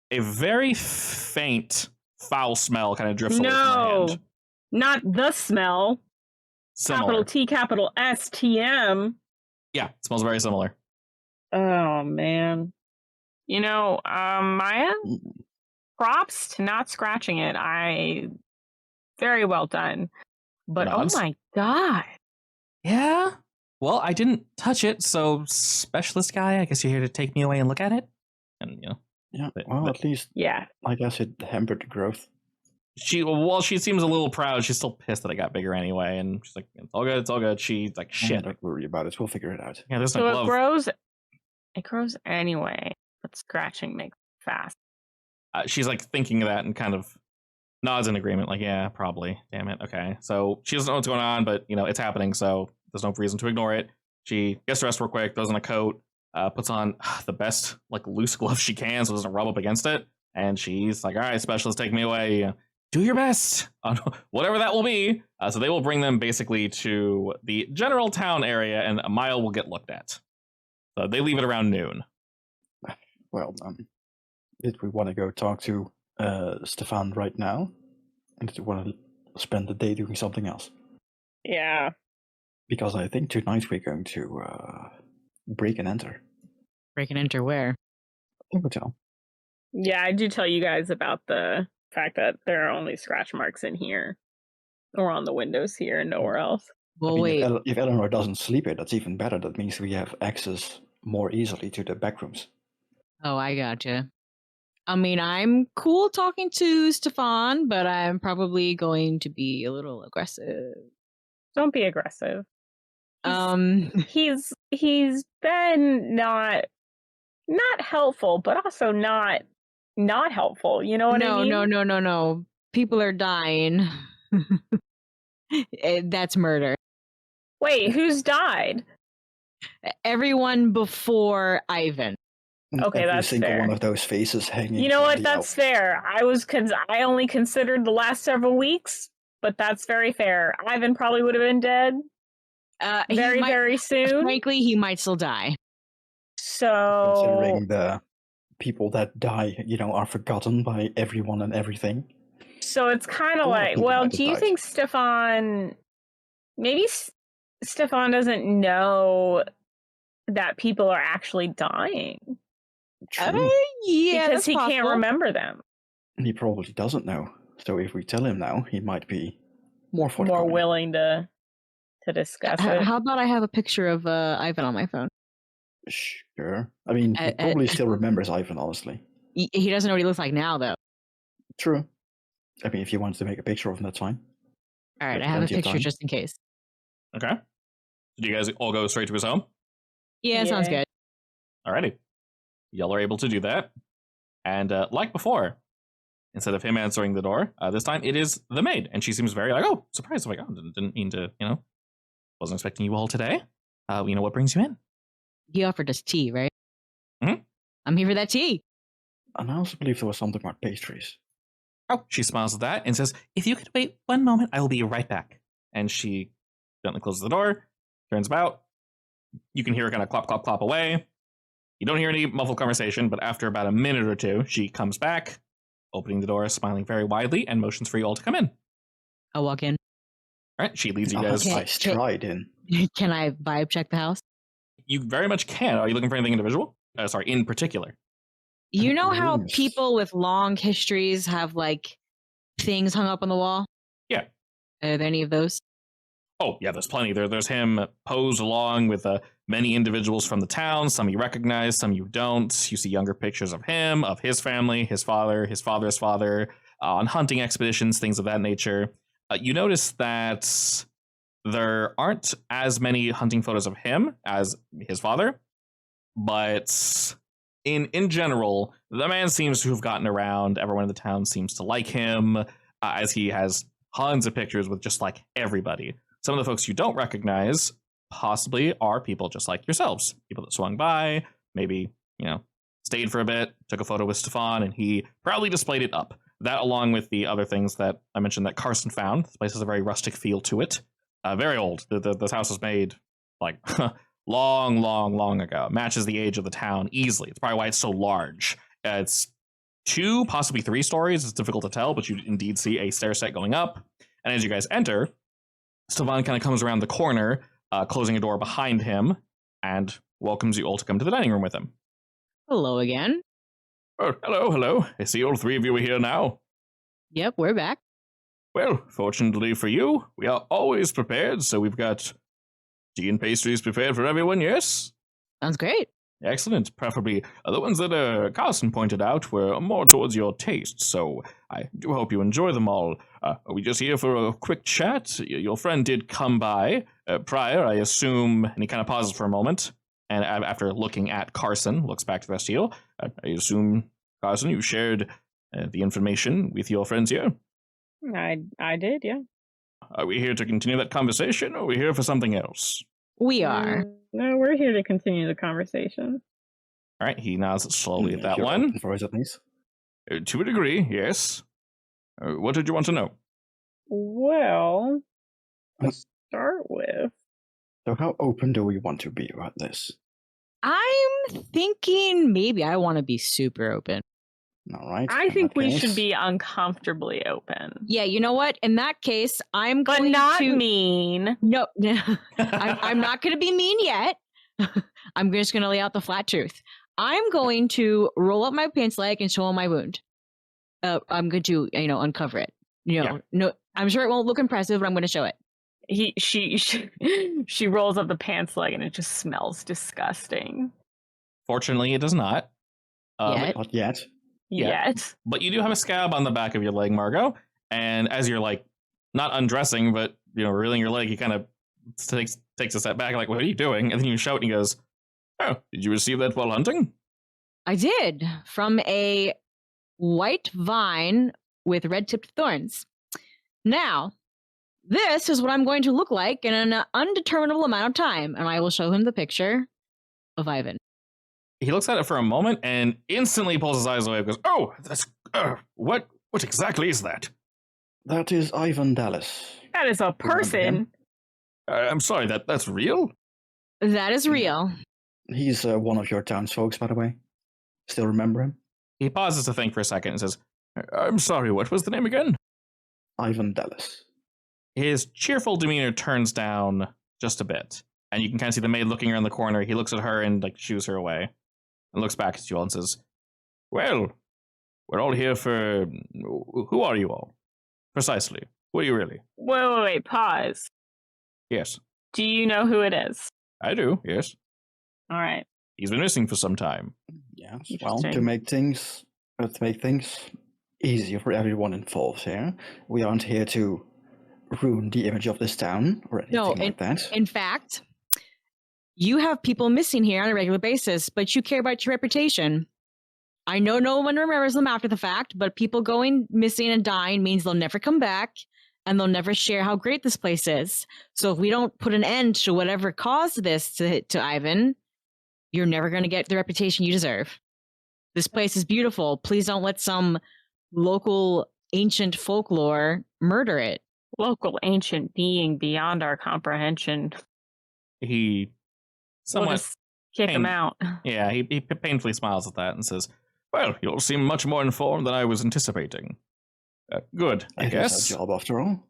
[SPEAKER 2] a very faint foul smell kind of drifts away from her hand.
[SPEAKER 4] Not the smell.
[SPEAKER 2] Similar.
[SPEAKER 4] Capital T, capital S, TM.
[SPEAKER 2] Yeah, it smells very similar.
[SPEAKER 4] Oh, man. You know, Maya, props to not scratching it. Very well done. But
[SPEAKER 2] Nods.
[SPEAKER 4] oh my god.
[SPEAKER 2] Yeah. Well, I didn't touch it, so specialist guy, I guess you're here to take me away and look at it? And, you know.
[SPEAKER 3] Yeah,
[SPEAKER 2] But-
[SPEAKER 3] well,
[SPEAKER 2] but-
[SPEAKER 3] at least
[SPEAKER 4] Yeah.
[SPEAKER 3] I guess it hampered the growth.
[SPEAKER 2] While she seems a little proud, she's still pissed that it got bigger anyway, and she's like, it's all good. She's like, shit.
[SPEAKER 3] Don't worry about it. We'll figure it out.
[SPEAKER 2] Yeah, there's no
[SPEAKER 4] So
[SPEAKER 2] glove.
[SPEAKER 4] it grows anyway, but scratching makes it fast.
[SPEAKER 2] She's like thinking of that and kind of nods in agreement, like, yeah, probably. Damn it. Okay. So she doesn't know what's going on, but you know, it's happening, so there's no reason to ignore it. She gets dressed real quick, throws on a coat, puts on the best like loose gloves she can so it doesn't rub up against it. And she's like, all right, specialist, take me away. Do your best on whatever that will be. So they will bring them basically to the general town area, and a mile will get looked at. So they leave it around noon.
[SPEAKER 3] Well, did we want to go talk to Stefan right now? And did we want to spend the day doing something else?
[SPEAKER 4] Yeah.
[SPEAKER 3] Because I think tonight we're going to break and enter
[SPEAKER 1] Break and enter where?
[SPEAKER 3] the hotel.
[SPEAKER 4] Yeah, I do tell you guys about the fact that there are only scratch marks in here. Or on the windows here and nowhere else.
[SPEAKER 3] I
[SPEAKER 1] Well,
[SPEAKER 3] mean,
[SPEAKER 1] wait.
[SPEAKER 3] if Eleanor doesn't sleep here, that's even better. That means we have access more easily to the back rooms.
[SPEAKER 1] Oh, I gotcha. I mean, I'm cool talking to Stefan, but I'm probably going to be a little aggressive.
[SPEAKER 4] Don't be aggressive.
[SPEAKER 1] Um,
[SPEAKER 4] He's been not helpful, but also not helpful. You know what I
[SPEAKER 1] no,
[SPEAKER 4] mean?
[SPEAKER 1] no, no, no, no. People are dying. That's murder.
[SPEAKER 4] Wait, who's died?
[SPEAKER 1] Everyone before Ivan.
[SPEAKER 3] And
[SPEAKER 4] Okay,
[SPEAKER 3] every
[SPEAKER 4] that's
[SPEAKER 3] single
[SPEAKER 4] fair.
[SPEAKER 3] one of those faces hanging
[SPEAKER 4] You know
[SPEAKER 3] from
[SPEAKER 4] what?
[SPEAKER 3] the
[SPEAKER 4] That's fair. I only considered the last several weeks, but that's very fair. Ivan probably would have been dead
[SPEAKER 1] He might,
[SPEAKER 4] very soon.
[SPEAKER 1] frankly, he might still die.
[SPEAKER 4] So
[SPEAKER 3] considering the people that die, are forgotten by everyone and everything.
[SPEAKER 4] So it's kind
[SPEAKER 3] A
[SPEAKER 4] of
[SPEAKER 3] lot of
[SPEAKER 4] like,
[SPEAKER 3] people
[SPEAKER 4] well,
[SPEAKER 3] might have
[SPEAKER 4] do you
[SPEAKER 3] died.
[SPEAKER 4] think Stefan, maybe Stefan doesn't know that people are actually dying
[SPEAKER 3] True.
[SPEAKER 1] Yeah,
[SPEAKER 4] because
[SPEAKER 1] that's
[SPEAKER 4] he can't
[SPEAKER 1] possible.
[SPEAKER 4] remember them?
[SPEAKER 3] He probably doesn't know. So if we tell him now, he might be more forthcoming.
[SPEAKER 4] More willing to discuss it.
[SPEAKER 1] How about I have a picture of Ivan on my phone?
[SPEAKER 3] Sure. I mean, he probably still remembers Ivan, honestly.
[SPEAKER 1] He doesn't know what he looks like now, though.
[SPEAKER 3] True. I mean, if he wants to make a picture of him, that's fine.
[SPEAKER 1] All right,
[SPEAKER 3] There's
[SPEAKER 1] I have a
[SPEAKER 3] plenty of
[SPEAKER 1] picture
[SPEAKER 3] time.
[SPEAKER 1] just in case.
[SPEAKER 2] Okay. Do you guys all go straight to his home?
[SPEAKER 1] Yeah, sounds
[SPEAKER 4] Yeah.
[SPEAKER 1] good.
[SPEAKER 2] Alrighty. Y'all are able to do that. And like before, instead of him answering the door, this time it is the maid. And she seems very like, oh, surprised. I'm like, oh, didn't mean to, wasn't expecting you all today. What brings you in?
[SPEAKER 1] He offered us tea, right?
[SPEAKER 2] Mhm.
[SPEAKER 1] I'm here for that tea.
[SPEAKER 3] And I also believe there was something about pastries.
[SPEAKER 2] Oh, she smiles at that and says, if you could wait one moment, I will be right back. And she gently closes the door, turns about. You can hear her kind of clop, clop, clop away. You don't hear any muffled conversation, but after about a minute or two, she comes back, opening the door, smiling very widely, and motions for you all to come in.
[SPEAKER 1] I'll walk in.
[SPEAKER 2] All right, she leads you
[SPEAKER 3] I'll
[SPEAKER 2] guys.
[SPEAKER 3] have my stride in.
[SPEAKER 1] Can I vibe check the house?
[SPEAKER 2] You very much can. Are you looking for anything individual? In particular.
[SPEAKER 1] You know how
[SPEAKER 3] Yes.
[SPEAKER 1] people with long histories have like things hung up on the wall?
[SPEAKER 2] Yeah.
[SPEAKER 1] Are there any of those?
[SPEAKER 2] Oh, yeah, there's plenty. There's him posed along with many individuals from the town. Some you recognize, some you don't. You see younger pictures of him, of his family, his father, his father's father, on hunting expeditions, things of that nature. You notice that there aren't as many hunting photos of him as his father, but in general, the man seems to have gotten around. Everyone in the town seems to like him, as he has tons of pictures with just like everybody. Some of the folks you don't recognize possibly are people just like yourselves, people that swung by, maybe, stayed for a bit, took a photo with Stefan, and he proudly displayed it up. That, along with the other things that I mentioned that Carson found. This place has a very rustic feel to it. Very old. This house was made like long, long, long ago. Matches the age of the town easily. It's probably why it's so large. It's 2, possibly 3 stories. It's difficult to tell, but you indeed see a stair set going up. And as you guys enter, Stefan kind of comes around the corner, closing a door behind him, and welcomes you all to come to the dining room with him.
[SPEAKER 1] Hello again.
[SPEAKER 2] Oh, hello. I see all 3 of you are here now.
[SPEAKER 1] Yep, we're back.
[SPEAKER 2] Well, fortunately for you, we are always prepared, so we've got tea and pastries prepared for everyone, yes?
[SPEAKER 1] Sounds great.
[SPEAKER 2] Excellent. Preferably the ones that Carson pointed out were more towards your taste, so I do hope you enjoy them all. Are we just here for a quick chat? Your friend did come by prior, I assume, and he kind of pauses for a moment, and after looking at Carson, looks back to the rest of you. I assume, Carson, you shared the information with your friends here?
[SPEAKER 4] I did, yeah.
[SPEAKER 2] Are we here to continue that conversation, or are we here for something else?
[SPEAKER 1] We are.
[SPEAKER 4] No, we're here to continue the conversation.
[SPEAKER 2] All right, he nods slowly at
[SPEAKER 3] If
[SPEAKER 2] that
[SPEAKER 3] you're
[SPEAKER 2] one.
[SPEAKER 3] open for it, at least.
[SPEAKER 2] To a degree, yes. What did you want to know?
[SPEAKER 4] Well, to
[SPEAKER 3] Uh,
[SPEAKER 4] start with,
[SPEAKER 3] So how open do we want to be about this?
[SPEAKER 1] I'm thinking maybe I want to be super open.
[SPEAKER 3] All right.
[SPEAKER 4] I
[SPEAKER 3] in
[SPEAKER 4] think
[SPEAKER 3] that
[SPEAKER 4] we should
[SPEAKER 3] case-
[SPEAKER 4] be uncomfortably open.
[SPEAKER 1] Yeah, you know what? In that case, I'm
[SPEAKER 4] But
[SPEAKER 1] going
[SPEAKER 4] not
[SPEAKER 1] to...
[SPEAKER 4] mean.
[SPEAKER 1] No, I'm not going to be mean yet. I'm just going to lay out the flat truth. I'm going to roll up my pants leg and show him my wound. I'm going to, uncover it. No, I'm sure it won't look impressive, but I'm going to show it.
[SPEAKER 4] She rolls up the pants leg and it just smells disgusting.
[SPEAKER 2] Fortunately, it does not.
[SPEAKER 4] Yet.
[SPEAKER 3] Not yet.
[SPEAKER 4] Yet.
[SPEAKER 2] But you do have a scab on the back of your leg, Margot. And as you're like not undressing, but reeling your leg, he kind of takes a step back, like, "What are you doing?" And then you shout, and he goes, "Oh, did you receive that while hunting?"
[SPEAKER 1] I did, from a white vine with red-tipped thorns. Now, this is what I'm going to look like in an undeterminable amount of time, and I will show him the picture of Ivan.
[SPEAKER 2] He looks at it for a moment and instantly pulls his eyes away and goes, "Oh, that's what exactly is that?"
[SPEAKER 3] That is Ivan Dallas.
[SPEAKER 4] That is a person.
[SPEAKER 2] I'm sorry, that's real?
[SPEAKER 1] That is real.
[SPEAKER 3] He's one of your townsfolk, by the way. Still remember him?
[SPEAKER 2] He pauses to think for a second and says, "I'm sorry, what was the name again?"
[SPEAKER 3] Ivan Dallas.
[SPEAKER 2] His cheerful demeanor turns down just a bit, and you can kind of see the maid looking around the corner. He looks at her and shoos her away, and looks back at you all and says, "Well, we're all here for... Who are you all? Precisely. Who are you really?"
[SPEAKER 4] Wait, pause.
[SPEAKER 2] "Yes."
[SPEAKER 4] Do you know who it is?
[SPEAKER 2] "I do, yes.
[SPEAKER 4] All right.
[SPEAKER 2] He's been missing for some time."
[SPEAKER 3] Yes. Well, to
[SPEAKER 4] Interesting.
[SPEAKER 3] make things easier for everyone involved here, we aren't here to ruin the image of this town or anything
[SPEAKER 1] No,
[SPEAKER 3] like that.
[SPEAKER 1] In fact, you have people missing here on a regular basis, but you care about your reputation. I know no one remembers them after the fact, but people going missing and dying means they'll never come back, and they'll never share how great this place is. So if we don't put an end to whatever caused this to Ivan, you're never going to get the reputation you deserve. This place is beautiful. Please don't let some local ancient folklore murder it.
[SPEAKER 4] Local ancient being beyond our comprehension.
[SPEAKER 2] He
[SPEAKER 4] We'll
[SPEAKER 2] somewhat...
[SPEAKER 4] just kick him out.
[SPEAKER 2] Yeah, he painfully smiles at that and says, "Well, you all seem much more informed than I was anticipating. Good, I
[SPEAKER 3] It is
[SPEAKER 2] guess.
[SPEAKER 3] our job after all.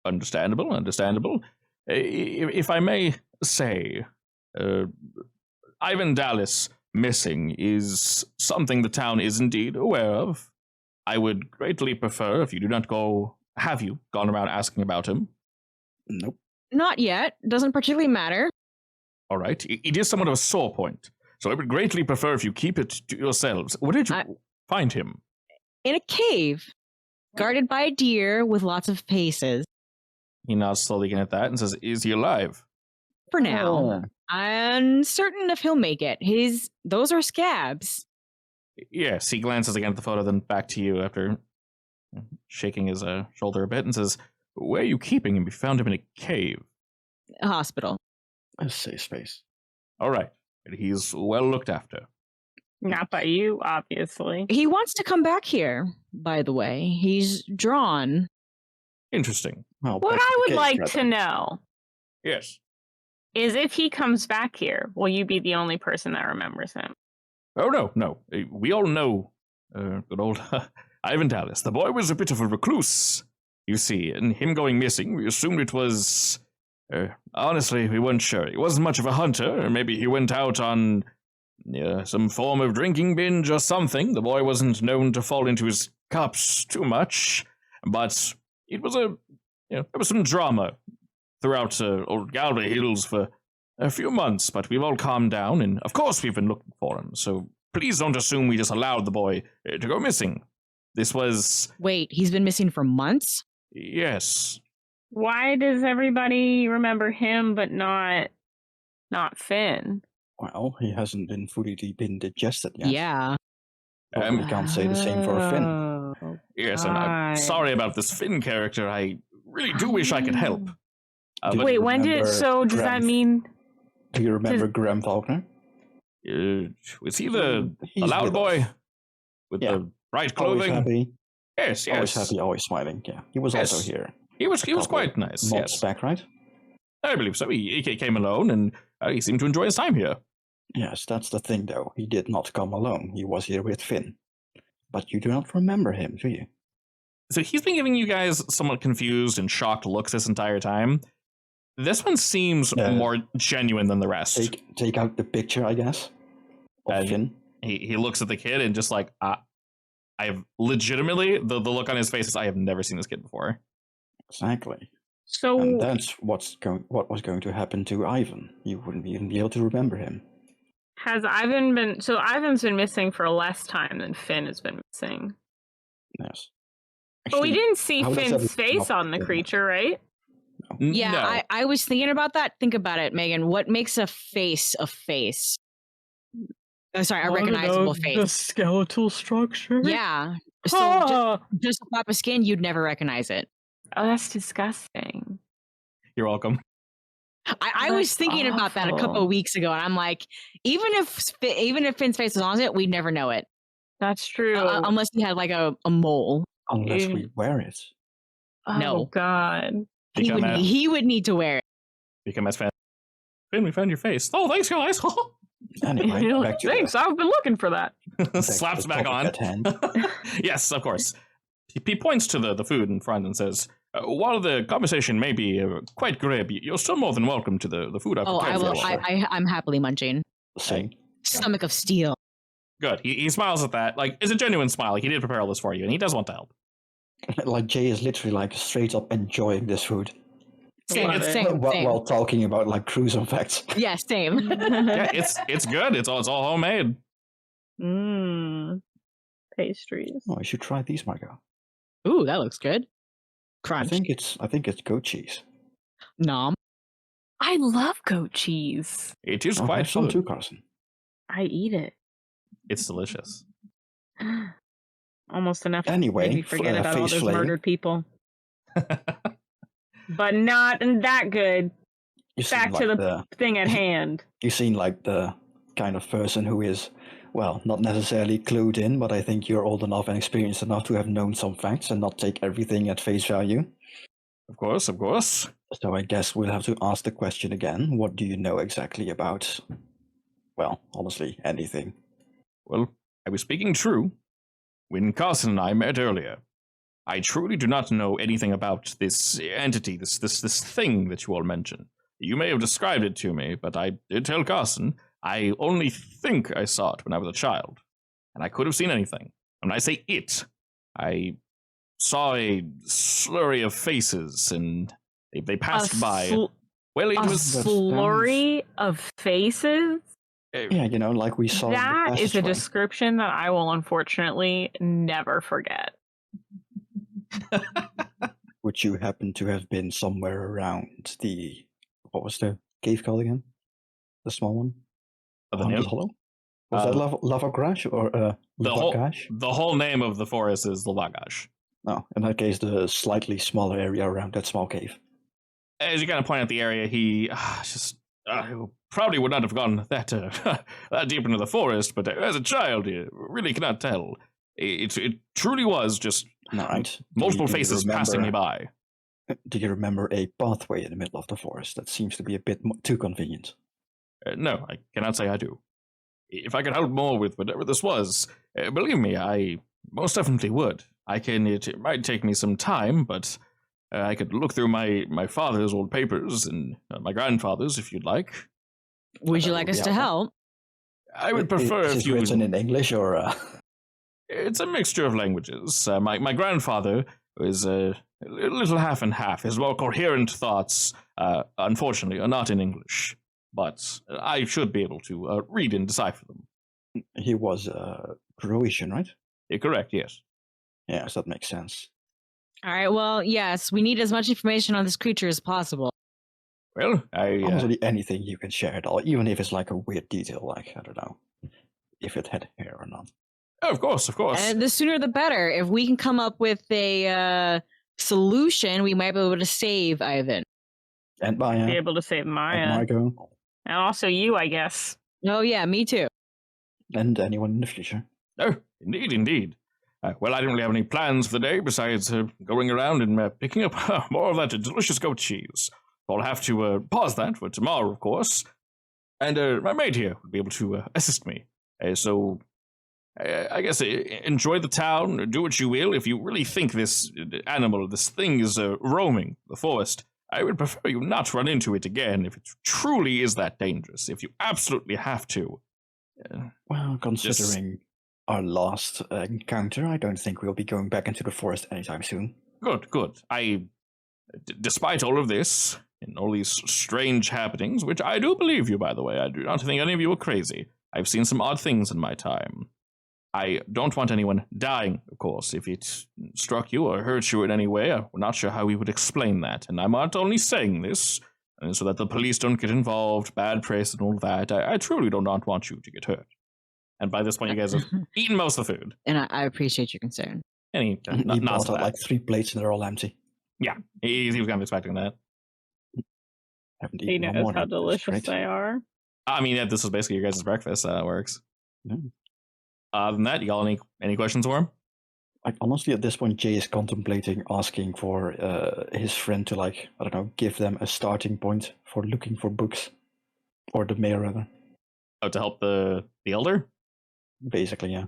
[SPEAKER 2] Understandable. If I may say, Ivan Dallas missing is something the town is indeed aware of. I would greatly prefer if you do not go... Have you gone around asking about him?"
[SPEAKER 3] Nope.
[SPEAKER 1] Not yet. Doesn't particularly matter.
[SPEAKER 2] All right. It is somewhat of a sore point, so I would greatly prefer if you keep it to yourselves. Where did you find him?
[SPEAKER 1] In a cave, guarded by a deer with lots of paces.
[SPEAKER 2] He nods slowly again at that and says, "Is he alive?"
[SPEAKER 1] For now.
[SPEAKER 3] Oh.
[SPEAKER 1] I'm certain if he'll make it. Those are scabs.
[SPEAKER 2] Yes, he glances again at the photo, then back to you after shaking his shoulder a bit and says, "Where are you keeping him? You found him in a cave."
[SPEAKER 1] A hospital.
[SPEAKER 3] A safe space.
[SPEAKER 2] All right. He's well looked after.
[SPEAKER 4] Not by you, obviously.
[SPEAKER 1] He wants to come back here, by the way. He's drawn.
[SPEAKER 2] Interesting.
[SPEAKER 3] Well,
[SPEAKER 4] What
[SPEAKER 3] back to
[SPEAKER 4] I
[SPEAKER 3] the
[SPEAKER 4] would
[SPEAKER 3] cave,
[SPEAKER 4] like
[SPEAKER 3] rather.
[SPEAKER 4] to know
[SPEAKER 2] Yes.
[SPEAKER 4] is if he comes back here, will you be the only person that remembers him?
[SPEAKER 2] Oh, no. We all know good old Ivan Dallas. The boy was a bit of a recluse, you see, and him going missing, we assumed it was... honestly, we weren't sure. He wasn't much of a hunter, or maybe he went out on some form of drinking binge or something. The boy wasn't known to fall into his cups too much, but it was there was some drama throughout old Galway Hills for a few months, but we've all calmed down, and of course we've been looking for him, so please don't assume we just allowed the boy to go missing. This was...
[SPEAKER 1] Wait, he's been missing for months?
[SPEAKER 2] Yes.
[SPEAKER 4] Why does everybody remember him but not Finn?
[SPEAKER 3] Well, he hasn't been fully digested yet.
[SPEAKER 1] Yeah.
[SPEAKER 3] But we can't say the same for Finn.
[SPEAKER 4] Oh,
[SPEAKER 2] Yes, and I'm
[SPEAKER 4] God.
[SPEAKER 2] sorry about this Finn character. I really do wish I could help.
[SPEAKER 3] Do
[SPEAKER 2] But
[SPEAKER 3] you
[SPEAKER 4] Wait, when did
[SPEAKER 3] remember
[SPEAKER 4] so does that
[SPEAKER 3] Graham-
[SPEAKER 4] mean
[SPEAKER 3] Do you remember Graham Faulkner?
[SPEAKER 2] was he the
[SPEAKER 3] He's
[SPEAKER 2] loud
[SPEAKER 3] with
[SPEAKER 2] boy
[SPEAKER 3] us.
[SPEAKER 2] with
[SPEAKER 3] Yeah.
[SPEAKER 2] the bright
[SPEAKER 3] Always
[SPEAKER 2] clothing?
[SPEAKER 3] happy,
[SPEAKER 2] Yes,
[SPEAKER 3] always
[SPEAKER 2] yes.
[SPEAKER 3] happy, always smiling. Yeah, he was
[SPEAKER 2] Yes.
[SPEAKER 3] also here.
[SPEAKER 2] He was
[SPEAKER 3] Couple
[SPEAKER 2] quite nice.
[SPEAKER 3] Months
[SPEAKER 2] Yes,
[SPEAKER 3] back, right?
[SPEAKER 2] I believe so. He came alone, and he seemed to enjoy his time here.
[SPEAKER 3] Yes, that's the thing, though. He did not come alone. He was here with Finn. But you do not remember him, do you?
[SPEAKER 2] So he's been giving you guys somewhat confused and shocked looks this entire time. This one seems more genuine than the rest.
[SPEAKER 3] Take out the picture, I guess, of Finn.
[SPEAKER 2] He looks at the kid and just like, I have legitimately, the look on his face is, I have never seen this kid before.
[SPEAKER 3] Exactly.
[SPEAKER 4] so?
[SPEAKER 3] And that's what was going to happen to Ivan. You wouldn't even be able to remember him.
[SPEAKER 4] Has Ivan been... So Ivan's been missing for less time than Finn has been missing.
[SPEAKER 3] Yes.
[SPEAKER 4] But we
[SPEAKER 3] Actually,
[SPEAKER 4] didn't see
[SPEAKER 3] how does
[SPEAKER 4] Finn's
[SPEAKER 3] everything
[SPEAKER 4] face
[SPEAKER 3] up
[SPEAKER 4] on the
[SPEAKER 3] to-
[SPEAKER 4] creature, right?
[SPEAKER 1] Yeah,
[SPEAKER 2] No.
[SPEAKER 1] I was thinking about that. Think about it, Megan. What makes a face a face? Oh, sorry, a recognizable
[SPEAKER 4] The
[SPEAKER 1] face.
[SPEAKER 4] skeletal structure?
[SPEAKER 1] Yeah. So
[SPEAKER 4] Oh,
[SPEAKER 1] just a flap of skin, you'd never recognize it.
[SPEAKER 4] that's disgusting.
[SPEAKER 2] You're welcome.
[SPEAKER 1] I was
[SPEAKER 4] That's
[SPEAKER 1] thinking about that a couple
[SPEAKER 4] awful.
[SPEAKER 1] of weeks ago, and I'm like, even if Finn's face was on it, we'd never know it.
[SPEAKER 4] That's true.
[SPEAKER 1] Unless he had like a mole.
[SPEAKER 3] Unless we wear it.
[SPEAKER 4] Oh,
[SPEAKER 1] no.
[SPEAKER 4] God.
[SPEAKER 1] He would need to wear it.
[SPEAKER 2] Become as fan. Finn, we found your face. Oh, thanks, guys.
[SPEAKER 3] Anyway, back to
[SPEAKER 4] Thanks, I've been looking for that.
[SPEAKER 2] Slaps
[SPEAKER 3] the
[SPEAKER 2] back
[SPEAKER 3] topic
[SPEAKER 2] on.
[SPEAKER 3] at hand.
[SPEAKER 2] Yes, of course. He points to the food in front and says, while the conversation may be quite glib, you're still more than welcome to the food I've
[SPEAKER 1] Oh,
[SPEAKER 2] prepared
[SPEAKER 1] I will.
[SPEAKER 2] for you.
[SPEAKER 1] I'm happily munching.
[SPEAKER 3] Same.
[SPEAKER 1] Stomach of steel.
[SPEAKER 2] Good. He smiles at that. Like, it's a genuine smile. Like, he did prepare all this for you, and he does want to help.
[SPEAKER 3] Like Jay is literally like straight up enjoying this food
[SPEAKER 1] Same,
[SPEAKER 2] It's-
[SPEAKER 1] same,
[SPEAKER 3] while,
[SPEAKER 1] same.
[SPEAKER 3] while talking about like gruesome facts.
[SPEAKER 1] Yeah, same.
[SPEAKER 2] Yeah, it's good. It's all homemade.
[SPEAKER 4] Pastries.
[SPEAKER 3] Oh, I should try these, Margo.
[SPEAKER 1] Ooh, that looks good.
[SPEAKER 3] I
[SPEAKER 1] Crunch.
[SPEAKER 3] think it's goat cheese.
[SPEAKER 1] Nom.
[SPEAKER 4] I love goat cheese.
[SPEAKER 2] It is
[SPEAKER 3] Oh,
[SPEAKER 2] quite
[SPEAKER 3] have some
[SPEAKER 2] good.
[SPEAKER 3] too, Carson.
[SPEAKER 4] I eat it.
[SPEAKER 2] It's delicious.
[SPEAKER 4] Almost enough to
[SPEAKER 3] Anyway,
[SPEAKER 4] make me forget about all
[SPEAKER 3] face
[SPEAKER 4] those
[SPEAKER 3] flaying.
[SPEAKER 4] murdered people. But not that good.
[SPEAKER 3] You seem
[SPEAKER 4] Back
[SPEAKER 3] like
[SPEAKER 4] to the thing at hand.
[SPEAKER 3] you seem like the kind of person who is, well, not necessarily clued in, but I think you're old enough and experienced enough to have known some facts and not take everything at face value.
[SPEAKER 2] Of course, of course.
[SPEAKER 3] So I guess we'll have to ask the question again. What do you know exactly about, well, honestly, anything?
[SPEAKER 2] Well, I was speaking true when Carson and I met earlier. I truly do not know anything about this entity, this thing that you all mentioned. You may have described it to me, but I did tell Carson I only think I saw it when I was a child, and I could have seen anything. When I say it, I saw a slurry of faces, and they passed by. Well, it
[SPEAKER 4] A
[SPEAKER 2] was
[SPEAKER 4] slurry of faces?
[SPEAKER 3] Yeah, you know, like we saw. in the
[SPEAKER 4] That is a
[SPEAKER 3] passageway.
[SPEAKER 4] description that I will unfortunately never forget.
[SPEAKER 3] Would you happen to have been somewhere around the, what was the cave called again? The small one?
[SPEAKER 2] the
[SPEAKER 3] Haunted
[SPEAKER 2] name-
[SPEAKER 3] Hollow? Was that Lava Crash or
[SPEAKER 2] the
[SPEAKER 3] Lava
[SPEAKER 2] whole
[SPEAKER 3] Crash?
[SPEAKER 2] the whole name of the forest is Lavagash.
[SPEAKER 3] No, in that case, the slightly smaller area around that small cave.
[SPEAKER 2] As you kind of point out the area, he probably would not have gone that that deep into the forest, but as a child, you really cannot tell. It truly was just
[SPEAKER 3] All right.
[SPEAKER 2] multiple
[SPEAKER 3] Do you
[SPEAKER 2] faces passing me
[SPEAKER 3] remember-
[SPEAKER 2] by.
[SPEAKER 3] Do you remember a pathway in the middle of the forest? That seems to be a bit too convenient.
[SPEAKER 2] No, I cannot say I do. If I could help more with whatever this was, believe me, I most definitely would. It might take me some time, but I could look through my father's old papers and my grandfather's if you'd like.
[SPEAKER 1] Would you
[SPEAKER 3] That
[SPEAKER 1] like
[SPEAKER 3] would
[SPEAKER 1] us
[SPEAKER 3] be
[SPEAKER 1] to
[SPEAKER 3] helpful.
[SPEAKER 1] help?
[SPEAKER 2] I would prefer
[SPEAKER 3] Is
[SPEAKER 2] if
[SPEAKER 3] this
[SPEAKER 2] you.
[SPEAKER 3] written in English or?
[SPEAKER 2] It's a mixture of languages. My grandfather was a little half and half. His more coherent thoughts, unfortunately, are not in English, but I should be able to read and decipher them.
[SPEAKER 3] He was Croatian, right?
[SPEAKER 2] Correct, yes.
[SPEAKER 3] Yes, that makes sense.
[SPEAKER 1] All right. Well, yes, we need as much information on this creature as possible.
[SPEAKER 2] Well,
[SPEAKER 3] Honestly, anything you can share at all, even if it's like a weird detail, like, I don't know, if it had hair or not.
[SPEAKER 2] of course.
[SPEAKER 1] And the sooner the better. If we can come up with a solution, we might be able to save Ivan.
[SPEAKER 3] And
[SPEAKER 4] Be
[SPEAKER 3] Maya,
[SPEAKER 4] able to save
[SPEAKER 3] and
[SPEAKER 4] Maya.
[SPEAKER 3] Margot,
[SPEAKER 4] And also you, I guess.
[SPEAKER 1] Oh yeah, me too.
[SPEAKER 3] and anyone in the future.
[SPEAKER 2] Oh, indeed. Well, I didn't really have any plans for the day besides going around and picking up more of that delicious goat cheese. I'll have to pause that for tomorrow, of course. And my maid here will be able to assist me. So, I guess enjoy the town, do what you will. If you really think this animal, this thing is roaming the forest, I would prefer you not run into it again if it truly is that dangerous. If you absolutely have to.
[SPEAKER 3] Well, considering our last encounter, I don't think we'll be going back into the forest anytime soon.
[SPEAKER 2] Good. Despite all of this, and all these strange happenings, which I do believe you, by the way, I do not think any of you are crazy. I've seen some odd things in my time. I don't want anyone dying, of course. If it struck you or hurt you in any way, I'm not sure how we would explain that. And I'm not only saying this so that the police don't get involved, bad press and all that. I truly do not want you to get hurt. And by this point, you guys have eaten most of the food.
[SPEAKER 1] And I appreciate your concern.
[SPEAKER 2] And he
[SPEAKER 3] He brought out like 3 plates and they're all empty.
[SPEAKER 2] Yeah, he was kind of expecting that.
[SPEAKER 3] Haven't
[SPEAKER 4] He
[SPEAKER 3] eaten no
[SPEAKER 4] knows
[SPEAKER 3] more.
[SPEAKER 4] how
[SPEAKER 3] That's
[SPEAKER 4] delicious
[SPEAKER 3] great.
[SPEAKER 4] they are.
[SPEAKER 2] I mean, yeah, this was basically your guys' breakfast. It works.
[SPEAKER 3] Mm.
[SPEAKER 2] Other than that, y'all any questions for him?
[SPEAKER 3] Like honestly, at this point, Jay is contemplating asking for his friend to like, I don't know, give them a starting point for looking for books, or the mayor rather.
[SPEAKER 2] Oh, to help the elder?
[SPEAKER 3] Basically, yeah.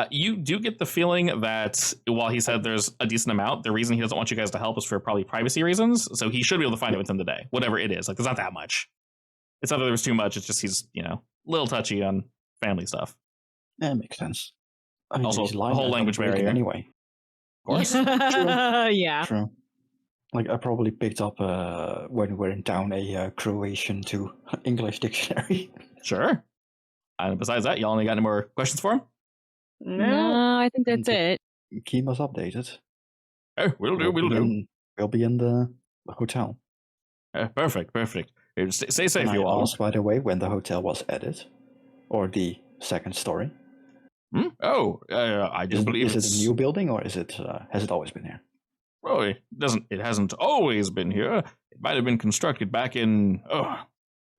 [SPEAKER 2] You do get the feeling that while he said there's a decent amount, the reason he doesn't want you guys to help is for probably privacy reasons. So he should be able to find it within the day, whatever it is. Like, there's not that much. It's not that there's too much. It's just he's, a little touchy on family stuff.
[SPEAKER 3] Yeah, makes sense. I mean,
[SPEAKER 2] Also,
[SPEAKER 3] he's lying
[SPEAKER 2] a whole
[SPEAKER 3] about
[SPEAKER 2] language
[SPEAKER 3] breaking
[SPEAKER 2] barrier.
[SPEAKER 3] anyway.
[SPEAKER 2] Of course.
[SPEAKER 1] Yeah.
[SPEAKER 3] True. Like I probably picked up when we were in town a Croatian to English dictionary.
[SPEAKER 2] Sure. And besides that, y'all only got any more questions for him?
[SPEAKER 1] No, I think that's it.
[SPEAKER 3] Keep us updated.
[SPEAKER 2] Oh, we'll do.
[SPEAKER 3] We'll be in the hotel.
[SPEAKER 2] Perfect. Stay safe,
[SPEAKER 3] Can
[SPEAKER 2] you
[SPEAKER 3] I
[SPEAKER 2] all.
[SPEAKER 3] ask, by the way, when the hotel was added, or the second story?
[SPEAKER 2] Oh, I do believe
[SPEAKER 3] is
[SPEAKER 2] it's
[SPEAKER 3] it a new building, or is it has it always been here?
[SPEAKER 2] Oh, it hasn't always been here. It might have been constructed back in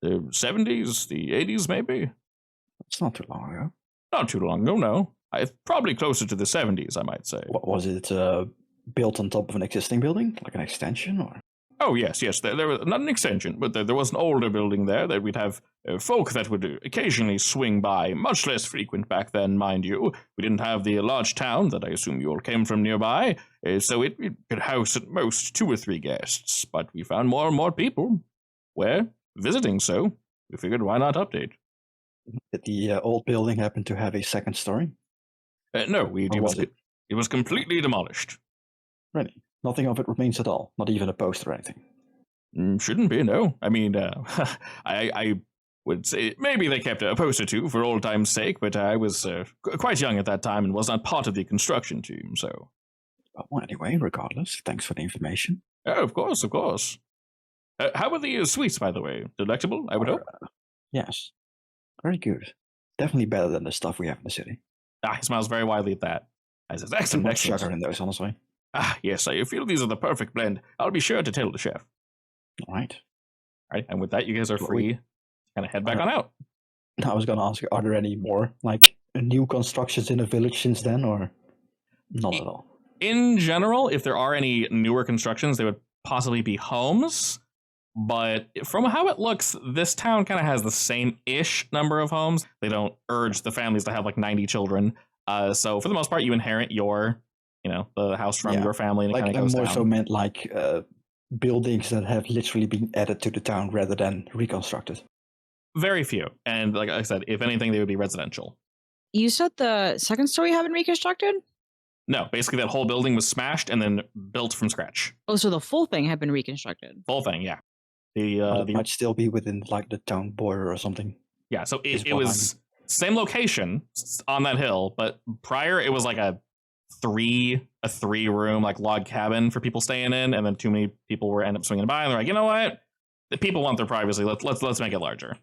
[SPEAKER 2] the 70s, the 80s, maybe.
[SPEAKER 3] It's not too long ago.
[SPEAKER 2] Not too long ago, no. Probably closer to the 70s, I might say.
[SPEAKER 3] What was it? Built on top of an existing building, like an extension, or?
[SPEAKER 2] Oh, yes. There was not an extension, but there was an older building there that we'd have folk that would occasionally swing by, much less frequent back then, mind you. We didn't have the large town that I assume you all came from nearby, so it could house at most 2 or 3 guests, but we found more and more people. We're visiting, so we figured why not update.
[SPEAKER 3] Did the old building happen to have a second story?
[SPEAKER 2] No, it was completely demolished.
[SPEAKER 3] Really? Nothing of it remains at all? Not even a poster or anything?
[SPEAKER 2] Shouldn't be, no. I mean, I would say maybe they kept a poster too for old time's sake, but I was quite young at that time and was not part of the construction team, so.
[SPEAKER 3] Well, anyway, regardless, thanks for the information.
[SPEAKER 2] Oh, of course. How were the sweets, by the way? Delectable, I would hope?
[SPEAKER 3] Yes. Very good. Definitely better than the stuff we have in the city.
[SPEAKER 2] He smiles very widely at that. I says,
[SPEAKER 3] Too
[SPEAKER 2] excellent.
[SPEAKER 3] much sugar in those, honestly.
[SPEAKER 2] Yes, I feel these are the perfect blend. I'll be sure to tell the chef.
[SPEAKER 3] All right.
[SPEAKER 2] All right, and with that, you guys are free to kind of head back on out.
[SPEAKER 3] I was going to ask, are there any more, like, new constructions in the village since then, or not at all?
[SPEAKER 2] In general, if there are any newer constructions, they would possibly be homes. But from how it looks, this town kind of has the same-ish number of homes. They don't urge the families to have like 90 children. So for the most part, you inherit your, the house from your family, and it kind of goes down.
[SPEAKER 3] I more so meant like buildings that have literally been added to the town rather than reconstructed.
[SPEAKER 2] Very few. And like I said, if anything, they would be residential.
[SPEAKER 1] You said the second story had been reconstructed?
[SPEAKER 2] No, basically that whole building was smashed and then built from scratch.
[SPEAKER 1] Oh, so the full thing had been reconstructed.
[SPEAKER 2] Full thing, yeah.
[SPEAKER 3] It might still be within like the town border or something.
[SPEAKER 2] Yeah, so it was same location on that hill, but prior it was like a three room like log cabin for people staying in, and then too many people were end up swinging by, and they're like, you know what? The people want their privacy. Let's make it larger.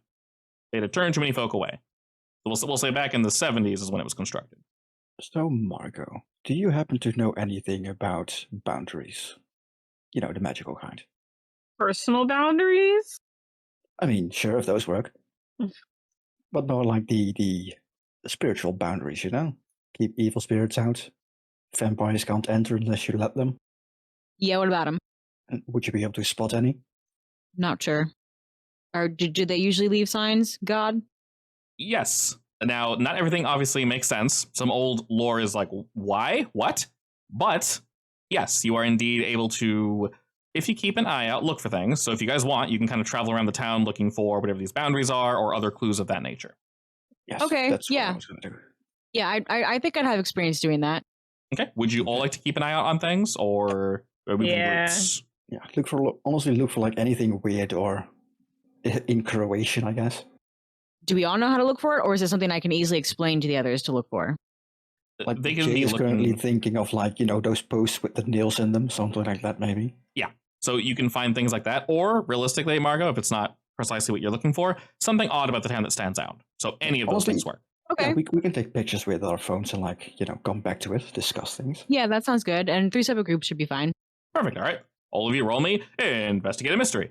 [SPEAKER 2] They'd have turned too many folk away. So we'll say back in the 70s is when it was constructed.
[SPEAKER 3] So, Margot, do you happen to know anything about boundaries? The magical kind.
[SPEAKER 4] Personal boundaries?
[SPEAKER 3] I mean, sure, if those work. But more like the spiritual boundaries, Keep evil spirits out. Vampires can't enter unless you let them.
[SPEAKER 1] Yeah, what about them?
[SPEAKER 3] And would you be able to spot any?
[SPEAKER 1] Not sure. Or do they usually leave signs, God?
[SPEAKER 2] Yes. Now, not everything obviously makes sense. Some old lore is like, why? What? But, yes, you are indeed able to, if you keep an eye out, look for things. So if you guys want, you can kind of travel around the town looking for whatever these boundaries are or other clues of that nature.
[SPEAKER 3] Yes,
[SPEAKER 1] okay,
[SPEAKER 3] that's what
[SPEAKER 1] yeah.
[SPEAKER 3] I was going to do.
[SPEAKER 1] Yeah, I think I'd have experience doing that.
[SPEAKER 2] Okay. Would you all like to keep an eye out on things, or are we roots?
[SPEAKER 3] Yeah, honestly look for like anything weird or in Croatian, I guess.
[SPEAKER 1] Do we all know how to look for it, or is it something I can easily explain to the others to look for?
[SPEAKER 3] Like
[SPEAKER 2] They can
[SPEAKER 3] Jay
[SPEAKER 2] be
[SPEAKER 3] is currently
[SPEAKER 2] looking.
[SPEAKER 3] thinking of like, those posts with the nails in them, something like that maybe.
[SPEAKER 2] Yeah. So you can find things like that, or realistically, Margot, if it's not precisely what you're looking for, something odd about the town that stands out. So any of those
[SPEAKER 3] Honestly,
[SPEAKER 2] things work.
[SPEAKER 1] Okay.
[SPEAKER 3] Yeah, we can take pictures with our phones and like, come back to it, discuss things.
[SPEAKER 1] Yeah, that sounds good. And 3 separate groups should be fine.
[SPEAKER 2] Perfect. All right. All of you roll me investigate a mystery.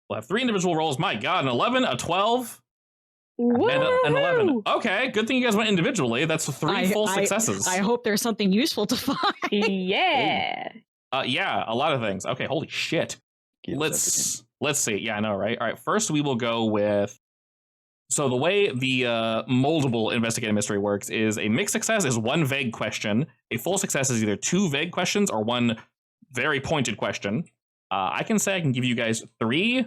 [SPEAKER 2] We'll have 3 individual rolls. My God, an 11, a 12, and an 11.
[SPEAKER 4] Woo!
[SPEAKER 2] Okay, good thing you guys went individually. That's 3 full successes.
[SPEAKER 1] I hope there's something useful to find.
[SPEAKER 4] Yeah.
[SPEAKER 2] Yeah, a lot of things. Okay, holy shit.
[SPEAKER 3] Kills
[SPEAKER 2] Let's see. Yeah, I know, right? All right, first we will go with. So the way the moldable investigative mystery works is a mixed success is 1 vague question. A full success is either 2 vague questions or 1 very pointed question. I can say I can give you guys 3,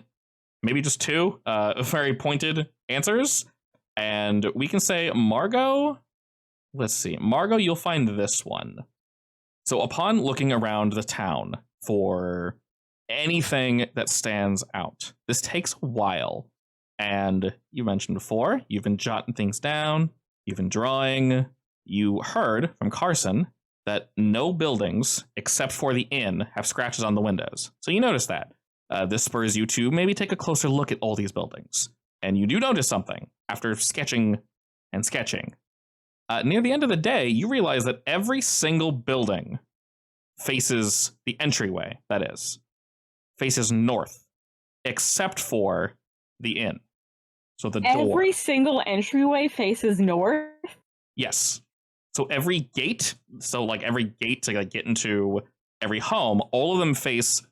[SPEAKER 2] maybe just 2 very pointed answers. And we can say, Margot, let's see. Margot, you'll find this one. So upon looking around the town for anything that stands out, this takes a while. And you mentioned before, you've been jotting things down, you've been drawing. You heard from Carson that no buildings, except for the inn, have scratches on the windows. So you notice that. This spurs you to maybe take a closer look at all these buildings. And you do notice something after sketching and sketching. Near the end of the day, you realize that every single building faces the entryway, that is, faces north, except for the inn. So the door.
[SPEAKER 4] Every single entryway faces north?
[SPEAKER 2] Yes. So every gate, every gate to get into every home, all of them face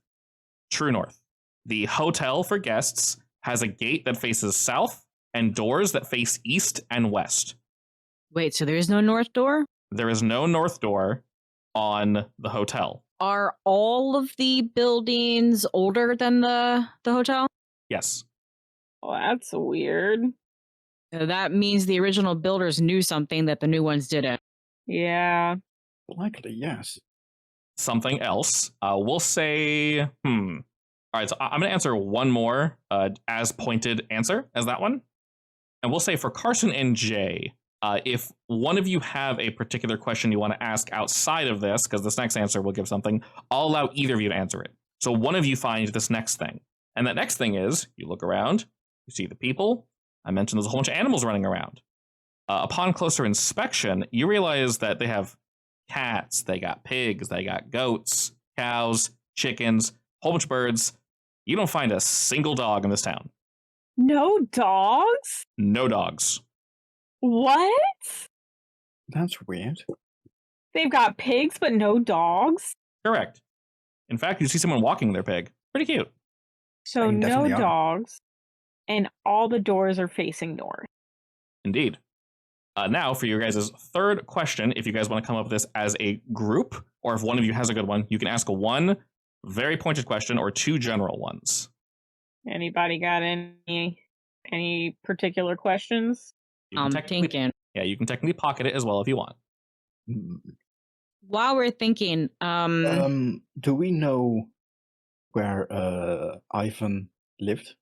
[SPEAKER 2] true north. The hotel for guests has a gate that faces south and doors that face east and west.
[SPEAKER 1] Wait, so there is no north door?
[SPEAKER 2] There is no north door on the hotel.
[SPEAKER 1] Are all of the buildings older than the hotel?
[SPEAKER 2] Yes.
[SPEAKER 4] Oh, that's weird.
[SPEAKER 1] That means the original builders knew something that the new ones didn't.
[SPEAKER 4] Yeah.
[SPEAKER 3] Likely, yes.
[SPEAKER 2] Something else. We'll say, All right, so I'm going to answer one more as pointed answer as that one. And we'll say for Carson and Jay, if one of you have a particular question you want to ask outside of this, because this next answer will give something, I'll allow either of you to answer it. So one of you finds this next thing. And that next thing is, you look around, you see the people. I mentioned there's a whole bunch of animals running around. Upon closer inspection, you realize that they have cats, they got pigs, they got goats, cows, chickens, a whole bunch of birds. You don't find a single dog in this town.
[SPEAKER 4] No dogs?
[SPEAKER 2] No dogs.
[SPEAKER 4] What?
[SPEAKER 3] That's weird.
[SPEAKER 4] They've got pigs, but no dogs?
[SPEAKER 2] Correct. In fact, you see someone walking their pig. Pretty cute.
[SPEAKER 4] So
[SPEAKER 3] They
[SPEAKER 4] no
[SPEAKER 3] definitely are.
[SPEAKER 4] dogs, and all the doors are facing north.
[SPEAKER 2] Indeed. Now, for your guys' third question, if you guys want to come up with this as a group, or if one of you has a good one, you can ask 1 very pointed question or 2 general ones.
[SPEAKER 4] Anybody got any particular questions?
[SPEAKER 2] You can
[SPEAKER 1] Thinking.
[SPEAKER 2] Yeah, you can technically pocket it as well if you want.
[SPEAKER 1] While we're thinking,
[SPEAKER 3] Do we know where Ivan lived?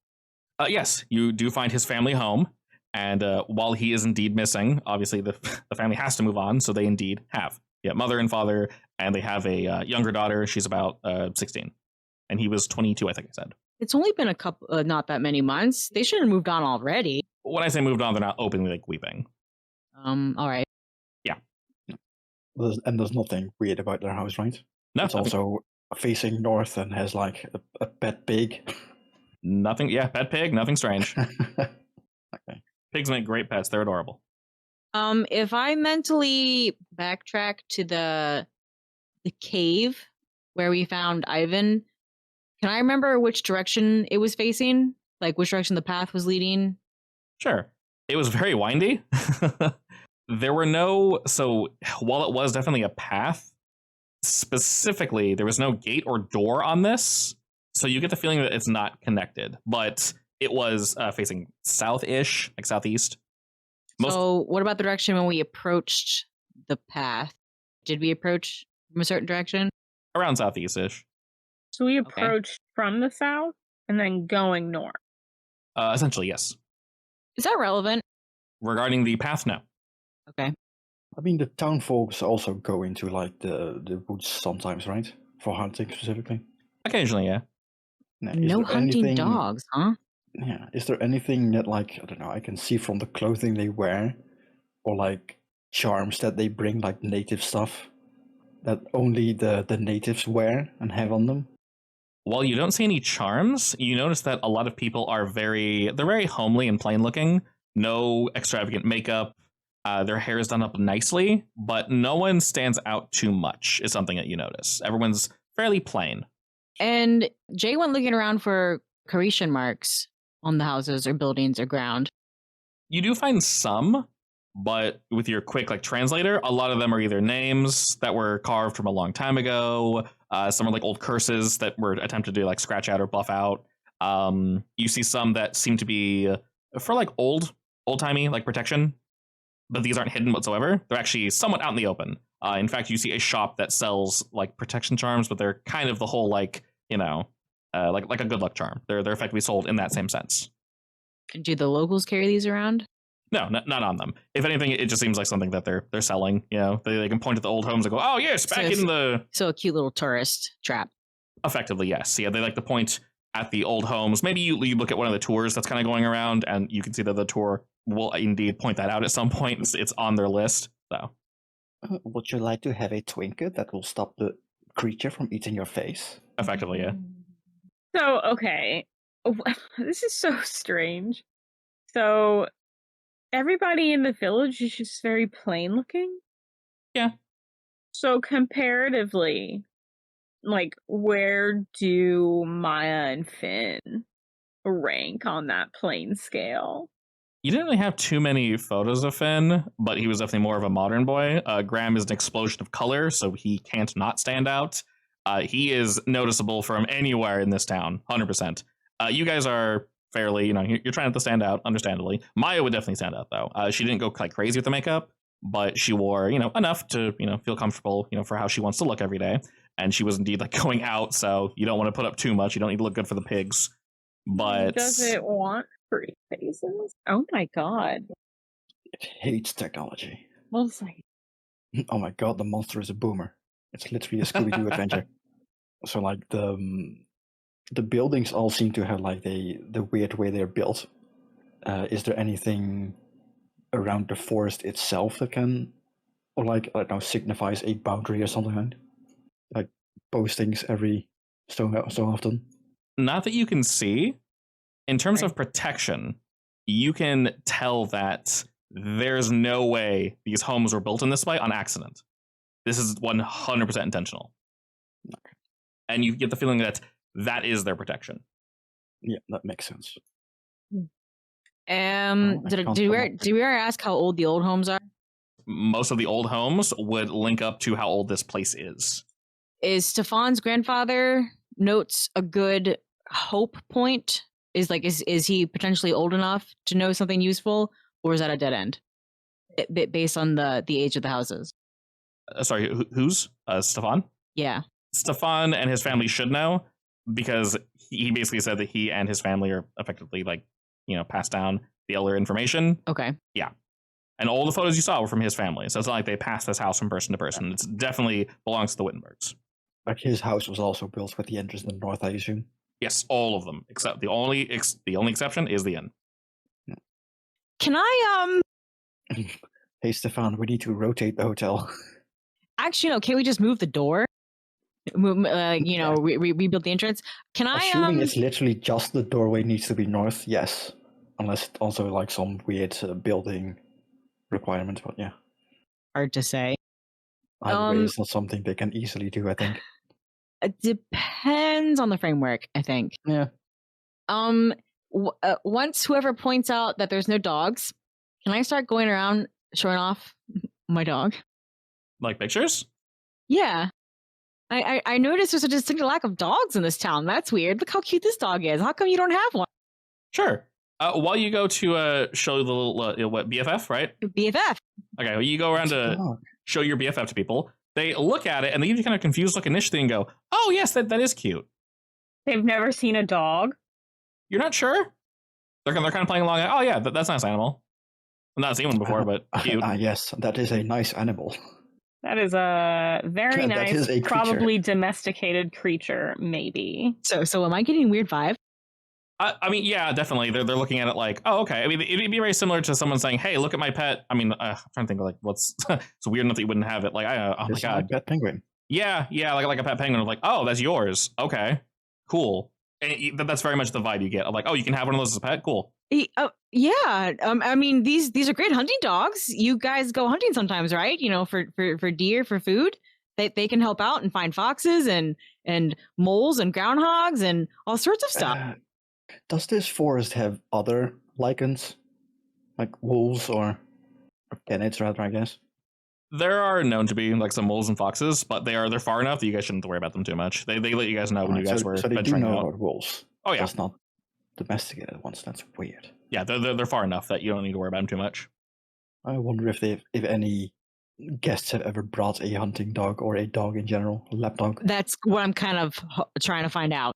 [SPEAKER 2] Yes, you do find his family home. And while he is indeed missing, obviously the family has to move on, so they indeed have. Yeah, mother and father, and they have a younger daughter. She's about 16. And he was 22, I think I said.
[SPEAKER 1] it's only been a couple, not that many months. They should have moved on already.
[SPEAKER 2] When I say moved on, they're not openly weeping.
[SPEAKER 1] All right.
[SPEAKER 3] There's nothing weird about their house, right?
[SPEAKER 2] No,
[SPEAKER 3] It's also facing north and has like a pet pig.
[SPEAKER 2] nothing. Yeah, pet pig, nothing strange.
[SPEAKER 3] Okay.
[SPEAKER 2] Pigs make great pets. They're adorable.
[SPEAKER 1] If I mentally backtrack to the cave where we found Ivan, can I remember which direction it was facing? Like which direction the path was leading?
[SPEAKER 2] Sure. It was very windy. There were no, so while it was definitely a path, specifically, there was no gate or door on this. So you get the feeling that it's not connected, but it was facing south-ish, like southeast.
[SPEAKER 1] So what about the direction when we approached the path? Did we approach from a certain direction?
[SPEAKER 2] Around southeast-ish.
[SPEAKER 4] So we approached from the south and then going north.
[SPEAKER 2] Essentially, yes.
[SPEAKER 1] Is that relevant?
[SPEAKER 2] Regarding the path, no.
[SPEAKER 1] Okay.
[SPEAKER 3] I mean, the town folks also go into like the woods sometimes, right? For hunting specifically.
[SPEAKER 2] Occasionally, yeah.
[SPEAKER 3] Now,
[SPEAKER 1] No hunting dogs, huh?
[SPEAKER 3] Yeah. Is there anything that, like, I don't know, I can see from the clothing they wear, or like charms that they bring, like native stuff that only the natives wear and have on them?
[SPEAKER 2] While you don't see any charms, you notice that a lot of people are they're very homely and plain looking. No extravagant makeup. Their hair is done up nicely, but no one stands out too much, is something that you notice. Everyone's fairly plain.
[SPEAKER 1] And Jay went looking around for Carishan marks on the houses or buildings or ground.
[SPEAKER 2] You do find some, but with your quick like translator, a lot of them are either names that were carved from a long time ago. Some are like old curses that were attempted to like scratch out or buff out. You see some that seem to be for like old timey like protection, but these aren't hidden whatsoever. They're actually somewhat out in the open. In fact, you see a shop that sells like protection charms, but they're kind of the whole like like a good luck charm. They're effectively sold in that same sense.
[SPEAKER 1] Do the locals carry these around?
[SPEAKER 2] No, not on them. If anything, it just seems like something that they're selling. You know, they can point at the old homes and go, "Oh yes, back in the."
[SPEAKER 1] So a cute little tourist trap.
[SPEAKER 2] Effectively, yes. Yeah, they like to point at the old homes. Maybe you look at one of the tours that's kind of going around, and you can see that the tour will indeed point that out at some point. It's on their list. So,
[SPEAKER 3] Would you like to have a trinket that will stop the creature from eating your face?
[SPEAKER 2] effectively, yeah.
[SPEAKER 4] So, okay. This is so strange. So, everybody in the village is just very plain looking?
[SPEAKER 2] Yeah.
[SPEAKER 4] So, comparatively, like, where do Maya and Finn rank on that plain scale?
[SPEAKER 2] You didn't really have too many photos of Finn, but he was definitely more of a modern boy. Graham is an explosion of color, so he can't not stand out. He is noticeable from anywhere in this town, 100%. You guys are fairly, you're trying to stand out, understandably. Maya would definitely stand out, though. She didn't go like crazy with the makeup, but she wore, enough to, feel comfortable, for how she wants to look every day. And she was indeed like going out, so you don't want to put up too much. You don't need to look good for the pigs. But
[SPEAKER 4] does it want pretty faces? Oh my god.
[SPEAKER 3] It hates technology.
[SPEAKER 4] Well, it's like,
[SPEAKER 3] Oh my god, the monster is a boomer. It's literally a Scooby-Doo adventure. So like the buildings all seem to have like the weird way they're built. Is there anything around the forest itself that can, or like, I don't know, signifies a boundary or something like postings every so often?
[SPEAKER 2] not that you can see. In terms of protection, you can tell that there's no way these homes were built in this way on accident. This is 100% intentional.
[SPEAKER 3] Okay.
[SPEAKER 2] And you get the feeling that that is their protection.
[SPEAKER 3] Yeah, that makes sense.
[SPEAKER 1] Did we ever ask how old the old homes are?
[SPEAKER 2] Most of the old homes would link up to how old this place is.
[SPEAKER 1] Is Stefan's grandfather notes a good hope point? Is he potentially old enough to know something useful, or is that a dead end? Based on the age of the houses.
[SPEAKER 2] Sorry, who's Stefan?
[SPEAKER 1] Yeah.
[SPEAKER 2] Stefan and his family should know, because he basically said that he and his family are effectively passed down the elder information.
[SPEAKER 1] Okay.
[SPEAKER 2] Yeah. And all the photos you saw were from his family. So it's not like they passed this house from person to person. It definitely belongs to the Wittenbergs.
[SPEAKER 3] Like his house was also built with the entrance in the north, I assume.
[SPEAKER 2] Yes, all of them, except the only exception is the inn.
[SPEAKER 1] Can I
[SPEAKER 3] Hey Stefan, we need to rotate the hotel.
[SPEAKER 1] actually no? Can we just move the door? Rebuild the entrance. Can I?
[SPEAKER 3] Assuming it's literally just the doorway needs to be north, yes. Unless it's also like some weird building requirement, but yeah.
[SPEAKER 1] Hard to say.
[SPEAKER 3] Either way, it's not something they can easily do, I think.
[SPEAKER 1] It depends on the framework, I think.
[SPEAKER 3] Yeah.
[SPEAKER 1] Once whoever points out that there's no dogs, can I start going around showing off my dog?
[SPEAKER 2] Like pictures?
[SPEAKER 1] Yeah. I noticed there's a distinct lack of dogs in this town. That's weird. Look how cute this dog is. How come you don't have one?
[SPEAKER 2] Sure. While you go to show the little BFF, right?
[SPEAKER 1] BFF.
[SPEAKER 2] Okay, well, you go around to show your BFF to people. They look at it and they give you kind of confused look initially and go, "Oh yes, that is cute."
[SPEAKER 4] they've never seen a dog.
[SPEAKER 2] You're not sure? they're kind of playing along. Oh yeah, that's a nice animal. I've not seen one before, but cute.
[SPEAKER 3] Yes, that is a nice animal.
[SPEAKER 4] That is a very
[SPEAKER 3] That
[SPEAKER 4] nice,
[SPEAKER 3] is a creature.
[SPEAKER 4] probably domesticated creature, maybe.
[SPEAKER 1] So am I getting weird vibe?
[SPEAKER 2] I mean, yeah, definitely. They're looking at it like, oh, okay. I mean, it'd be very similar to someone saying, "Hey, look at my pet." I mean, I'm trying to think of like what's it's weird enough that you wouldn't have it. Like, oh my god,
[SPEAKER 3] pet penguin.
[SPEAKER 2] Yeah, like a pet penguin. Like, oh, that's yours. Okay, cool. And that's very much the vibe you get of like, oh, you can have one of those as a pet. Cool.
[SPEAKER 1] Yeah. I mean, these are great hunting dogs. You guys go hunting sometimes, right? You know, for deer, for food. They can help out and find foxes and moles and groundhogs and all sorts of stuff.
[SPEAKER 3] Does this forest have other lichens, like wolves or canids, rather? I guess
[SPEAKER 2] There are known to be like some moles and foxes, but they're far enough that you guys shouldn't worry about them too much. They let you guys know when you guys were
[SPEAKER 3] so they do
[SPEAKER 2] venturing
[SPEAKER 3] know
[SPEAKER 2] out.
[SPEAKER 3] about wolves.
[SPEAKER 2] Oh yeah,
[SPEAKER 3] Just not domesticated ones. That's weird.
[SPEAKER 2] yeah, they're far enough that you don't need to worry about them too much.
[SPEAKER 3] I wonder if any guests have ever brought a hunting dog or a dog in general, a lap dog.
[SPEAKER 1] That's what I'm kind of trying to find out.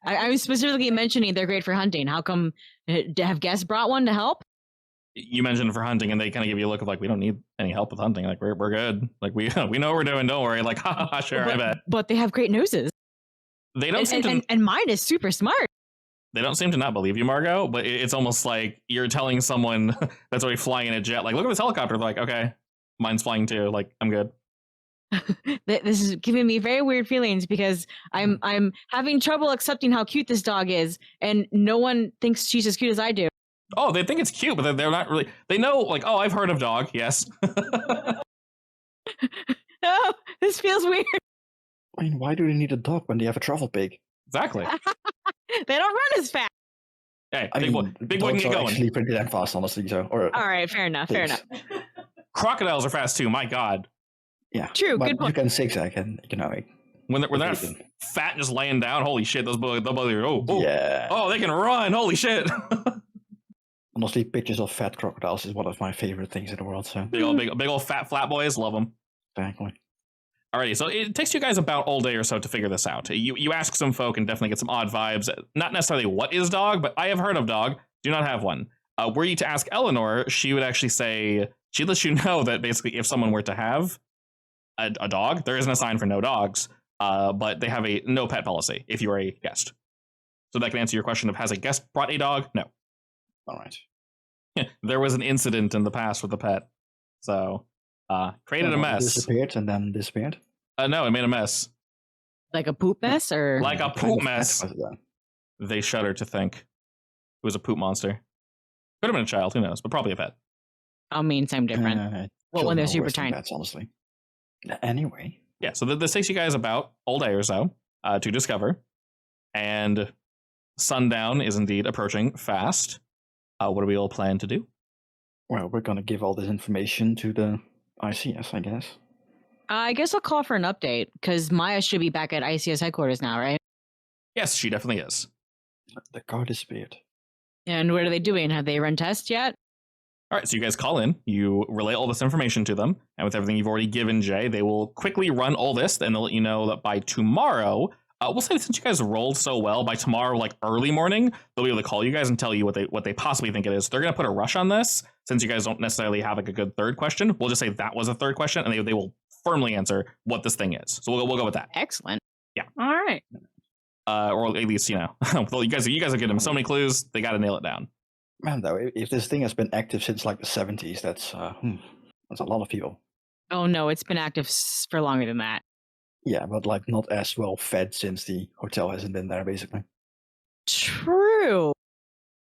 [SPEAKER 1] I was specifically mentioning they're great for hunting. How come have guests brought one to help?
[SPEAKER 2] You mentioned for hunting, and they kind of give you a look of like, we don't need any help with hunting. Like we're good. Like we know what we're doing. Don't worry. Like sure, I bet.
[SPEAKER 1] But they have great noses.
[SPEAKER 2] They don't seem to.
[SPEAKER 1] And mine is super smart.
[SPEAKER 2] They don't seem to not believe you, Margot. But it's almost like you're telling someone that's already flying in a jet, like, look at this helicopter. They're like, okay, mine's flying too. Like I'm good.
[SPEAKER 1] This is giving me very weird feelings because I'm having trouble accepting how cute this dog is, and no one thinks she's as cute as I do.
[SPEAKER 2] Oh, they think it's cute, but they're not really. They know, like, oh, I've heard of dog. Yes.
[SPEAKER 1] Oh, this feels weird.
[SPEAKER 3] I mean, why do they need a dog when they have a travel pig?
[SPEAKER 2] Exactly.
[SPEAKER 1] They don't run as fast.
[SPEAKER 2] Hey,
[SPEAKER 3] I
[SPEAKER 2] big
[SPEAKER 3] mean,
[SPEAKER 2] boy can
[SPEAKER 3] dogs
[SPEAKER 2] get
[SPEAKER 3] are
[SPEAKER 2] going.
[SPEAKER 3] actually pretty damn fast, honestly. So, or
[SPEAKER 1] All right, fair enough. Fair
[SPEAKER 3] pigs.
[SPEAKER 1] enough.
[SPEAKER 2] Crocodiles are fast too. My God,
[SPEAKER 3] Yeah,
[SPEAKER 1] True.
[SPEAKER 3] but
[SPEAKER 1] Good
[SPEAKER 3] you
[SPEAKER 1] point.
[SPEAKER 3] can zigzag and
[SPEAKER 2] when they're not
[SPEAKER 3] evade them.
[SPEAKER 2] fat and just laying down, holy shit, those boys.
[SPEAKER 3] Yeah.
[SPEAKER 2] Oh, they can run. Holy shit.
[SPEAKER 3] Honestly, pictures of fat crocodiles is one of my favorite things in the world. So
[SPEAKER 2] big old fat flat boys. Love them.
[SPEAKER 3] exactly.
[SPEAKER 2] Alrighty, so it takes you guys about all day or so to figure this out. You ask some folk and definitely get some odd vibes. Not necessarily what is dog, but I have heard of dog. Do not have one. Were you to ask Eleanor, she would actually say, she lets you know that basically if someone were to have a dog, there isn't a sign for no dogs, but they have a no pet policy if you are a guest. So that can answer your question of has a guest brought a dog? No.
[SPEAKER 3] All right.
[SPEAKER 2] There was an incident in the past with a pet. So created a mess.
[SPEAKER 3] Disappeared and then disappeared.
[SPEAKER 2] No, it made a mess.
[SPEAKER 1] Like a poop mess, or
[SPEAKER 2] Like a
[SPEAKER 3] What kind
[SPEAKER 2] poop
[SPEAKER 3] of pet
[SPEAKER 2] mess.
[SPEAKER 3] was it then?
[SPEAKER 2] They shudder to think. It was a poop monster. Could have been a child, who knows, but probably a pet.
[SPEAKER 1] I mean, same different. Well, when
[SPEAKER 3] Children
[SPEAKER 1] they're
[SPEAKER 3] are
[SPEAKER 1] super
[SPEAKER 3] worse than
[SPEAKER 1] tiny.
[SPEAKER 3] pets, honestly. Anyway,
[SPEAKER 2] Yeah, so this takes you guys about all day or so to discover. And sundown is indeed approaching fast. What do we all plan to do?
[SPEAKER 3] well, we're gonna give all this information to the I.C.S, I guess.
[SPEAKER 1] I guess I'll call for an update because Maya should be back at I.C.S headquarters now, right?
[SPEAKER 2] Yes, she definitely is.
[SPEAKER 3] The car disappeared.
[SPEAKER 1] And what are they doing? Have they run tests yet?
[SPEAKER 2] All right, so you guys call in, you relay all this information to them, and with everything you've already given Jay, they will quickly run all this, and they'll let you know that by tomorrow, we'll say since you guys rolled so well, by tomorrow, like early morning, they'll be able to call you guys and tell you what they possibly think it is. They're going to put a rush on this, since you guys don't necessarily have like a good third question. We'll just say that was a third question, and they will firmly answer what this thing is. So we'll go with that.
[SPEAKER 1] Excellent.
[SPEAKER 4] All right.
[SPEAKER 2] Or at least, well, you guys have given them so many clues, they got to nail it down.
[SPEAKER 3] Man, though, if this thing has been active since like the 70s, that's a lot of people.
[SPEAKER 1] Oh no, it's been active for longer than that.
[SPEAKER 3] Yeah, but like not as well fed since the hotel hasn't been there, basically.
[SPEAKER 1] True.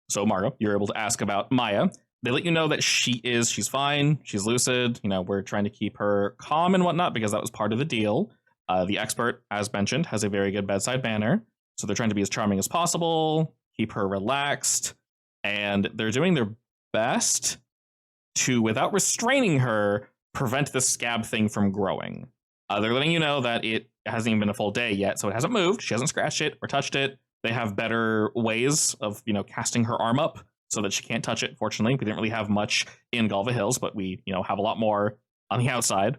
[SPEAKER 2] So, Margo, you're able to ask about Maya. They let you know that she's fine, she's lucid. We're trying to keep her calm and whatnot because that was part of the deal. The expert, as mentioned, has a very good bedside manner. So they're trying to be as charming as possible, keep her relaxed, and they're doing their best to, without restraining her, prevent the scab thing from growing. They're letting you know that it hasn't even been a full day yet, so it hasn't moved. She hasn't scratched it or touched it. They have better ways of, casting her arm up so that she can't touch it. Fortunately, we didn't really have much in Galva Hills, but we, have a lot more on the outside.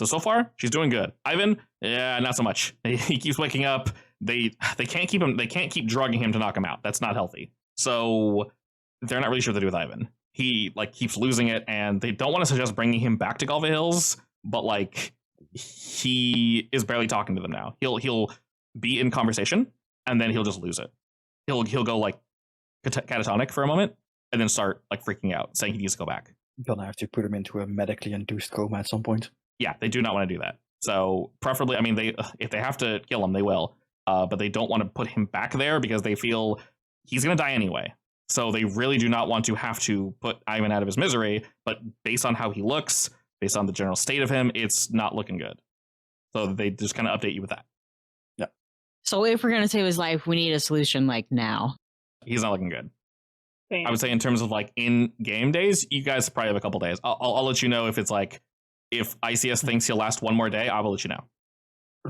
[SPEAKER 2] So far, she's doing good. Ivan, yeah, not so much. He keeps waking up. They can't keep him. They can't keep drugging him to knock him out. That's not healthy. So they're not really sure what to do with Ivan. He like keeps losing it, and they don't want to suggest bringing him back to Galva Hills, but like he is barely talking to them now. He'll be in conversation, and then he'll just lose it. He'll go like catatonic for a moment, and then start like freaking out, saying he needs to go back.
[SPEAKER 3] You're gonna have to put him into a medically induced coma at some point.
[SPEAKER 2] Yeah, they do not want to do that. So preferably, I mean, if they have to kill him, they will. But they don't want to put him back there because they feel he's going to die anyway. So they really do not want to have to put Ivan out of his misery. But based on how he looks, based on the general state of him, it's not looking good. So they just kind of update you with that.
[SPEAKER 3] Yeah.
[SPEAKER 1] So if we're going to save his life, we need a solution like now.
[SPEAKER 2] He's not looking good.
[SPEAKER 4] Same.
[SPEAKER 2] I would say in terms of like in game days, you guys probably have a couple days. I'll let you know if it's like, if I.C.S. thinks he'll last one more day, I will let you know.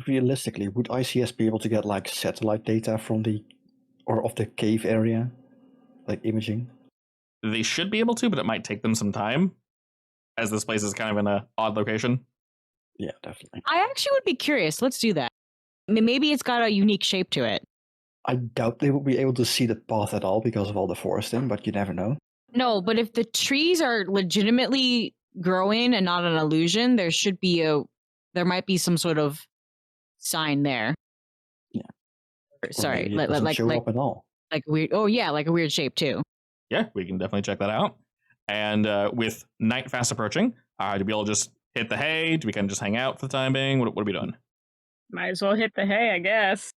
[SPEAKER 3] Realistically, would I.C.S. be able to get like satellite data from of the cave area, like imaging?
[SPEAKER 2] They should be able to, but it might take them some time, as this place is kind of in an odd location.
[SPEAKER 3] Yeah, definitely.
[SPEAKER 1] I actually would be curious. Let's do that. I mean, maybe it's got a unique shape to it.
[SPEAKER 3] I doubt they will be able to see the path at all because of all the foresting, but you never know.
[SPEAKER 1] No, but if the trees are legitimately growing and not an illusion, there might be some sort of sign there.
[SPEAKER 3] Yeah.
[SPEAKER 1] Sorry,
[SPEAKER 3] it doesn't show up at all.
[SPEAKER 1] like weird. Oh yeah, like a weird shape too.
[SPEAKER 2] Yeah, we can definitely check that out. And with night fast approaching, do we all just hit the hay? Do we kind of just hang out for the time being? What are we doing?
[SPEAKER 4] Might as well hit the hay, I guess.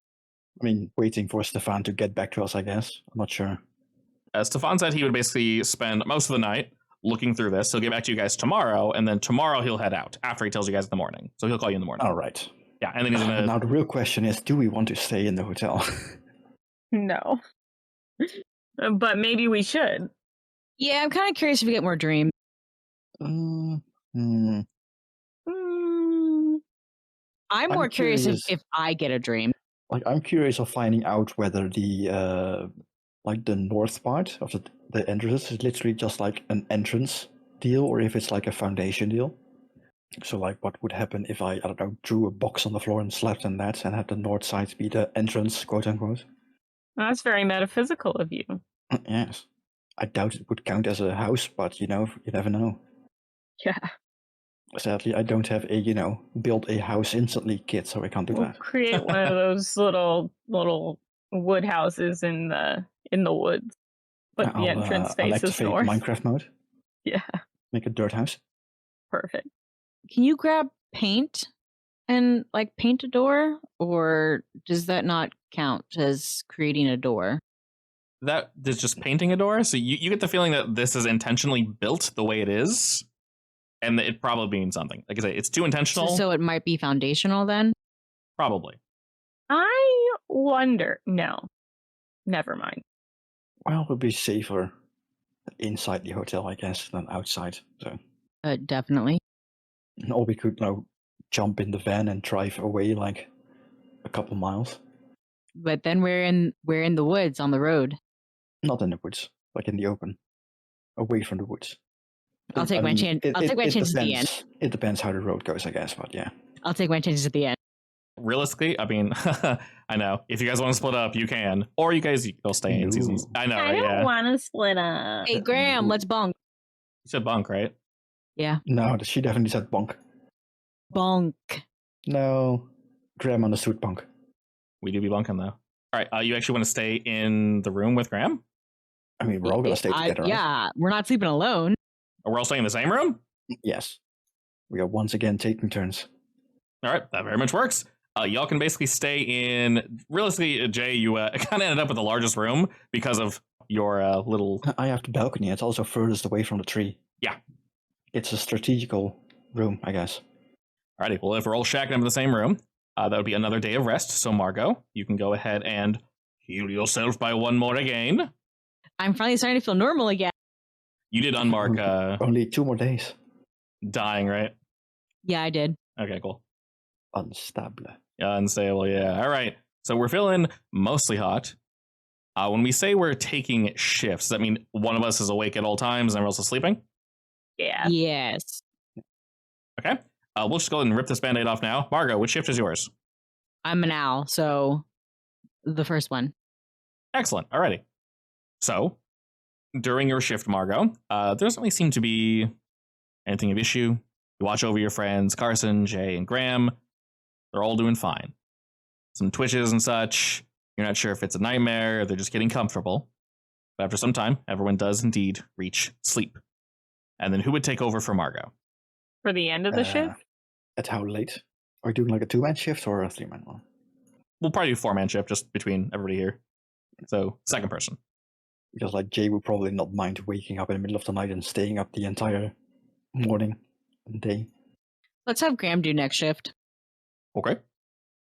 [SPEAKER 3] I mean, waiting for Stefan to get back to us, I guess. I'm not sure.
[SPEAKER 2] Stefan said he would basically spend most of the night looking through this. He'll get back to you guys tomorrow, and then tomorrow he'll head out after he tells you guys in the morning. So he'll call you in the morning.
[SPEAKER 3] All right.
[SPEAKER 2] Yeah, and then he's gonna.
[SPEAKER 3] Now the real question is, do we want to stay in the hotel?
[SPEAKER 4] No. But maybe we should.
[SPEAKER 1] Yeah, I'm kind of curious if we get more dreams.
[SPEAKER 3] Hmm.
[SPEAKER 4] Mm,
[SPEAKER 1] I'm more curious
[SPEAKER 3] curious.
[SPEAKER 1] if I get a dream.
[SPEAKER 3] Like, I'm curious of finding out whether the north part of the entrance is literally just like an entrance deal, or if it's like a foundation deal. So, like, what would happen if I don't know, drew a box on the floor and slept in that, and had the north side be the entrance, quote unquote?
[SPEAKER 4] that's very metaphysical of you.
[SPEAKER 3] Yes. I doubt it would count as a house, but you never know.
[SPEAKER 4] Yeah.
[SPEAKER 3] Sadly, I don't have a build a house instantly kit, so I can't do
[SPEAKER 4] We'll
[SPEAKER 3] that.
[SPEAKER 4] create one of those little wood houses in the woods. But the entrance
[SPEAKER 3] I'll
[SPEAKER 4] faces
[SPEAKER 3] activate
[SPEAKER 4] north.
[SPEAKER 3] Minecraft mode.
[SPEAKER 4] Yeah,
[SPEAKER 3] Make a dirt house.
[SPEAKER 4] perfect.
[SPEAKER 1] Can you grab paint and like paint a door, or does that not count as creating a door?
[SPEAKER 2] That is just painting a door. So you get the feeling that this is intentionally built the way it is, and it probably means something. Like I say, it's too intentional.
[SPEAKER 1] So it might be foundational then.
[SPEAKER 2] Probably.
[SPEAKER 4] I wonder. No, never mind.
[SPEAKER 3] Well, it would be safer inside the hotel, I guess, than outside. So,
[SPEAKER 1] Definitely.
[SPEAKER 3] or we could jump in the van and drive away like a couple miles.
[SPEAKER 1] But then we're in the woods on the road.
[SPEAKER 3] Not in the woods, like in the open, away from the woods.
[SPEAKER 1] I'll take my chance. I'll take my chances at the end.
[SPEAKER 3] It depends how the road goes, I guess, but yeah.
[SPEAKER 1] I'll take my chances at the end.
[SPEAKER 2] Realistically, I mean, I know if you guys want to split up, you can, or you guys go stay in seasons. I know, right? Yeah.
[SPEAKER 4] want to split up.
[SPEAKER 1] Hey Graham, let's bunk.
[SPEAKER 2] You said bunk, right?
[SPEAKER 1] Yeah,
[SPEAKER 3] No, she definitely said bunk.
[SPEAKER 1] bunk.
[SPEAKER 3] No, Graham understood bunk.
[SPEAKER 2] We do be bunking though. All right, you actually want to stay in the room with Graham?
[SPEAKER 3] I mean, we're all gonna stay together, right?
[SPEAKER 1] Yeah, we're not sleeping alone.
[SPEAKER 2] Or we're all staying in the same room?
[SPEAKER 3] Yes. We are once again taking turns.
[SPEAKER 2] All right, that very much works. Y'all can basically stay in. Realistically, Jay, you kind of ended up with the largest room because of your little.
[SPEAKER 3] I have the balcony. It's also furthest away from the tree.
[SPEAKER 2] Yeah.
[SPEAKER 3] It's a strategical room, I guess.
[SPEAKER 2] Alrighty, well, if we're all shacking up in the same room, that would be another day of rest. So, Margot, you can go ahead and heal yourself by one more again.
[SPEAKER 1] I'm finally starting to feel normal again.
[SPEAKER 2] You did unmark
[SPEAKER 3] Only 2 more days.
[SPEAKER 2] dying, right?
[SPEAKER 1] Yeah, I did.
[SPEAKER 2] Okay, cool.
[SPEAKER 3] Unstable.
[SPEAKER 2] Yeah, unstable, yeah. All right, so we're feeling mostly hot. When we say we're taking shifts, does that mean one of us is awake at all times and everyone else is sleeping?
[SPEAKER 4] Yeah.
[SPEAKER 1] Yes.
[SPEAKER 2] Okay. We'll just go ahead and rip this Band-Aid off now. Margot, which shift is yours?
[SPEAKER 1] I'm an owl, so the first one.
[SPEAKER 2] Excellent. Alrighty. So, during your shift, Margot, there doesn't really seem to be anything of issue. You watch over your friends, Carson, Jay, and Graham. They're all doing fine. Some twitches and such. You're not sure if it's a nightmare or they're just getting comfortable. But after some time, everyone does indeed reach sleep. And then who would take over for Margot?
[SPEAKER 4] For the end of the shift?
[SPEAKER 3] At how late? Are you doing like a 2-man shift or a 3-man one?
[SPEAKER 2] We'll probably do 4-man shift just between everybody here. So, second person.
[SPEAKER 3] Because like Jay would probably not mind waking up in the middle of the night and staying up the entire morning and day.
[SPEAKER 1] Let's have Graham do next shift.
[SPEAKER 2] Okay.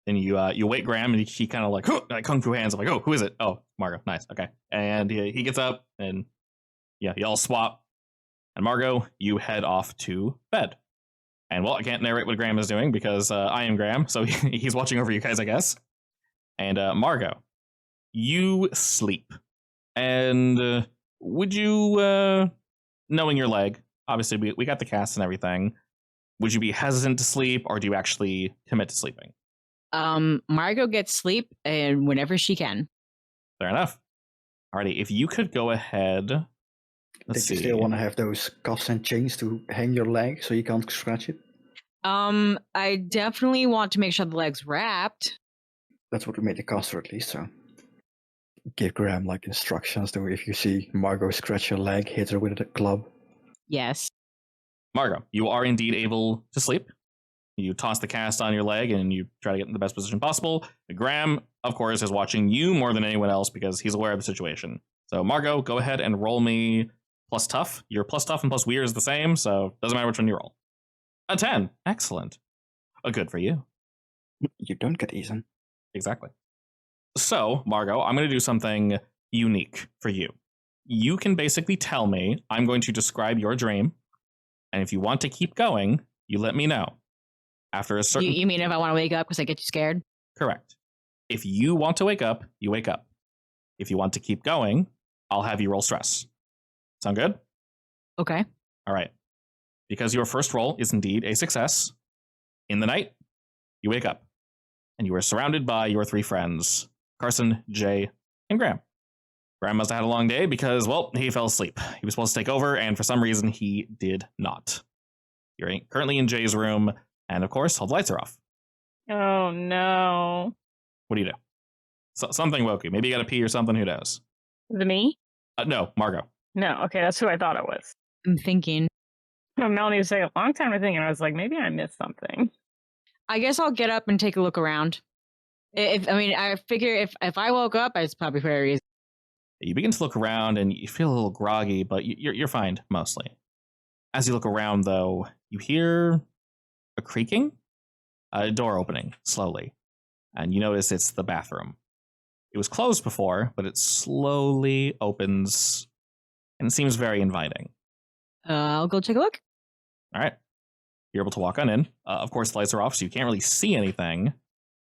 [SPEAKER 2] Then you wake Graham and he kind of like kung fu hands. I'm like, oh, who is it? Oh, Margot. Nice. Okay. And he gets up and yeah, you all swap. And Margot, you head off to bed. And well, I can't narrate what Graham is doing because I am Graham, so he's watching over you guys, I guess. And Margot, you sleep. And would you, knowing your leg, obviously we got the cast and everything, would you be hesitant to sleep or do you actually commit to sleeping?
[SPEAKER 1] Margot gets sleep and whenever she can.
[SPEAKER 2] Fair enough. Alrighty, if you could go ahead. Let's see.
[SPEAKER 3] You still want to have those cuffs and chains to hang your leg so you can't scratch it?
[SPEAKER 1] I definitely want to make sure the leg's wrapped.
[SPEAKER 3] That's what we made the caster at least, so. Give Graham like instructions to if you see Margot scratch your leg, hit her with a club.
[SPEAKER 1] Yes.
[SPEAKER 2] Margot, you are indeed able to sleep. You toss the cast on your leg and you try to get in the best position possible. Graham, of course, is watching you more than anyone else because he's aware of the situation. So Margot, go ahead and roll me plus tough. Your plus tough and plus weird is the same, so doesn't matter which one you roll. A 10. Excellent. Good for you.
[SPEAKER 3] You don't get eaten.
[SPEAKER 2] Exactly. So, Margot, I'm going to do something unique for you. You can basically tell me, I'm going to describe your dream, and if you want to keep going, you let me know. After a certain...
[SPEAKER 1] You mean if I want to wake up because I get you scared?
[SPEAKER 2] Correct. If you want to wake up, you wake up. If you want to keep going, I'll have you roll stress. Sound good?
[SPEAKER 1] Okay.
[SPEAKER 2] All right. Because your first roll is indeed a success, in the night, you wake up, and you are surrounded by your 3 friends, Carson, Jay, and Graham. Graham must have had a long day because, well, he fell asleep. He was supposed to take over, and for some reason, he did not. You're currently in Jay's room, and of course, all the lights are off.
[SPEAKER 4] Oh, no.
[SPEAKER 2] What do you do? Something woke you. Maybe you got to pee or something. Who knows?
[SPEAKER 4] Is it me?
[SPEAKER 2] No, Margot.
[SPEAKER 4] No, okay, that's who I thought it was.
[SPEAKER 1] I'm thinking.
[SPEAKER 4] No, Melanie was saying a long time to think, and I was like, maybe I missed something.
[SPEAKER 1] I guess I'll get up and take a look around. I figure if I woke up, it's probably for a reason.
[SPEAKER 2] You begin to look around and you feel a little groggy, but you're fine, mostly. As you look around, though, you hear a creaking, a door opening, slowly. And you notice it's the bathroom. It was closed before, but it slowly opens, and it seems very inviting.
[SPEAKER 1] I'll go take a look.
[SPEAKER 2] All right. You're able to walk on in. Of course, the lights are off, so you can't really see anything,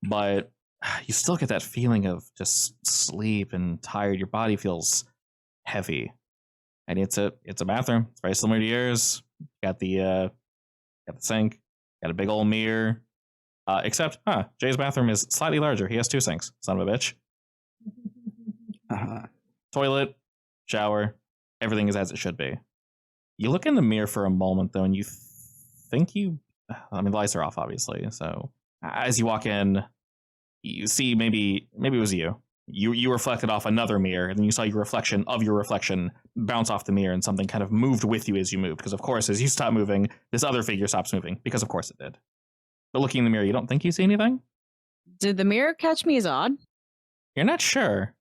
[SPEAKER 2] but you still get that feeling of just sleep and tired. Your body feels heavy, and it's a bathroom. It's very similar to yours. Got the sink, got a big old mirror. Except, Jay's bathroom is slightly larger. He has 2 sinks. Son of a bitch. Toilet, shower, everything is as it should be. You look in the mirror for a moment, though, and you think the lights are off, obviously. So as you walk in, you see maybe it was you. You reflected off another mirror, and then you saw your reflection of your reflection bounce off the mirror, and something kind of moved with you as you moved. Because, of course, as you stop moving, this other figure stops moving. Because, of course, it did. But looking in the mirror, you don't think you see anything?
[SPEAKER 1] Did the mirror catch me as odd?
[SPEAKER 2] You're not sure.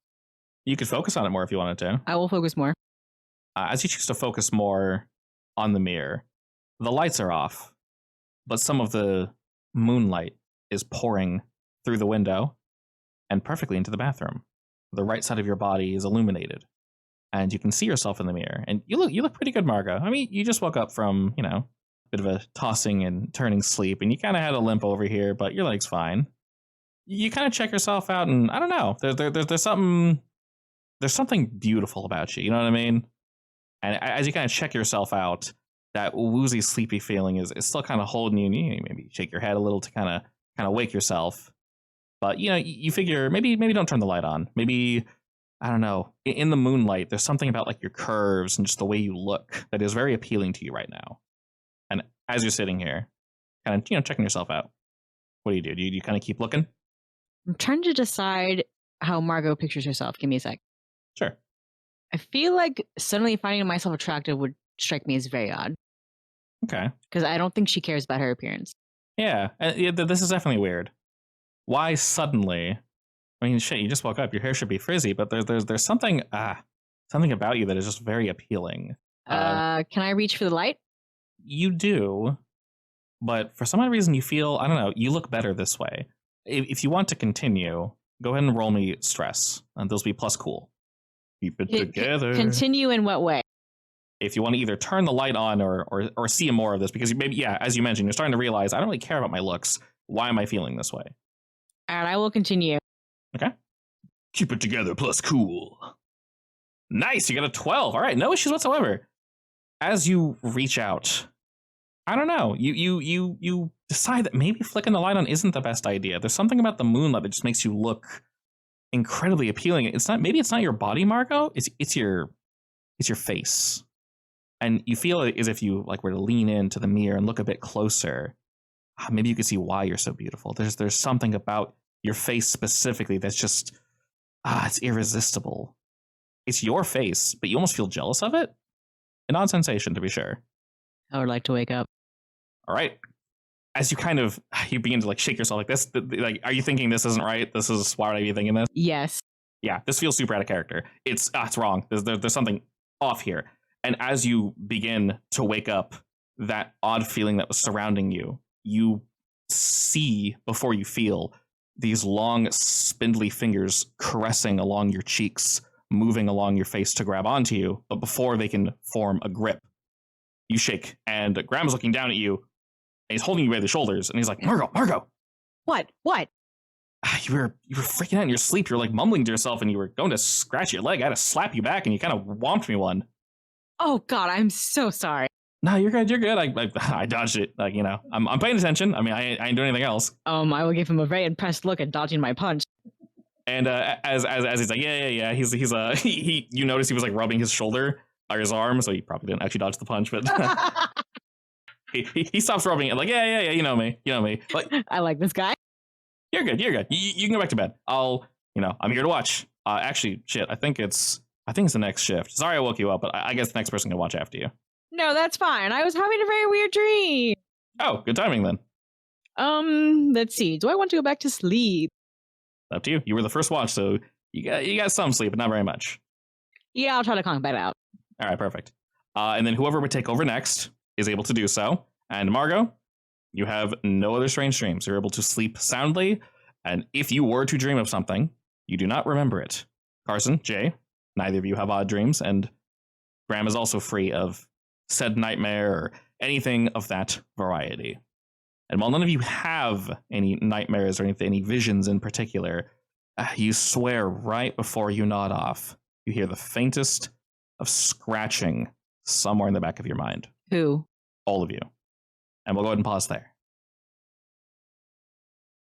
[SPEAKER 2] You could focus on it more if you wanted to.
[SPEAKER 1] I will focus more.
[SPEAKER 2] As you choose to focus more on the mirror, the lights are off, but some of the moonlight is pouring through the window and perfectly into the bathroom. The right side of your body is illuminated, and you can see yourself in the mirror. And you look pretty good, Margot. I mean, you just woke up from, a bit of a tossing and turning sleep, and you kind of had a limp over here, but your leg's fine. You kind of check yourself out, and I don't know. There's something beautiful about you. You know what I mean? And as you kind of check yourself out, that woozy, sleepy feeling is still kind of holding you. And you maybe shake your head a little to kind of wake yourself. But you figure maybe don't turn the light on. Maybe I don't know, in the moonlight, there's something about like your curves and just the way you look that is very appealing to you right now. And as you're sitting here, kind of, checking yourself out, what do? Do you kind of keep looking?
[SPEAKER 1] I'm trying to decide how Margot pictures herself. Give me a sec.
[SPEAKER 2] Sure.
[SPEAKER 1] I feel like suddenly finding myself attractive would strike me as very odd.
[SPEAKER 2] Okay.
[SPEAKER 1] Because I don't think she cares about her appearance.
[SPEAKER 2] Yeah, this is definitely weird. Why suddenly? I mean, shit, you just woke up. Your hair should be frizzy, but there's something about you that is just very appealing.
[SPEAKER 1] Can I reach for the light?
[SPEAKER 2] You do, but for some odd reason you feel, I don't know, you look better this way. If you want to continue, go ahead and roll me stress, and those will be plus cool. Keep it together.
[SPEAKER 1] Continue in what way?
[SPEAKER 2] If you want to either turn the light on or see more of this, because maybe, yeah, as you mentioned, you're starting to realize, I don't really care about my looks. Why am I feeling this way?
[SPEAKER 1] All right, I will continue.
[SPEAKER 2] Okay. Keep it together plus cool. Nice, you got a 12. All right, no issues whatsoever. As you reach out, I don't know, you decide that maybe flicking the light on isn't the best idea. There's something about the moonlight that just makes you look incredibly appealing. It's not your body, Margot. It's your face. And you feel as if you like were to lean into the mirror and look a bit closer. Maybe you could see why you're so beautiful. There's something about your face specifically that's just it's irresistible. It's your face, but you almost feel jealous of it. An odd sensation, to be sure.
[SPEAKER 1] I would like to wake up.
[SPEAKER 2] All right. As you begin to like shake yourself like this, like, are you thinking this isn't right? Why would I be thinking this?
[SPEAKER 1] Yes.
[SPEAKER 2] Yeah, this feels super out of character. It's wrong. There's something off here. And as you begin to wake up, that odd feeling that was surrounding you, you see before you feel these long, spindly fingers caressing along your cheeks, moving along your face to grab onto you. But before they can form a grip, you shake, and Graham's looking down at you, and he's holding you by the shoulders, and he's like, Margot!
[SPEAKER 1] What?
[SPEAKER 2] You were freaking out in your sleep. You're like mumbling to yourself, and you were going to scratch your leg. I had to slap you back, and you kind of whomped me one.
[SPEAKER 1] Oh God, I'm so sorry.
[SPEAKER 2] No, you're good. You're good. I dodged it. Like, I'm paying attention. I mean, I ain't doing anything else.
[SPEAKER 1] I will give him a very impressed look at dodging my punch.
[SPEAKER 2] And as he's like, yeah, you notice he was like rubbing his shoulder or his arm, so he probably didn't actually dodge the punch, but he stops rubbing it. Like, yeah, you know me. Like,
[SPEAKER 1] I like this guy.
[SPEAKER 2] You're good. You can go back to bed. I'm here to watch. Actually, shit, I think it's the next shift. Sorry I woke you up, but I guess the next person can watch after you.
[SPEAKER 1] No, that's fine. I was having a very weird dream.
[SPEAKER 2] Oh, good timing then.
[SPEAKER 1] Let's see. Do I want to go back to sleep?
[SPEAKER 2] Up to you. You were the first watch, so you got some sleep, but not very much.
[SPEAKER 1] Yeah, I'll try to conk that out.
[SPEAKER 2] All right, perfect. And then whoever would take over next is able to do so. And Margot, you have no other strange dreams. You're able to sleep soundly, and if you were to dream of something, you do not remember it. Carson, Jay, neither of you have odd dreams, and Graham is also free of said nightmare or anything of that variety. And while none of you have any nightmares or any visions in particular, you swear right before you nod off, you hear the faintest of scratching somewhere in the back of your mind.
[SPEAKER 1] Who?
[SPEAKER 2] All of you. And we'll go ahead and pause there.